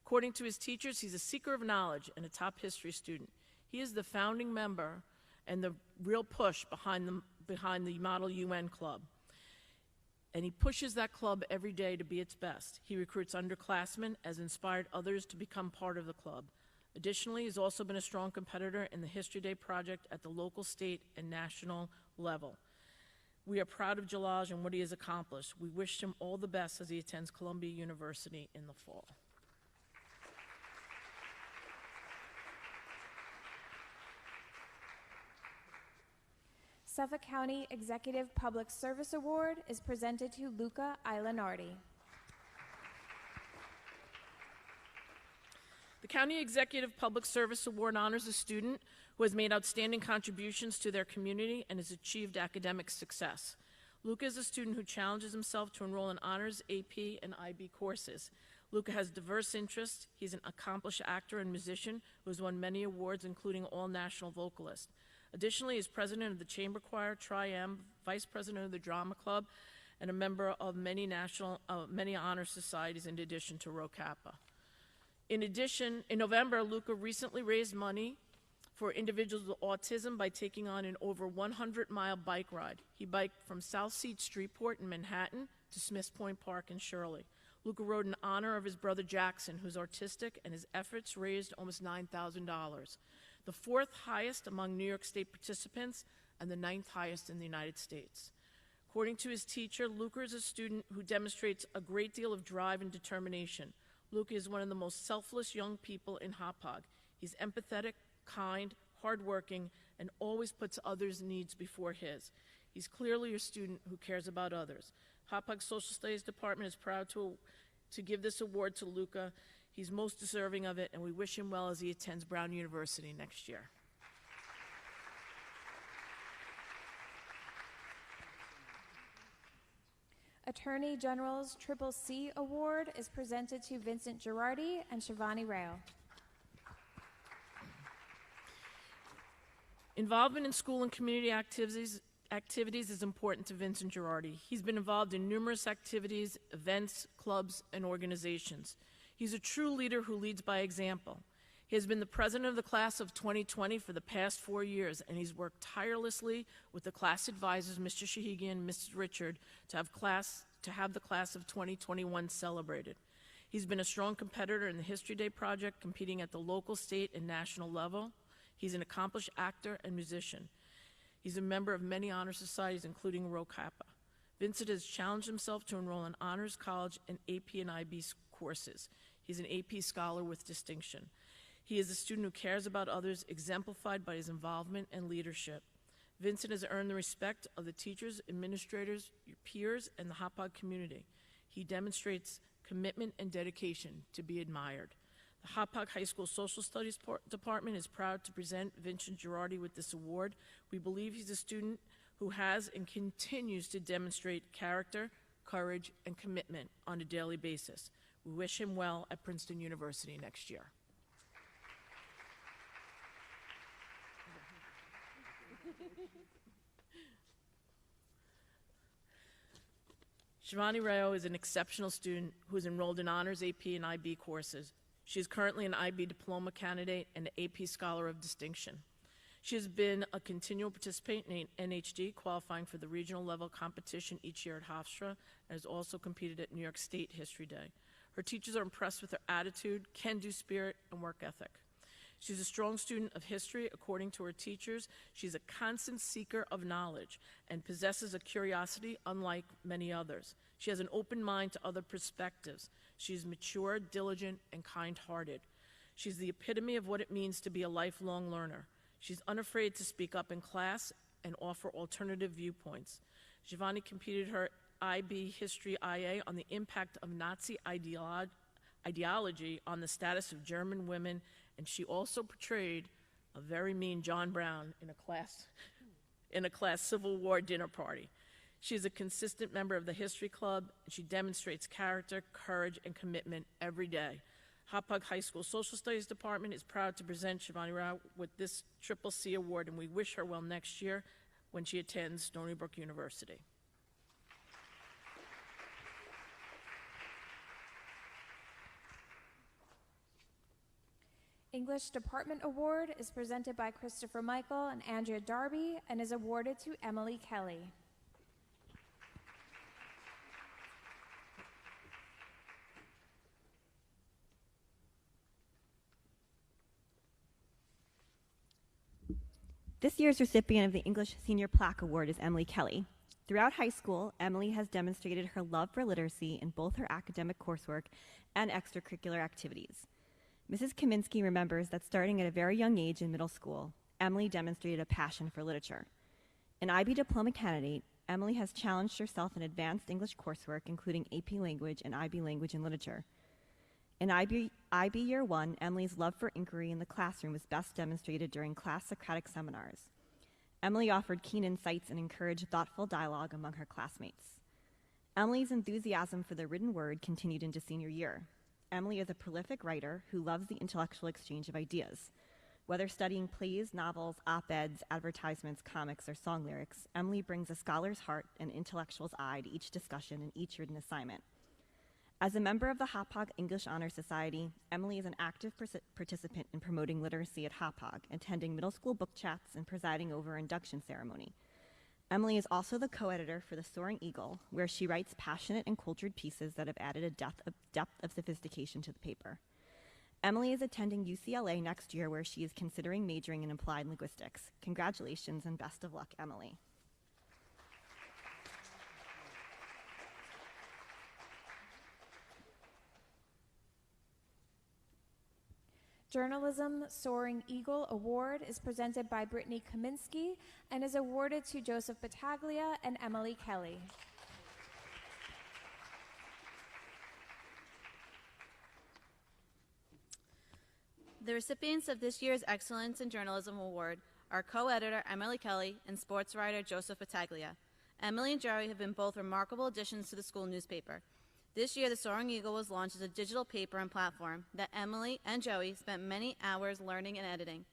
According to his teachers, he's a seeker of knowledge and a top history student. He is the founding member and the real push behind the Model UN Club. And he pushes that club every day to be its best. He recruits underclassmen, has inspired others to become part of the club. Additionally, he's also been a strong competitor in the History Day project at the local, state, and national level. We are proud of Jalaj and what he has accomplished. We wish him all the best as he attends Columbia University in the fall. Suffolk County Executive Public Service Award is presented to Luca Ailenardi. The County Executive Public Service Award honors a student who has made outstanding contributions to their community and has achieved academic success. Luca is a student who challenges himself to enroll in honors, AP, and IB courses. Luca has diverse interests. He's an accomplished actor and musician who has won many awards, including All-National Vocalist. Additionally, he is president of the Chamber Choir, Tri-M, vice president of the Drama Club, and a member of many honor societies in addition to Rho Kappa. In addition, in November, Luca recently raised money for individuals with autism by taking on an over 100-mile bike ride. He biked from South Seat Streetport in Manhattan to Smiths Point Park in Shirley. Luca rode in honor of his brother Jackson, who's autistic, and his efforts raised almost $9,000, the fourth highest among New York State participants and the ninth highest in the United States. According to his teacher, Luca is a student who demonstrates a great deal of drive and determination. Luca is one of the most selfless young people in Hauppauge. He's empathetic, kind, hardworking, and always puts others' needs before his. He's clearly a student who cares about others. Hauppauge Social Studies Department is proud to give this award to Luca. He's most deserving of it, and we wish him well as he attends Brown University next year. Attorney General's Ptsa Award is presented to Vincent Girardi and Shivani Rayo. Involvement in school and community activities is important to Vincent Girardi. He's been involved in numerous activities, events, clubs, and organizations. He's a true leader who leads by example. He has been the president of the class of 2020 for the past 4 years, and he's worked tirelessly with the class advisors, Mr. Shahigian and Mrs. Richard, to have the class of 2021 celebrated. He's been a strong competitor in the History Day project, competing at the local, state, and national level. He's an accomplished actor and musician. He's a member of many honor societies, including Rho Kappa. Vincent has challenged himself to enroll in honors college and AP and IB courses. He's an AP scholar with distinction. He is a student who cares about others, exemplified by his involvement and leadership. Vincent has earned the respect of the teachers, administrators, your peers, and the Hauppauge community. He demonstrates commitment and dedication to be admired. The Hauppauge High School Social Studies Department is proud to present Vincent Girardi with this award. We believe he's a student who has and continues to demonstrate character, courage, and commitment on a daily basis. We wish him well at Princeton University next year. Shivani Rayo is an exceptional student who is enrolled in honors AP and IB courses. She is currently an IB diploma candidate and an AP scholar of distinction. She has been a continual participant in NHD, qualifying for the regional level competition each year at Hofstra, and has also competed at New York State History Day. Her teachers are impressed with her attitude, can-do spirit, and work ethic. She's a strong student of history, according to her teachers. She's a constant seeker of knowledge and possesses a curiosity unlike many others. She has an open mind to other perspectives. She's mature, diligent, and kind-hearted. She's the epitome of what it means to be a lifelong learner. She's unafraid to speak up in class and offer alternative viewpoints. Shivani competed her IB History IA on the impact of Nazi ideology on the status of German women, and she also portrayed a very mean John Brown in a class Civil War dinner party. She is a consistent member of the History Club, and she demonstrates character, courage, and commitment every day. Hauppauge High School Social Studies Department is proud to present Shivani Rao with this Ptsa Award, and we wish her well next year when she attends Stony Brook University. English Department Award is presented by Christopher Michael and Andrea Darby and is awarded to Emily Kelly. This year's recipient of the English Senior Plaque Award is Emily Kelly. Throughout high school, Emily has demonstrated her love for literacy in both her academic coursework and extracurricular activities. Mrs. Kaminsky remembers that starting at a very young age in middle school, Emily demonstrated a passion for literature. An IB diploma candidate, Emily has challenged herself in advanced English coursework, including AP Language and IB Language and Literature. In IB Year 1, Emily's love for inquiry in the classroom was best demonstrated during class Socratic seminars. Emily offered keen insights and encouraged thoughtful dialogue among her classmates. Emily's enthusiasm for the written word continued into senior year. Emily is a prolific writer who loves the intellectual exchange of ideas. Whether studying plays, novels, op-eds, advertisements, comics, or song lyrics, Emily brings a scholar's heart and intellectual's eye to each discussion and each written assignment. As a member of the Hauppauge English Honor Society, Emily is an active participant in promoting literacy at Hauppauge, attending middle school book chats and presiding over induction ceremony. Emily is also the co-editor for The Soaring Eagle, where she writes passionate and cultured pieces that have added a depth of sophistication to the paper. Emily is attending UCLA next year, where she is considering majoring in applied linguistics. Congratulations and best of luck, Emily. Journalism Soaring Eagle Award is presented by Brittany Kaminsky and is awarded to Joseph Battaglia and Emily Kelly. The recipients of this year's Excellence in Journalism Award are co-editor Emily Kelly and sports writer Joseph Battaglia. Emily and Joey have been both remarkable additions to the school newspaper. This year, the Soaring Eagle was launched as a digital paper and platform that Emily and Joey spent many hours learning and editing.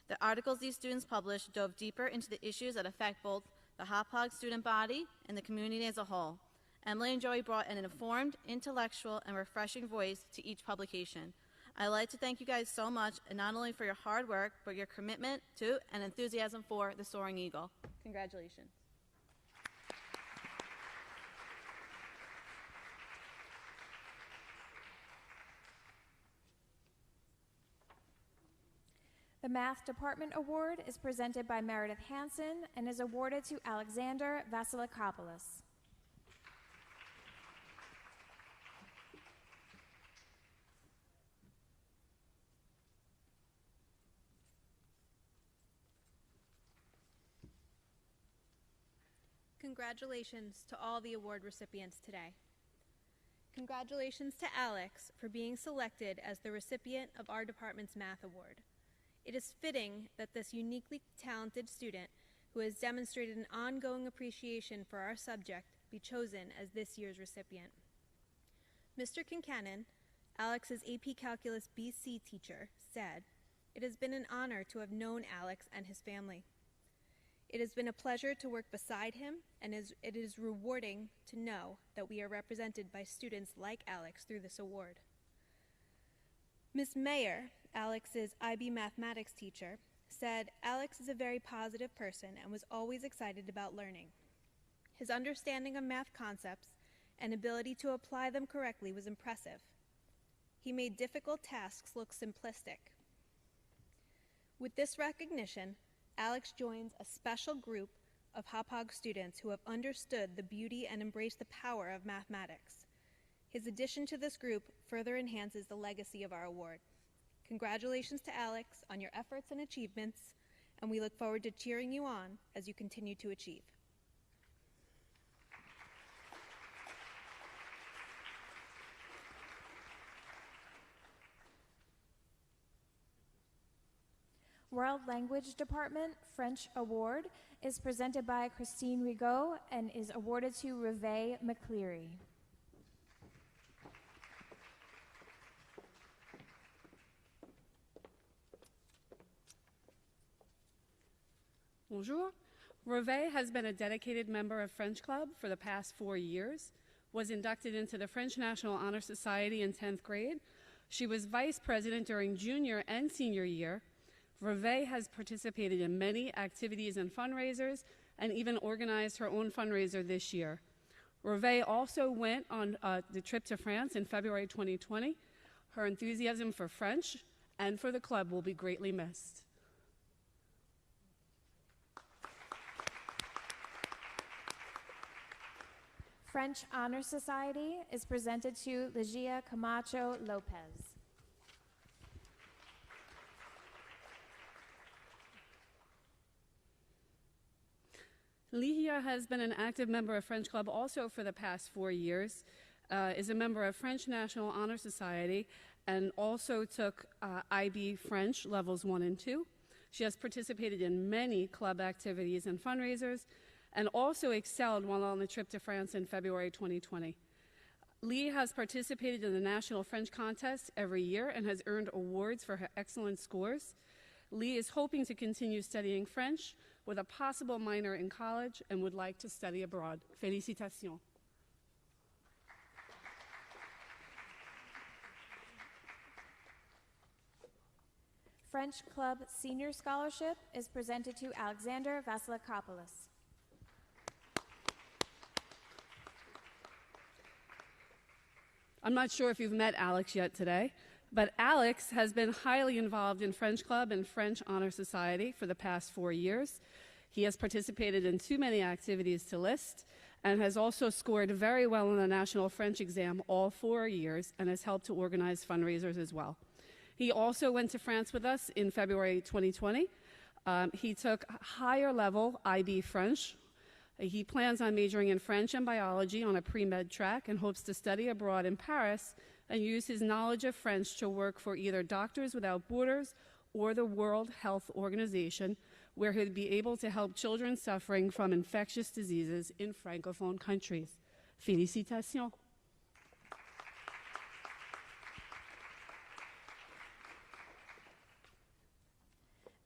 The articles these students published dove deeper into the issues that affect both the Hauppauge student body and the community as a whole. Emily and Joey brought an informed, intellectual, and refreshing voice to each publication. I'd like to thank you guys so much, and not only for your hard work, but your commitment to and enthusiasm for the Soaring Eagle. Congratulations. The Math Department Award is presented by Meredith Hansen and is awarded to Alexander Vasilikopoulos. Congratulations to all the award recipients today. Congratulations to Alex for being selected as the recipient of our department's Math Award. It is fitting that this uniquely talented student who has demonstrated an ongoing appreciation for our subject be chosen as this year's recipient. Mr. Kincannon, Alex's AP Calculus BC teacher, said, "It has been an honor to have known Alex and his family. It has been a pleasure to work beside him, and it is rewarding to know that we are represented by students like Alex through this award." Ms. Mayer, Alex's IB mathematics teacher, said Alex is a very positive person and was always excited about learning. His understanding of math concepts and ability to apply them correctly was impressive. He made difficult tasks look simplistic. With this recognition, Alex joins a special group of Hauppauge students who have understood the beauty and embraced the power of mathematics. His addition to this group further enhances the legacy of our award. Congratulations to Alex on your efforts and achievements, and we look forward to cheering you on as you continue to achieve. World Language Department French Award is presented by Christine Rigaud and is awarded to Reve McCleary. Bonjour. Reve has been a dedicated member of French Club for the past 4 years, was inducted into the French National Honor Society in 10th grade. She was vice president during junior and senior year. Reve has participated in many activities and fundraisers and even organized her own fundraiser this year. Reve also went on the trip to France in February 2020. Her enthusiasm for French and for the club will be greatly missed. French Honor Society is presented to Ligia Camacho Lopez. Leah has been an active member of French Club also for the past 4 years, is a member of French National Honor Society, and also took IB French levels 1 and 2. She has participated in many club activities and fundraisers, and also excelled while on the trip to France in February 2020. Lee has participated in the National French Contest every year and has earned awards for her excellent scores. Lee is hoping to continue studying French with a possible minor in college and would like to study abroad. Félicitations. French Club Senior Scholarship is presented to Alexander Vasilikopoulos. I'm not sure if you've met Alex yet today, but Alex has been highly involved in French Club and French Honor Society for the past 4 years. He has participated in too many activities to list and has also scored very well in the National French exam all 4 years and has helped to organize fundraisers as well. He also went to France with us in February 2020. He took higher level IB French. He plans on majoring in French and biology on a pre-med track and hopes to study abroad in Paris and use his knowledge of French to work for either Doctors Without Borders or the World Health Organization, where he'll be able to help children suffering from infectious diseases in Francophone countries. Félicitations.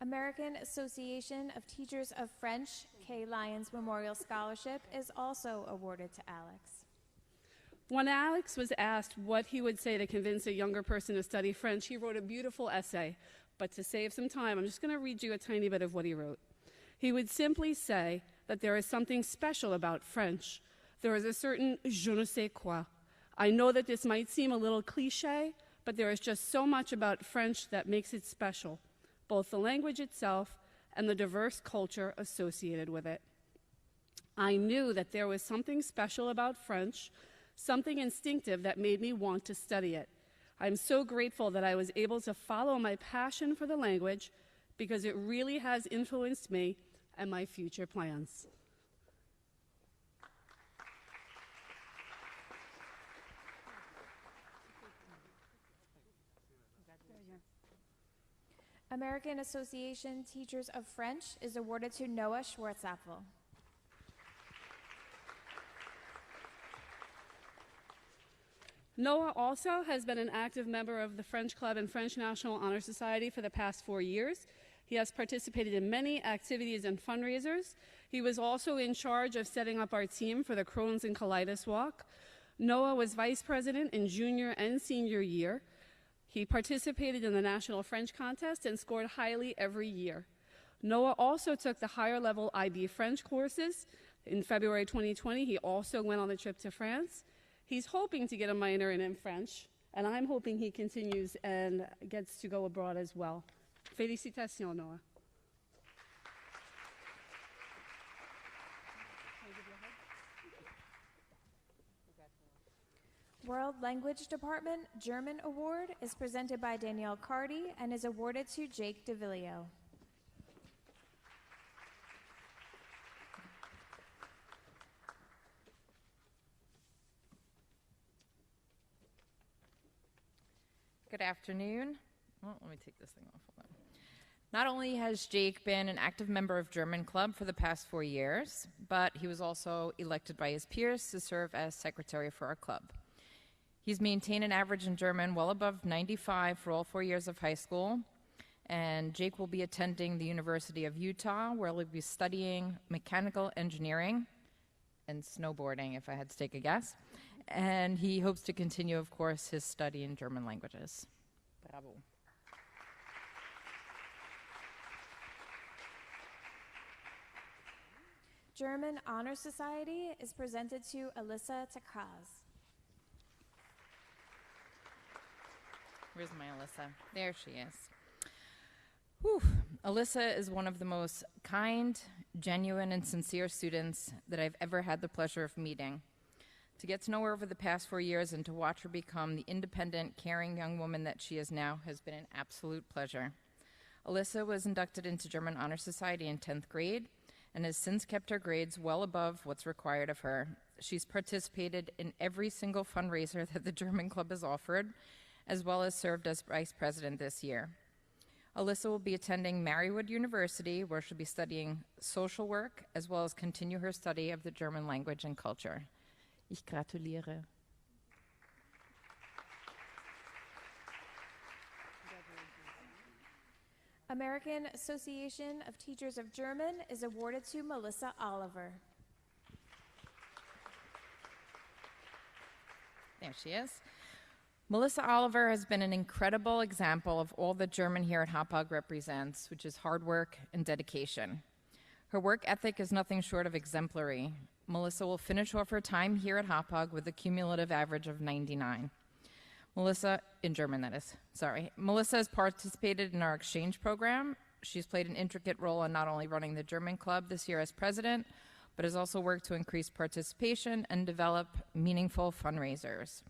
American Association of Teachers of French K. Lyons Memorial Scholarship is also awarded to Alex. When Alex was asked what he would say to convince a younger person to study French, he wrote a beautiful essay. But to save some time, I'm just going to read you a tiny bit of what he wrote. He would simply say that there is something special about French. There is a certain je ne sais quoi. I know that this might seem a little cliche, but there is just so much about French that makes it special, both the language itself and the diverse culture associated with it. I knew that there was something special about French, something instinctive that made me want to study it. I'm so grateful that I was able to follow my passion for the language because it really has influenced me and my future plans. American Association Teachers of French is awarded to Noah Schwartzapfel. Noah also has been an active member of the French Club and French National Honor Society for the past 4 years. He has participated in many activities and fundraisers. He was also in charge of setting up our team for the Crohn's and Colitis Walk. Noah was vice president in junior and senior year. He participated in the National French Contest and scored highly every year. Noah also took the higher level IB French courses. In February 2020, he also went on a trip to France. He's hoping to get a minor in French, and I'm hoping he continues and gets to go abroad as well. Félicitations, Noah. World Language Department German Award is presented by Danielle Cardy and is awarded to Jake DeVillio. Good afternoon. Well, let me take this thing off. Hold on. Not only has Jake been an active member of German Club for the past 4 years, but he was also elected by his peers to serve as secretary for our club. He's maintained an average in German well above 95 for all 4 years of high school, and Jake will be attending the University of Utah, where he'll be studying mechanical engineering and snowboarding, if I had to take a guess. And he hopes to continue, of course, his study in German languages. Bravo. German Honor Society is presented to Alyssa Takaz. Where's my Alyssa? There she is. Whew. Alyssa is one of the most kind, genuine, and sincere students that I've ever had the pleasure of meeting. To get to know her over the past 4 years and to watch her become the independent, caring young woman that she is now has been an absolute pleasure. Alyssa was inducted into German Honor Society in 10th grade and has since kept her grades well above what's required of her. She's participated in every single fundraiser that the German Club has offered, as well as served as vice president this year. Alyssa will be attending Marywood University, where she'll be studying social work, as well as continue her study of the German language and culture. Ich gratuliere. American Association of Teachers of German is awarded to Melissa Oliver. There she is. Melissa Oliver has been an incredible example of all that German here at Hauppauge represents, which is hard work and dedication. Her work ethic is nothing short of exemplary. Melissa will finish off her time here at Hauppauge with a cumulative average of 99. Melissa, in German that is, sorry. Melissa has participated in our exchange program. She's played an intricate role in not only running the German Club this year as president, but has also worked to increase participation and develop meaningful fundraisers.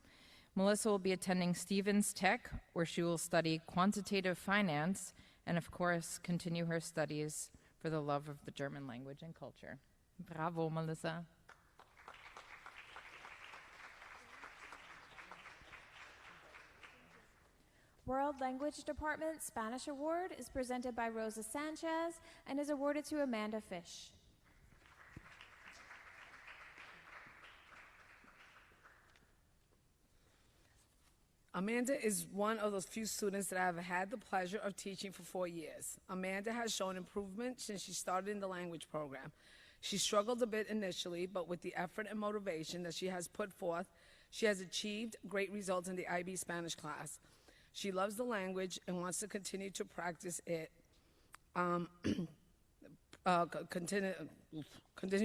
Melissa will be attending Stevens Tech, where she will study quantitative finance and, of course, continue her studies for the love of the German language and culture. Bravo, Melissa. World Language Department Spanish Award is presented by Rosa Sanchez and is awarded to Amanda Fish. Amanda is one of those few students that I have had the pleasure of teaching for 4 years. Amanda has shown improvement since she started in the language program. She struggled a bit initially, but with the effort and motivation that she has put forth, she has achieved great results in the IB Spanish class. She loves the language and wants to continue to practice it, continue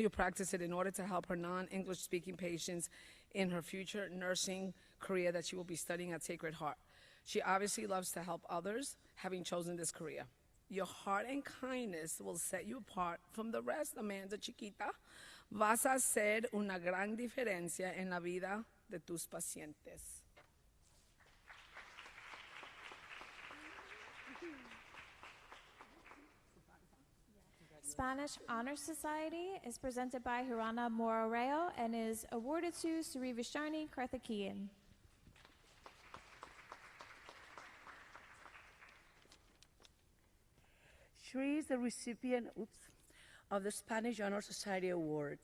to practice it in order to help her non-English speaking patients in her future nursing career that she will be studying at Sacred Heart. She obviously loves to help others, having chosen this career. Your heart and kindness will set you apart from the rest, Amanda Chiquita. Vas a hacer una gran diferencia en la vida de tus pacientes. Spanish Honor Society is presented by Hirana Mora-Rayo and is awarded to Surivishani Karthikeyan. Shri is the recipient of the Spanish Honor Society Award.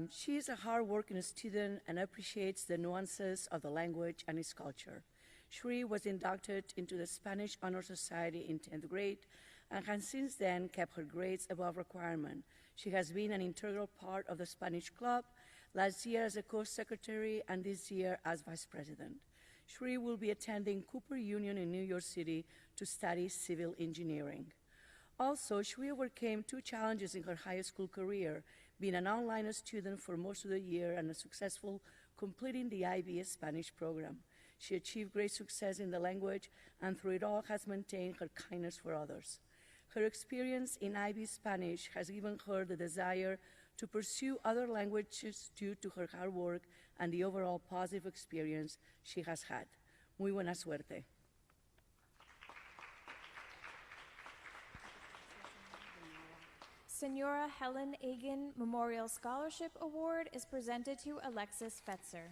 She is a hard-working student and appreciates the nuances of the language and its culture. Shri was inducted into the Spanish Honor Society in 10th grade and has since then kept her grades above requirement. She has been an integral part of the Spanish Club, last year as a co-secretary and this year as vice president. Shri will be attending Cooper Union in New York City to study civil engineering. Also, Shri overcame 2 challenges in her high school career, being an online student for most of the year and a successful completing the IB Spanish program. She achieved great success in the language and through it all has maintained her kindness for others. Her experience in IB Spanish has given her the desire to pursue other languages due to her hard work and the overall positive experience she has had. Muy buena suerte. Senora Helen Agan Memorial Scholarship Award is presented to Alexis Fetzer.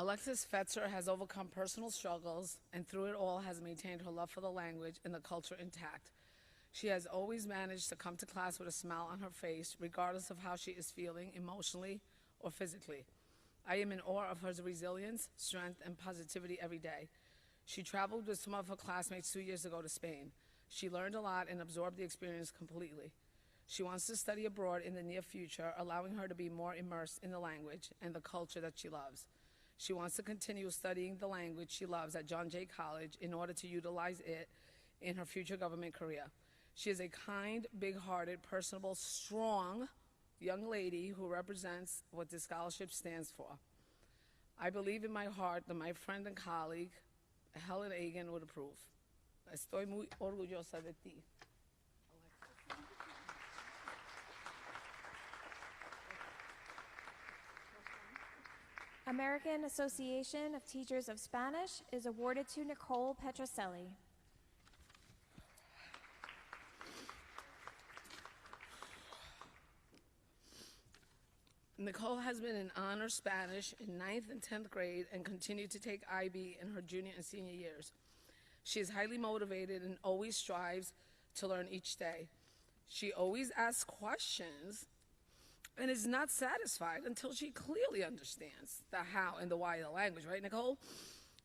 Alexis Fetzer has overcome personal struggles and through it all has maintained her love for the language and the culture intact. She has always managed to come to class with a smile on her face, regardless of how she is feeling emotionally or physically. I am in awe of her resilience, strength, and positivity every day. She traveled with some of her classmates 2 years ago to Spain. She learned a lot and absorbed the experience completely. She wants to study abroad in the near future, allowing her to be more immersed in the language and the culture that she loves. She wants to continue studying the language she loves at John Jay College in order to utilize it in her future government career. She is a kind, big-hearted, personable, strong young lady who represents what this scholarship stands for. I believe in my heart that my friend and colleague, Helen Agan, would approve. Estoy muy orgullosa de ti. American Association of Teachers of Spanish is awarded to Nicole Petroselli. Nicole has been in honors Spanish in 9th and 10th grade and continued to take IB in her junior and senior years. She is highly motivated and always strives to learn each day. She always asks questions and is not satisfied until she clearly understands the how and the why of the language, right, Nicole?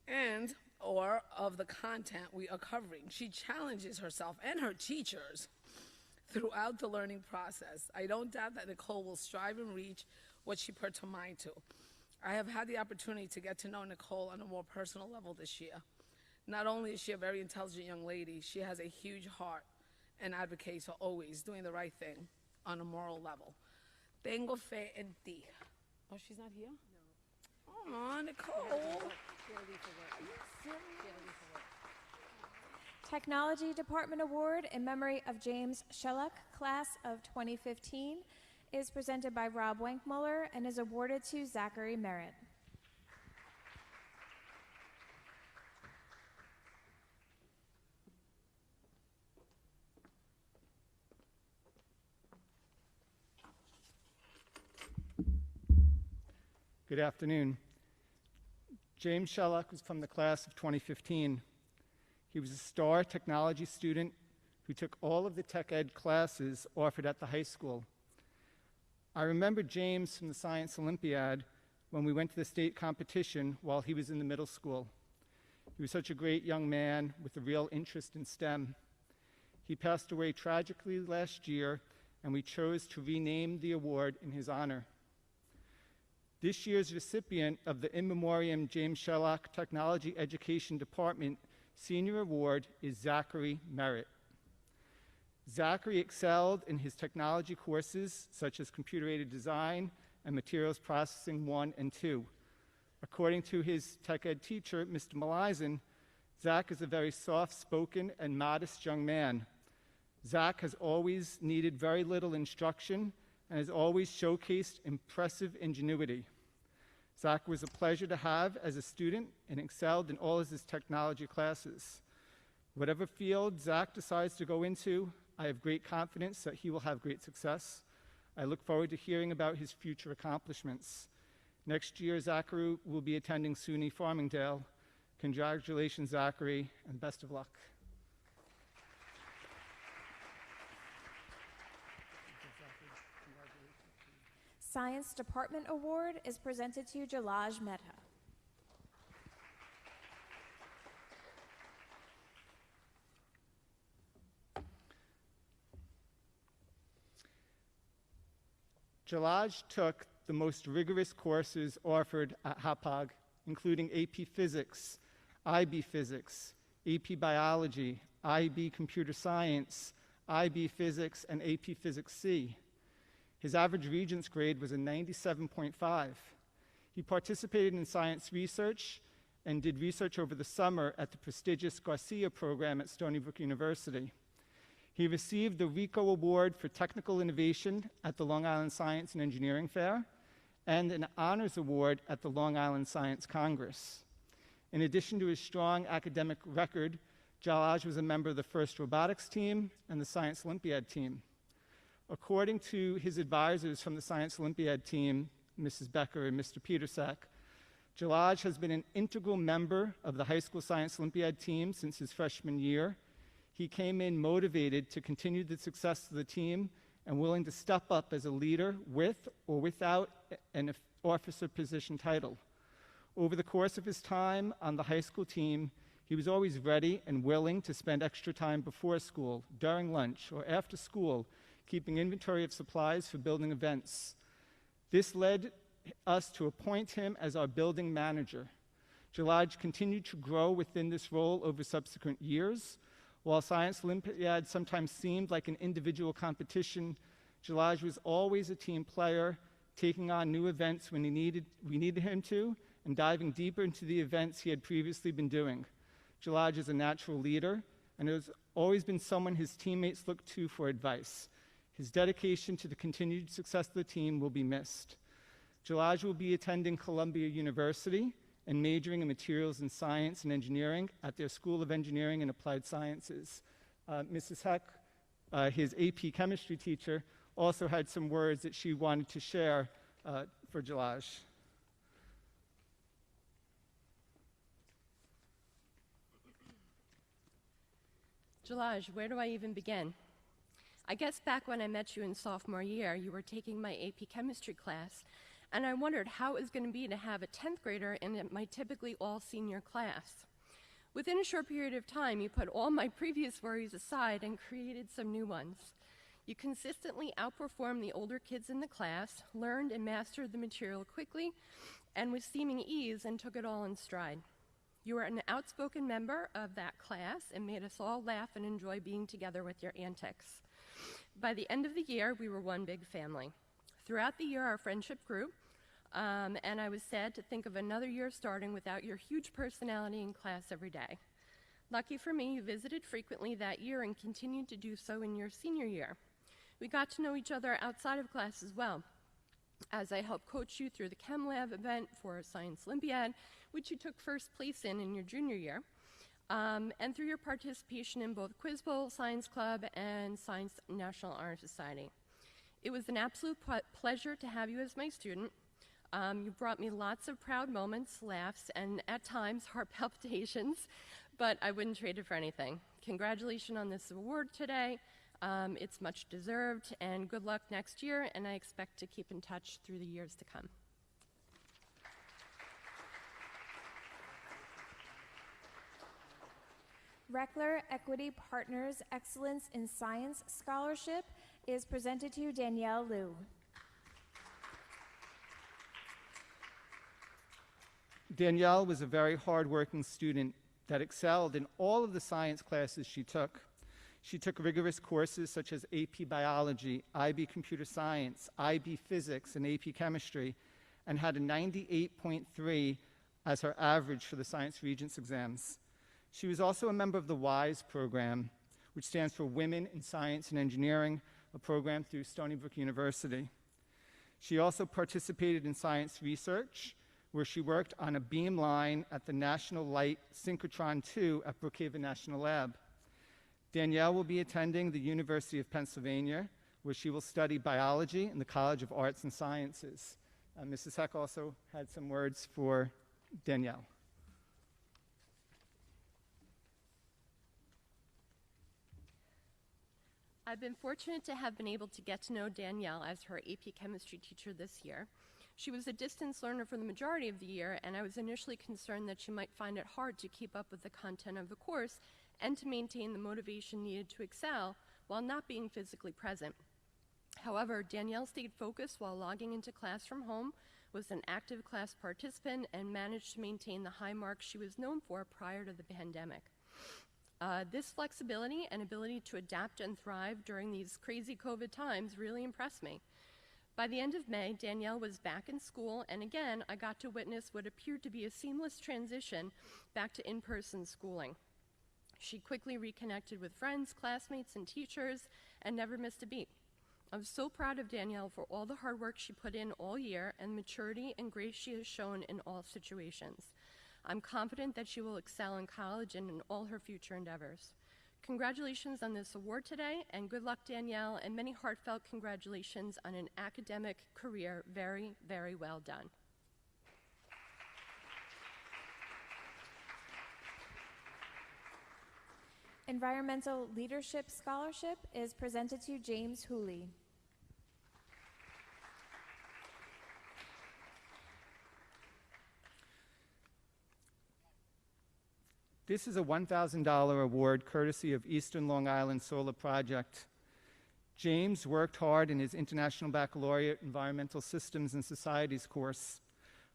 And or of the content we are covering. She challenges herself and her teachers throughout the learning process. I don't doubt that Nicole will strive and reach what she put her mind to. I have had the opportunity to get to know Nicole on a more personal level this year. Not only is she a very intelligent young lady, she has a huge heart and advocates for always doing the right thing on a moral level. Tengo fe en ti. Oh, she's not here? No. Oh, Nicole. Technology Department Award in memory of James Shellick, class of 2015, is presented by Rob Wankmuller and is awarded to Zachary Merritt. Good afternoon. James Shellick was from the class of 2015. He was a star technology student who took all of the tech ed classes offered at the high school. I remember James from the Science Olympiad when we went to the state competition while he was in the middle school. He was such a great young man with a real interest in STEM. He passed away tragically last year, and we chose to rename the award in his honor. This year's recipient of the In Memoriam James Shellick Technology Education Department Senior Award is Zachary Merritt. Zachary excelled in his technology courses such as computer-aided design and materials processing 1 and 2. According to his tech ed teacher, Mr. Malizan, Zach is a very soft-spoken and modest young man. Zach has always needed very little instruction and has always showcased impressive ingenuity. Zach was a pleasure to have as a student and excelled in all of his technology classes. Whatever field Zach decides to go into, I have great confidence that he will have great success. I look forward to hearing about his future accomplishments. Next year, Zachary will be attending SUNY Farmingdale. Congratulations, Zachary, and best of luck. Science Department Award is presented to Jalaj Mehta. Jalaj took the most rigorous courses offered at Hauppauge, including AP Physics, IB Physics, AP Biology, IB Computer Science, IB Physics, and AP Physics C. His average Regents grade was a 97.5. He participated in science research and did research over the summer at the prestigious Garcia program at Stony Brook University. He received the RICO Award for Technical Innovation at the Long Island Science and Engineering Fair and an Honors Award at the Long Island Science Congress. In addition to his strong academic record, Jalaj was a member of the first robotics team and the Science Olympiad team. According to his advisors from the Science Olympiad team, Mrs. Becker and Mr. Petersak, Jalaj has been an integral member of the high school Science Olympiad team since his freshman year. He came in motivated to continue the success of the team and willing to step up as a leader with or without an officer position title. Over the course of his time on the high school team, he was always ready and willing to spend extra time before school, during lunch, or after school, keeping inventory of supplies for building events. This led us to appoint him as our building manager. Jalaj continued to grow within this role over subsequent years. While Science Olympiad sometimes seemed like an individual competition, Jalaj was always a team player, taking on new events when we needed him to, and diving deeper into the events he had previously been doing. Jalaj is a natural leader, and has always been someone his teammates looked to for advice. His dedication to the continued success of the team will be missed. Jalaj will be attending Columbia University and majoring in materials and science and engineering at their School of Engineering and Applied Sciences. Mrs. Heck, his AP chemistry teacher, also had some words that she wanted to share for Jalaj. Jalaj, where do I even begin? I guess back when I met you in sophomore year, you were taking my AP chemistry class, and I wondered how it was going to be to have a 10th grader in my typically all-senior class. Within a short period of time, you put all my previous worries aside and created some new ones. You consistently outperformed the older kids in the class, learned and mastered the material quickly, and with seeming ease, and took it all in stride. You were an outspoken member of that class and made us all laugh and enjoy being together with your antics. By the end of the year, we were one big family. Throughout the year, our friendship grew, and I was sad to think of another year starting without your huge personality in class every day. Lucky for me, you visited frequently that year and continued to do so in your senior year. We got to know each other outside of class as well, as I helped coach you through the Chem Lab event for a Science Olympiad, which you took first place in your junior year, and through your participation in both Quiz Bowl, Science Club, and Science National Honor Society. It was an absolute pleasure to have you as my student. You brought me lots of proud moments, laughs, and at times heart palpitations, but I wouldn't trade it for anything. Congratulations on this award today. It's much deserved, and good luck next year, and I expect to keep in touch through the years to come. Reckler Equity Partners Excellence in Science Scholarship is presented to Danielle Liu. Danielle was a very hardworking student that excelled in all of the science classes she took. She took rigorous courses such as AP Biology, IB Computer Science, IB Physics, and AP Chemistry, and had a 98.3 as her average for the Science Regents exams. She was also a member of the WISE program, which stands for Women in Science and Engineering, a program through Stony Brook University. She also participated in science research, where she worked on a beam line at the National Light Synchrotron 2 at Brookhaven National Lab. Danielle will be attending the University of Pennsylvania, where she will study biology in the College of Arts and Sciences. Mrs. Heck also had some words for Danielle. I've been fortunate to have been able to get to know Danielle as her AP Chemistry teacher this year. She was a distance learner for the majority of the year, and I was initially concerned that she might find it hard to keep up with the content of the course and to maintain the motivation needed to excel while not being physically present. However, Danielle stayed focused while logging into class from home, was an active class participant, and managed to maintain the high marks she was known for prior to the pandemic. This flexibility and ability to adapt and thrive during these crazy COVID times really impressed me. By the end of May, Danielle was back in school, and again, I got to witness what appeared to be a seamless transition back to in-person schooling. She quickly reconnected with friends, classmates, and teachers, and never missed a beat. I was so proud of Danielle for all the hard work she put in all year and maturity and grace she has shown in all situations. I'm confident that she will excel in college and in all her future endeavors. Congratulations on this award today, and good luck, Danielle, and many heartfelt congratulations on an academic career. Very, very well done. Environmental Leadership Scholarship is presented to James Hooley. This is a $1,000 award courtesy of Eastern Long Island Solar Project. James worked hard in his International Baccalaureate Environmental Systems and Societies course.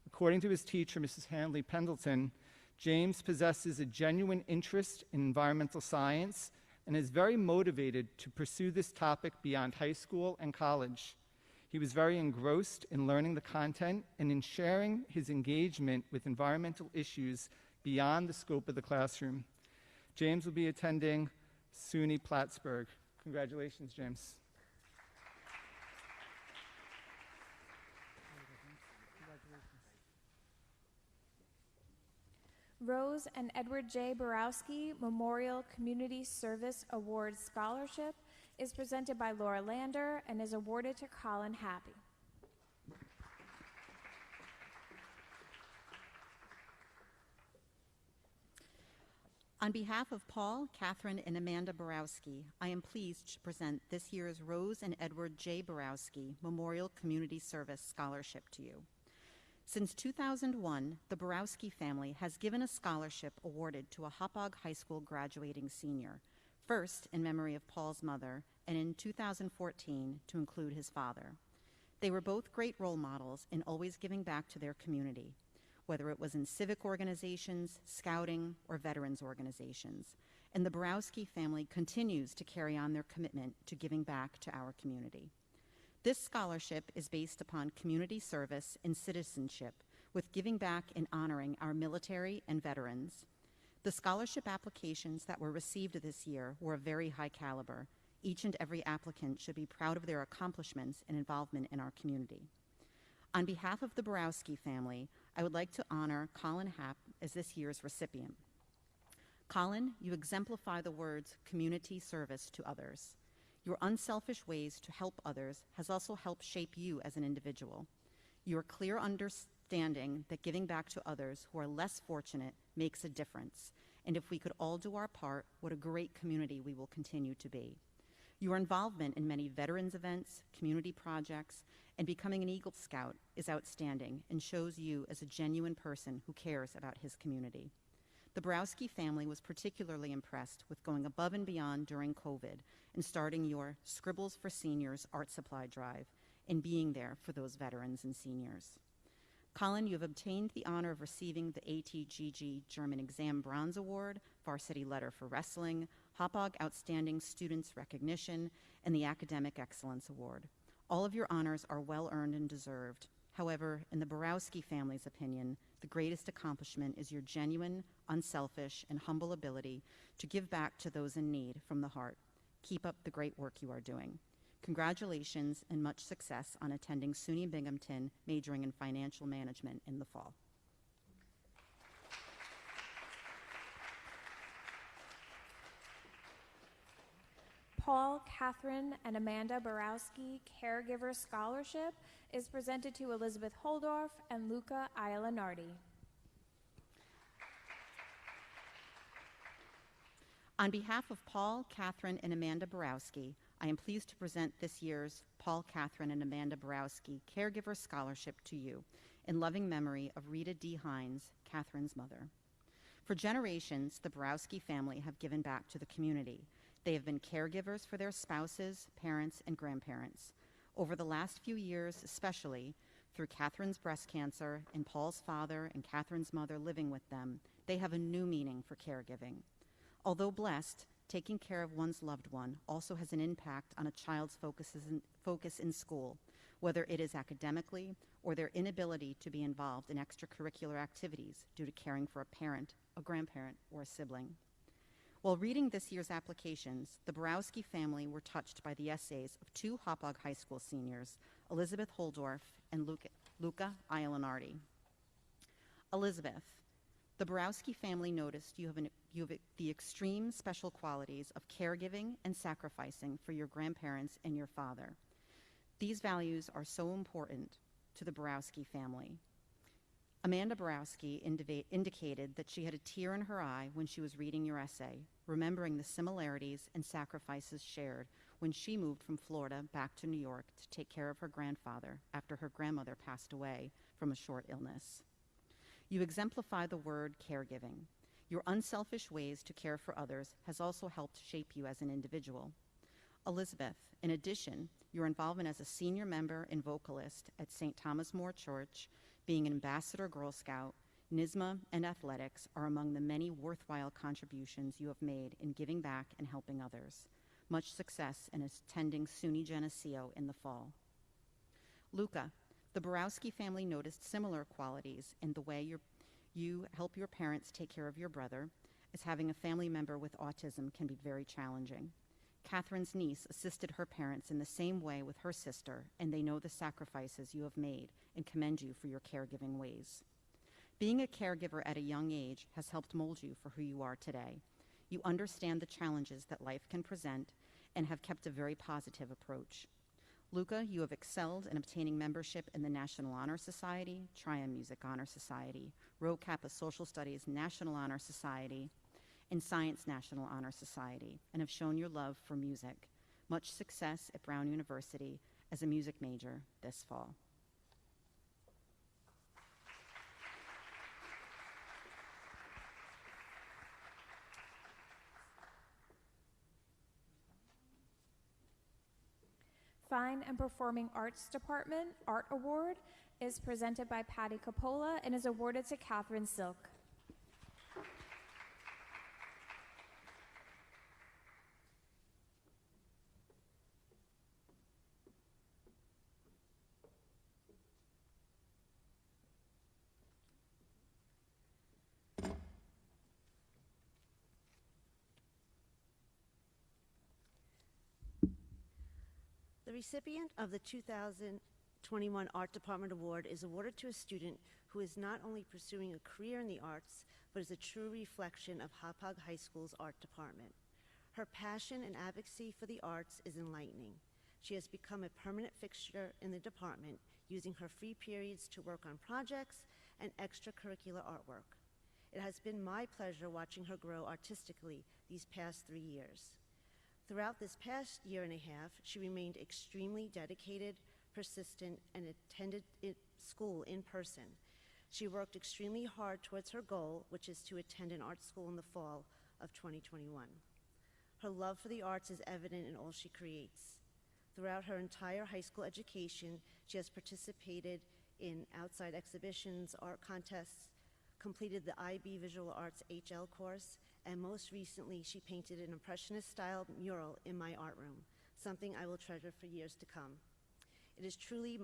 According to his teacher, Mrs. Handley Pendleton, James possesses a genuine interest in environmental science and is very motivated to pursue this topic beyond high school and college. He was very engrossed in learning the content and in sharing his engagement with environmental issues beyond the scope of the classroom. James will be attending SUNY Plattsburgh. Congratulations, James. Rose and Edward J. Borowski Memorial Community Service Award Scholarship is presented by Laura Lander and is awarded to Colin Happy. On behalf of Paul, Catherine, and Amanda Borowski, I am pleased to present this year's Rose and Edward J. Borowski Memorial Community Service Scholarship to you. Since 2001, the Borowski family has given a scholarship awarded to a Hophog High School graduating senior, first in memory of Paul's mother, and in 2014 to include his father. They were both great role models in always giving back to their community, whether it was in civic organizations, scouting, or veterans organizations. And the Borowski family continues to carry on their commitment to giving back to our community. This scholarship is based upon community service and citizenship, with giving back and honoring our military and veterans. The scholarship applications that were received this year were of very high caliber. Each and every applicant should be proud of their accomplishments and involvement in our community. On behalf of the Borowski family, I would like to honor Colin Happ as this year's recipient. Colin, you exemplify the words community service to others. Your unselfish ways to help others has also helped shape you as an individual. Your clear understanding that giving back to others who are less fortunate makes a difference. And if we could all do our part, what a great community we will continue to be. Your involvement in many veterans events, community projects, and becoming an Eagle Scout is outstanding and shows you as a genuine person who cares about his community. The Borowski family was particularly impressed with going above and beyond during COVID and starting your Scribbles for Seniors art supply drive and being there for those veterans and seniors. Colin, you have obtained the honor of receiving the ATGG German Exam Bronze Award, Varsity Letter for Wrestling, Hophog Outstanding Students Recognition, and the Academic Excellence Award. All of your honors are well-earned and deserved. However, in the Borowski family's opinion, the greatest accomplishment is your genuine, unselfish, and humble ability to give back to those in need from the heart. Keep up the great work you are doing. Congratulations and much success on attending SUNY Binghamton, majoring in financial management in the fall. Paul, Catherine, and Amanda Borowski Caregiver Scholarship is presented to Elizabeth Holdorf and Luca Iolanardi. On behalf of Paul, Catherine, and Amanda Borowski, I am pleased to present this year's Paul, Catherine, and Amanda Borowski Caregiver Scholarship to you in loving memory of Rita D. Hines, Catherine's mother. For generations, the Borowski family have given back to the community. They have been caregivers for their spouses, parents, and grandparents. Over the last few years, especially through Catherine's breast cancer and Paul's father and Catherine's mother living with them, they have a new meaning for caregiving. Although blessed, taking care of one's loved one also has an impact on a child's focus in school, whether it is academically or their inability to be involved in extracurricular activities due to caring for a parent, a grandparent, or a sibling. While reading this year's applications, the Borowski family were touched by the essays of two Hophog High School seniors, Elizabeth Holdorf and Luca Iolanardi. Elizabeth, the Borowski family noticed you have the extreme special qualities of caregiving and sacrificing for your grandparents and your father. These values are so important to the Borowski family. Amanda Borowski indicated that she had a tear in her eye when she was reading your essay, remembering the similarities and sacrifices shared when she moved from Florida back to New York to take care of her grandfather after her grandmother passed away from a short illness. You exemplify the word caregiving. Your unselfish ways to care for others has also helped shape you as an individual. Elizabeth, in addition, your involvement as a senior member and vocalist at St. Thomas More Church, being an ambassador Girl Scout, NYSSMA, and athletics are among the many worthwhile contributions you have made in giving back and helping others. Much success in attending SUNY Geneseo in the fall. Luca, the Borowski family noticed similar qualities in the way you help your parents take care of your brother, as having a family member with autism can be very challenging. Catherine's niece assisted her parents in the same way with her sister, and they know the sacrifices you have made and commend you for your caregiving ways. Being a caregiver at a young age has helped mold you for who you are today. You understand the challenges that life can present and have kept a very positive approach. Luca, you have excelled in obtaining membership in the National Honor Society, Triumph Music Honor Society, Rho Kappa Social Studies National Honor Society, and Science National Honor Society, and have shown your love for music. Much success at Brown University as a music major this fall. Fine and Performing Arts Department Art Award is presented by Patty Coppola and is awarded to Catherine Silk. The recipient of the 2021 Art Department Award is awarded to a student who is not only pursuing a career in the arts, but is a true reflection of Hauppauge High School's art department. Her passion and advocacy for the arts is enlightening. She has become a permanent fixture in the department, using her free periods to work on projects and extracurricular artwork. It has been my pleasure watching her grow artistically these past 3 years. Throughout this past year and a half, she remained extremely dedicated, persistent, and attended school in person. She worked extremely hard towards her goal, which is to attend an art school in the fall of 2021. Her love for the arts is evident in all she creates. Throughout her entire high school education, she has participated in outside exhibitions, art contests, completed the IB Visual Arts HL course, and most recently, she painted an Impressionist-style mural in my art room, something I will treasure for years to come. It is truly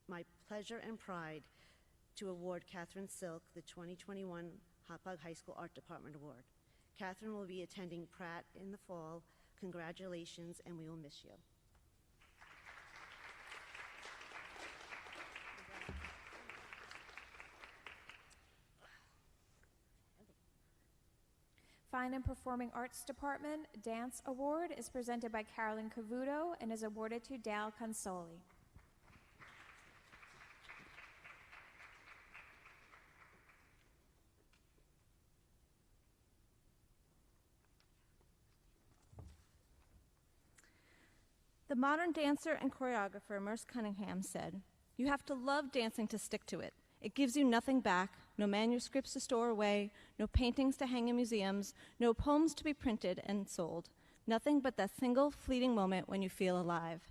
my pleasure and pride to award Catherine Silk the 2021 Hauppauge High School Art Department Award. Catherine will be attending Pratt in the fall. Congratulations, and we will miss you. Fine and Performing Arts Department Dance Award is presented by Carolyn Cavuto and is awarded to Dale Consoli. The modern dancer and choreographer Merce Cunningham said, "You have to love dancing to stick to it. It gives you nothing back, no manuscripts to store away, no paintings to hang in museums, no poems to be printed and sold, nothing but that single fleeting moment when you feel alive."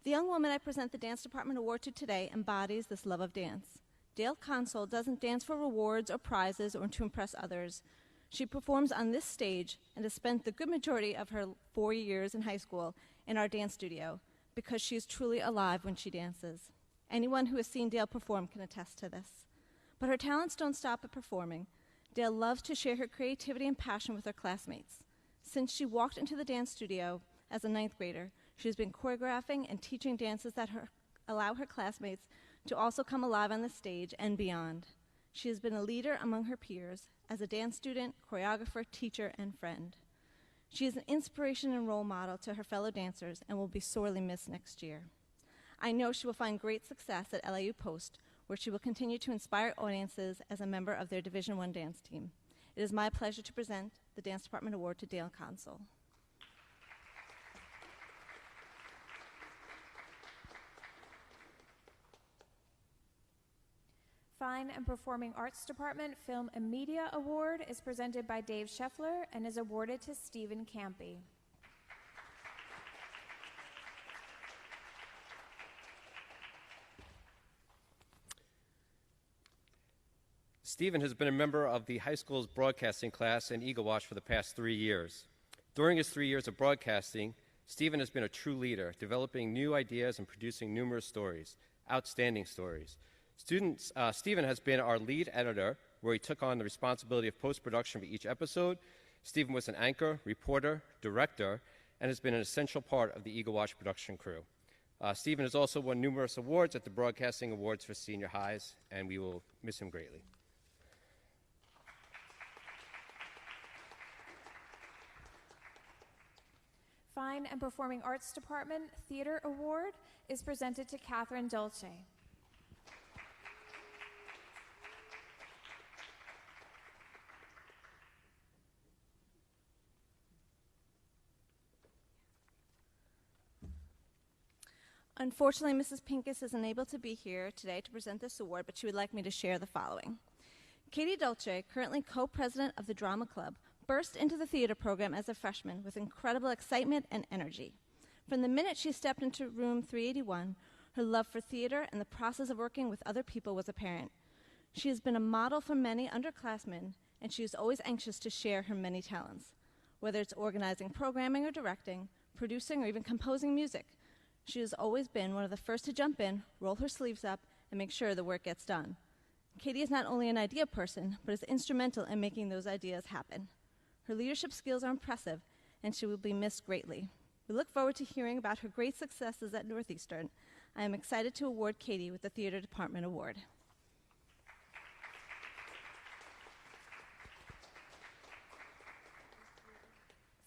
The young woman I present the Dance Department Award to today embodies this love of dance. Dale Consol doesn't dance for rewards or prizes or to impress others. She performs on this stage and has spent the good majority of her 4 years in high school in our dance studio because she is truly alive when she dances. Anyone who has seen Dale perform can attest to this. But her talents don't stop at performing. Dale loves to share her creativity and passion with her classmates. Since she walked into the dance studio as a 9th grader, she has been choreographing and teaching dances that allow her classmates to also come alive on the stage and beyond. She has been a leader among her peers as a dance student, choreographer, teacher, and friend. She is an inspiration and role model to her fellow dancers and will be sorely missed next year. I know she will find great success at LIU Post, where she will continue to inspire audiences as a member of their Division I dance team. It is my pleasure to present the Dance Department Award to Dale Consol. Fine and Performing Arts Department Film and Media Award is presented by Dave Scheffler and is awarded to Stephen Campy. Stephen has been a member of the high school's broadcasting class and Eagle Watch for the past 3 years. During his 3 years of broadcasting, Stephen has been a true leader, developing new ideas and producing numerous stories, outstanding stories. Stephen has been our lead editor, where he took on the responsibility of post-production for each episode. Stephen was an anchor, reporter, director, and has been an essential part of the Eagle Watch production crew. Stephen has also won numerous awards at the Broadcasting Awards for senior highs, and we will miss him greatly. Fine and Performing Arts Department Theater Award is presented to Catherine Dolce. Unfortunately, Mrs. Pincus is unable to be here today to present this award, but she would like me to share the following. Katie Dolce, currently co-president of the Drama Club, burst into the theater program as a freshman with incredible excitement and energy. From the minute she stepped into room 381, her love for theater and the process of working with other people was apparent. She has been a model for many underclassmen, and she is always anxious to share her many talents. Whether it's organizing programming or directing, producing, or even composing music, she has always been one of the first to jump in, roll her sleeves up, and make sure the work gets done. Katie is not only an idea person, but is instrumental in making those ideas happen. Her leadership skills are impressive, and she will be missed greatly. We look forward to hearing about her great successes at Northeastern. I am excited to award Katie with the Theater Department Award.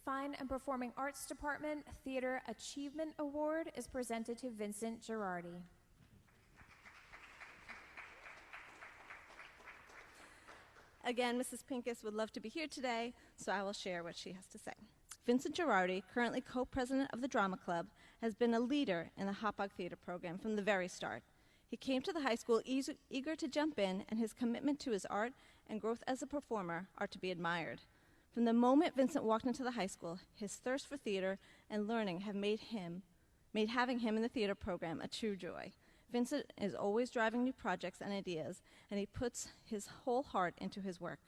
Fine and Performing Arts Department Theater Achievement Award is presented to Vincent Girardi. Again, Mrs. Pincus would love to be here today, so I will share what she has to say. Vincent Girardi, currently co-president of the Drama Club, has been a leader in the Hophog Theater program from the very start. He came to the high school eager to jump in, and his commitment to his art and growth as a performer are to be admired. From the moment Vincent walked into the high school, his thirst for theater and learning have made having him in the theater program a true joy. Vincent is always driving new projects and ideas, and he puts his whole heart into his work.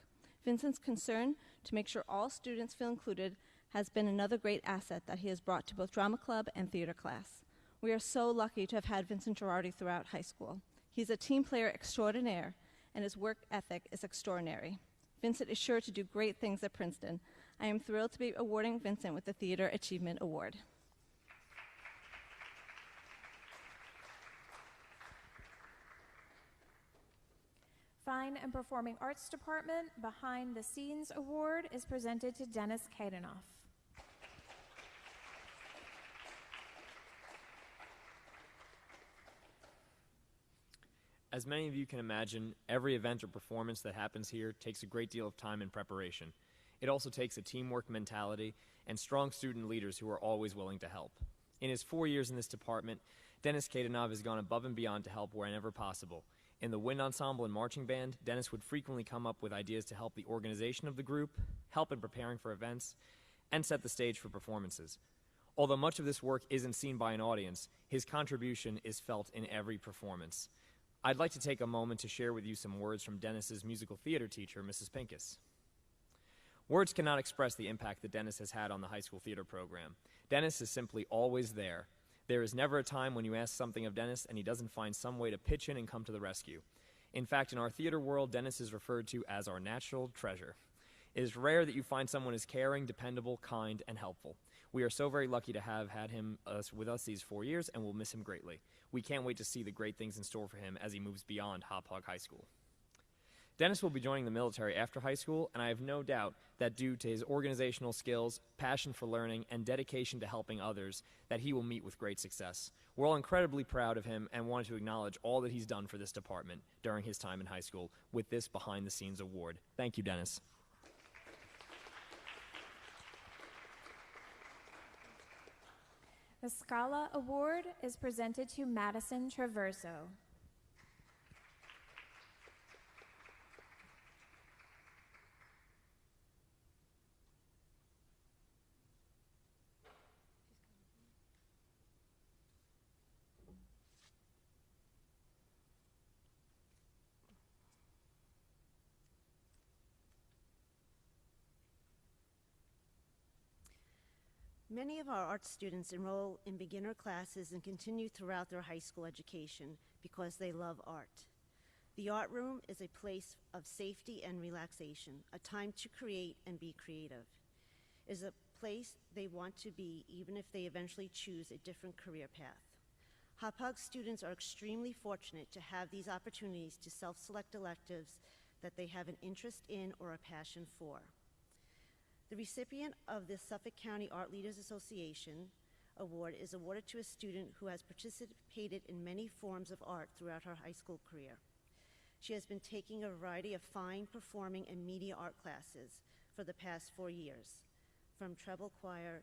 Vincent's concern to make sure all students feel included has been another great asset that he has brought to both drama club and theater class. We are so lucky to have had Vincent Girardi throughout high school. He's a team player extraordinaire, and his work ethic is extraordinary. Vincent is sure to do great things at Princeton. I am thrilled to be awarding Vincent with the Theater Achievement Award. Fine and Performing Arts Department Behind the Scenes Award is presented to Dennis Kadenoff. As many of you can imagine, every event or performance that happens here takes a great deal of time and preparation. It also takes a teamwork mentality and strong student leaders who are always willing to help. In his 4 years in this department, Dennis Kadenoff has gone above and beyond to help wherever possible. In the wind ensemble and marching band, Dennis would frequently come up with ideas to help the organization of the group, help in preparing for events, and set the stage for performances. Although much of this work isn't seen by an audience, his contribution is felt in every performance. I'd like to take a moment to share with you some words from Dennis's musical theater teacher, Mrs. Pincus. Words cannot express the impact that Dennis has had on the high school theater program. Dennis is simply always there. There is never a time when you ask something of Dennis and he doesn't find some way to pitch in and come to the rescue. In fact, in our theater world, Dennis is referred to as our natural treasure. It is rare that you find someone as caring, dependable, kind, and helpful. We are so very lucky to have had him with us these 4 years, and we'll miss him greatly. We can't wait to see the great things in store for him as he moves beyond Hauppauge High School. Dennis will be joining the military after high school, and I have no doubt that due to his organizational skills, passion for learning, and dedication to helping others, that he will meet with great success. We're all incredibly proud of him and wanted to acknowledge all that he's done for this department during his time in high school with this Behind the Scenes award. Thank you, Dennis. The Scala Award is presented to Madison Traverso. Many of our art students enroll in beginner classes and continue throughout their high school education because they love art. The art room is a place of safety and relaxation, a time to create and be creative. It is a place they want to be even if they eventually choose a different career path. Hauppauge students are extremely fortunate to have these opportunities to self-select electives that they have an interest in or a passion for. The recipient of the Suffolk County Art Leaders Association Award is awarded to a student who has participated in many forms of art throughout her high school career. She has been taking a variety of fine, performing, and media art classes for the past 4 years, from treble choir,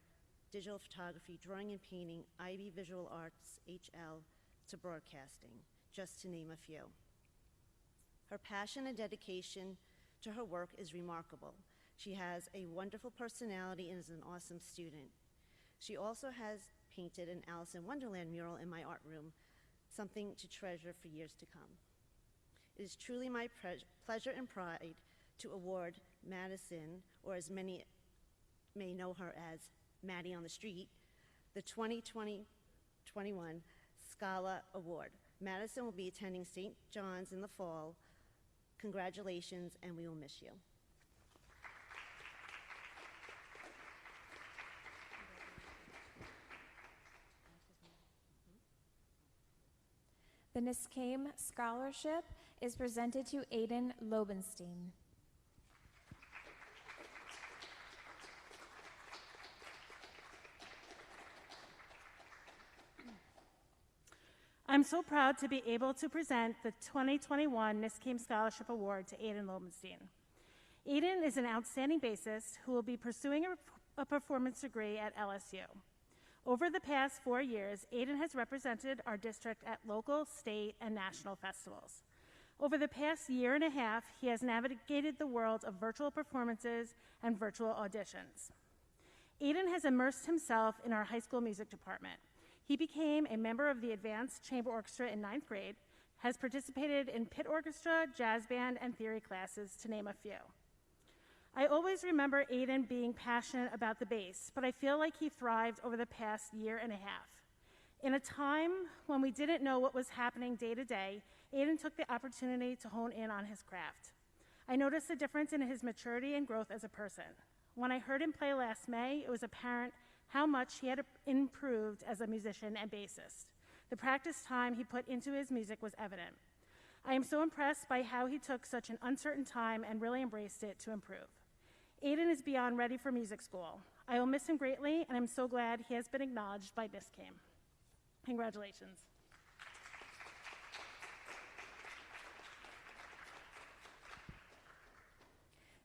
digital photography, drawing and painting, IB Visual Arts, HL, to broadcasting, just to name a few. Her passion and dedication to her work is remarkable. She has a wonderful personality and is an awesome student. She also has painted an Alice in Wonderland mural in my art room, something to treasure for years to come. It is truly my pleasure and pride to award Madison, or as many may know her as Maddie on the Street, the 2020-21 Scala Award. Madison will be attending St. John's in the fall. Congratulations, and we will miss you. The Niskayme Scholarship is presented to Aiden Lobenstein. I'm so proud to be able to present the 2021 Niskayme Scholarship Award to Aiden Lobenstein. Aiden is an outstanding bassist who will be pursuing a performance degree at LSU. Over the past 4 years, Aiden has represented our district at local, state, and national festivals. Over the past year and a half, he has navigated the world of virtual performances and virtual auditions. Aiden has immersed himself in our high school music department. He became a member of the Advanced Chamber Orchestra in 9th grade, has participated in pit orchestra, jazz band, and theory classes, to name a few. I always remember Aiden being passionate about the bass, but I feel like he thrived over the past year and a half. In a time when we didn't know what was happening day to day, Aiden took the opportunity to hone in on his craft. I noticed a difference in his maturity and growth as a person. When I heard him play last May, it was apparent how much he had improved as a musician and bassist. The practice time he put into his music was evident. I am so impressed by how he took such an uncertain time and really embraced it to improve. Aiden is beyond ready for music school. I will miss him greatly, and I'm so glad he has been acknowledged by Niskayme. Congratulations.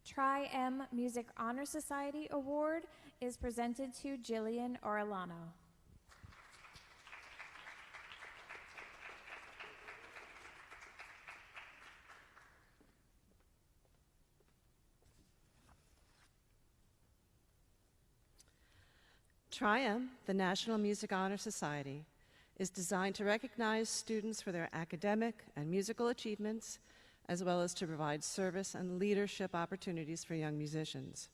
Tri-M Music Honor Society Award is presented to Jillian Orellano. Tri-M, the National Music Honor Society, is designed to recognize students for their academic and musical achievements, as well as to provide service and leadership opportunities for young musicians.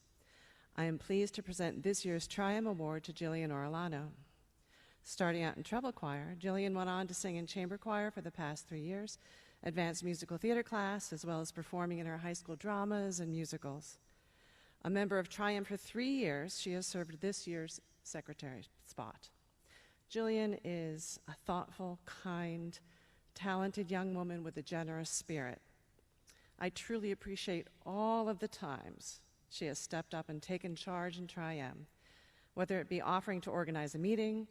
I am pleased to present this year's Tri-M Award to Jillian Orellano. Starting out in treble choir, Jillian went on to sing in chamber choir for the past 3 years, advanced musical theater class, as well as performing in her high school dramas and musicals. A member of Tri-M for 3 years, she has served this year's secretary spot. Jillian is a thoughtful, kind, talented young woman with a generous spirit. I truly appreciate all of the times she has stepped up and taken charge in Tri-M, whether it be offering to organize a meeting,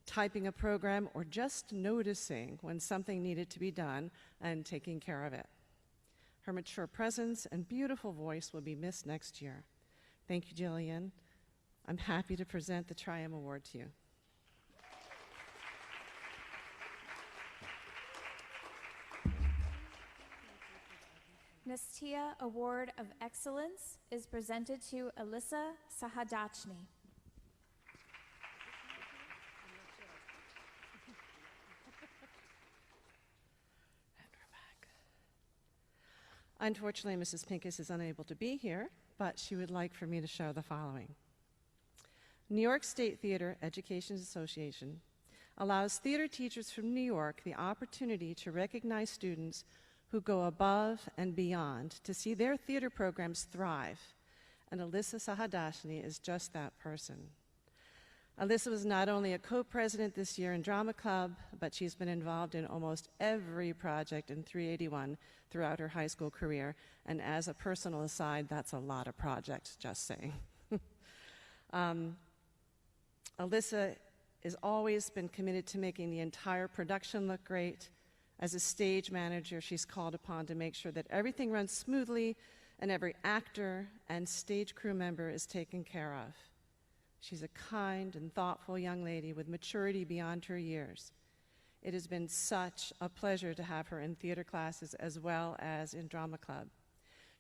typing a program, or just noticing when something needed to be done and taking care of it. Her mature presence and beautiful voice will be missed next year. Thank you, Jillian. I'm happy to present the Tri-M Award to you. Nestia Award of Excellence is presented to Alyssa Sahadachny. Unfortunately, Mrs. Pincus is unable to be here, but she would like for me to show the following. New York State Theater Education Association allows theater teachers from New York the opportunity to recognize students who go above and beyond to see their theater programs thrive, and Alyssa Sahadachny is just that person. Alyssa was not only a co-president this year in Drama Club, but she's been involved in almost every project in 381 throughout her high school career, and as a personal aside, that's a lot of projects, just saying. Alyssa has always been committed to making the entire production look great. As a stage manager, she's called upon to make sure that everything runs smoothly and every actor and stage crew member is taken care of. She's a kind and thoughtful young lady with maturity beyond her years. It has been such a pleasure to have her in theater classes as well as in drama club.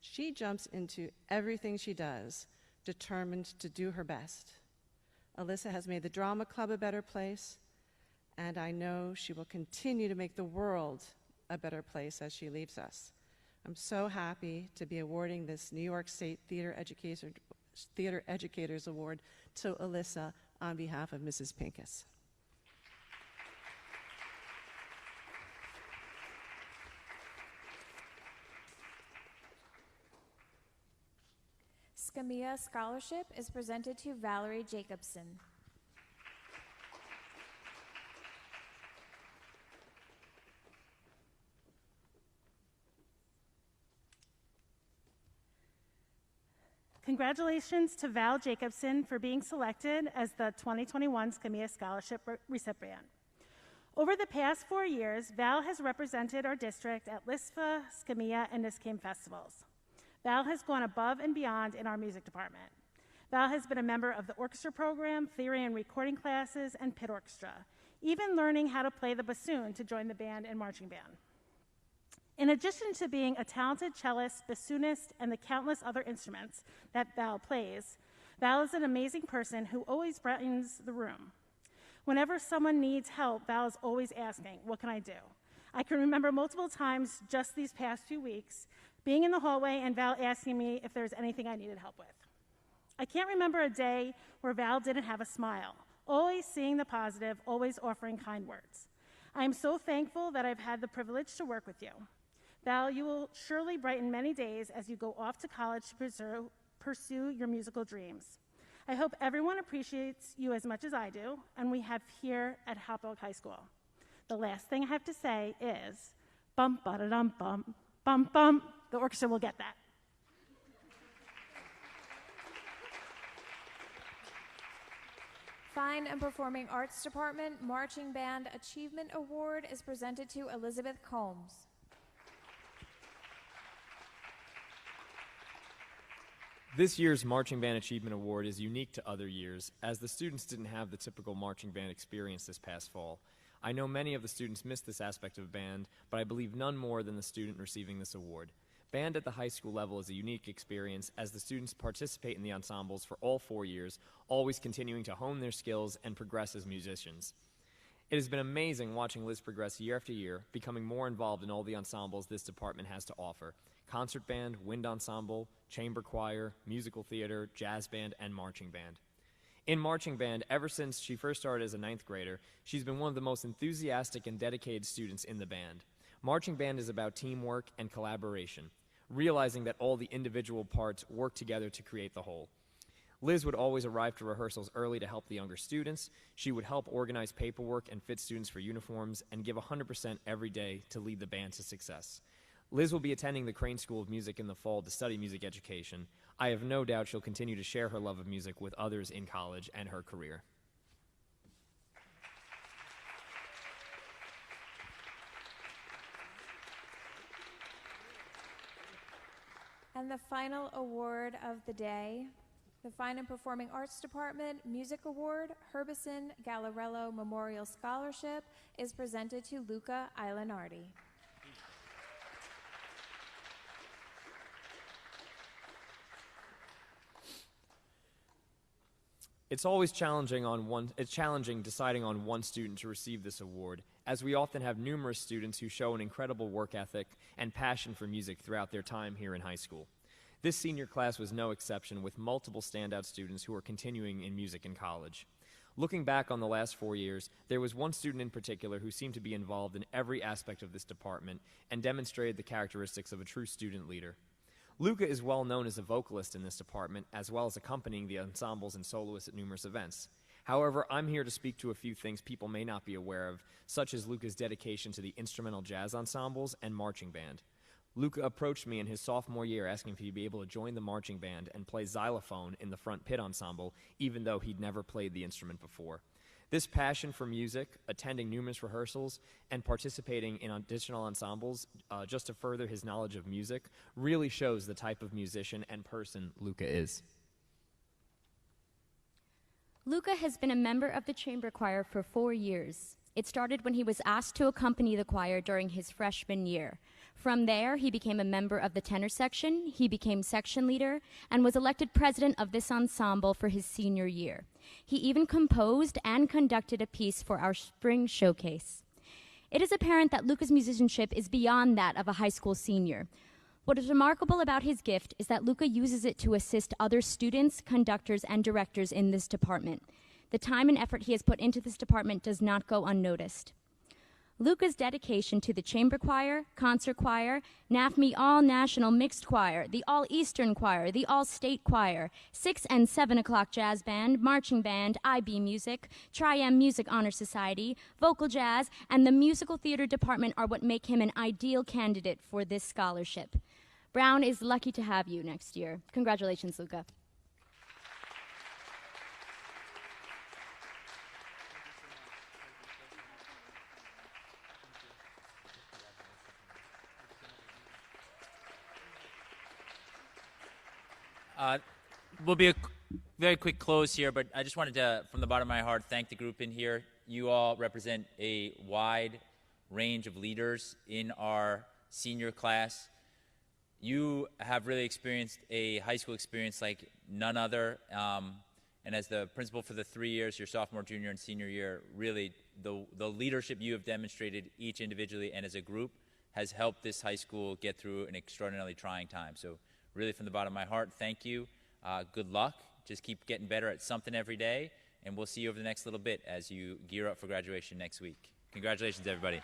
She jumps into everything she does, determined to do her best. Alyssa has made the drama club a better place, and I know she will continue to make the world a better place as she leaves us. I'm so happy to be awarding this New York State Theater Educators Award to Alyssa on behalf of Mrs. Pincus. Ptsa Scholarship is presented to Valerie Jacobson. Congratulations to Val Jacobson for being selected as the 2021 Ptsa Scholarship recipient. Over the past 4 years, Val has represented our district at LISFA, Ptsa, and NISCAM festivals. Val has gone above and beyond in our music department. Val has been a member of the orchestra program, theory and recording classes, and pit orchestra, even learning how to play the bassoon to join the band and marching band. In addition to being a talented cellist, bassoonist, and the countless other instruments that Val plays, Val is an amazing person who always brightens the room. Whenever someone needs help, Val is always asking, "What can I do?" I can remember multiple times just these past few weeks being in the hallway and Val asking me if there's anything I needed help with. I can't remember a day where Val didn't have a smile, always seeing the positive, always offering kind words. I am so thankful that I've had the privilege to work with you. Val, you will surely brighten many days as you go off to college to pursue your musical dreams. I hope everyone appreciates you as much as I do, and we have here at Hauppauge High School. The last thing I have to say is, bum, ba-da-dum, bum, bum, bum. The orchestra will get that. Fine and Performing Arts Department Marching Band Achievement Award is presented to Elizabeth Combs. This year's Marching Band Achievement Award is unique to other years, as the students didn't have the typical marching band experience this past fall. I know many of the students missed this aspect of band, but I believe none more than the student receiving this award. Band at the high school level is a unique experience as the students participate in the ensembles for all 4 years, always continuing to hone their skills and progress as musicians. It has been amazing watching Liz progress year after year, becoming more involved in all the ensembles this department has to offer: concert band, wind ensemble, chamber choir, musical theater, jazz band, and marching band. In marching band, ever since she first started as a 9th grader, she's been one of the most enthusiastic and dedicated students in the band. Marching band is about teamwork and collaboration, realizing that all the individual parts work together to create the whole. Liz would always arrive to rehearsals early to help the younger students. She would help organize paperwork and fit students for uniforms and give 100% every day to lead the band to success. Liz will be attending the Crane School of Music in the fall to study music education. I have no doubt she'll continue to share her love of music with others in college and her career. And the final award of the day, the Fine and Performing Arts Department Music Award, Herbison Gallarello Memorial Scholarship, is presented to Luca Ailinardi. It's always challenging deciding on one student to receive this award, as we often have numerous students who show an incredible work ethic and passion for music throughout their time here in high school. This senior class was no exception, with multiple standout students who are continuing in music in college. Looking back on the last 4 years, there was one student in particular who seemed to be involved in every aspect of this department and demonstrated the characteristics of a true student leader. Luca is well known as a vocalist in this department, as well as accompanying the ensembles and soloists at numerous events. However, I'm here to speak to a few things people may not be aware of, such as Luca's dedication to the instrumental jazz ensembles and marching band. Luca approached me in his sophomore year asking if he'd be able to join the marching band and play xylophone in the front pit ensemble, even though he'd never played the instrument before. This passion for music, attending numerous rehearsals, and participating in additional ensembles just to further his knowledge of music really shows the type of musician and person Luca is. Luca has been a member of the chamber choir for 4 years. It started when he was asked to accompany the choir during his freshman year. From there, he became a member of the tenor section, he became section leader, and was elected president of this ensemble for his senior year. He even composed and conducted a piece for our spring showcase. It is apparent that Luca's musicianship is beyond that of a high school senior. What is remarkable about his gift is that Luca uses it to assist other students, conductors, and directors in this department. The time and effort he has put into this department does not go unnoticed. Luca's dedication to the chamber choir, concert choir, NAFME All-National Mixed Choir, the All-Eastern Choir, the All-State Choir, 6 and 7 o'clock jazz band, marching band, IB Music, Tri-M Music Honor Society, vocal jazz, and the musical theater department are what make him an ideal candidate for this scholarship. Brown is lucky to have you next year. Congratulations, Luca. Will be a very quick close here, but I just wanted to, from the bottom of my heart, thank the group in here. You all represent a wide range of leaders in our senior class. You have really experienced a high school experience like none other, and as the principal for the 3 years, your sophomore, junior, and senior year, really the leadership you have demonstrated each individually and as a group has helped this high school get through an extraordinarily trying time. So really, from the bottom of my heart, thank you. Good luck. Just keep getting better at something every day, and we'll see you over the next little bit as you gear up for graduation next week. Congratulations, everybody.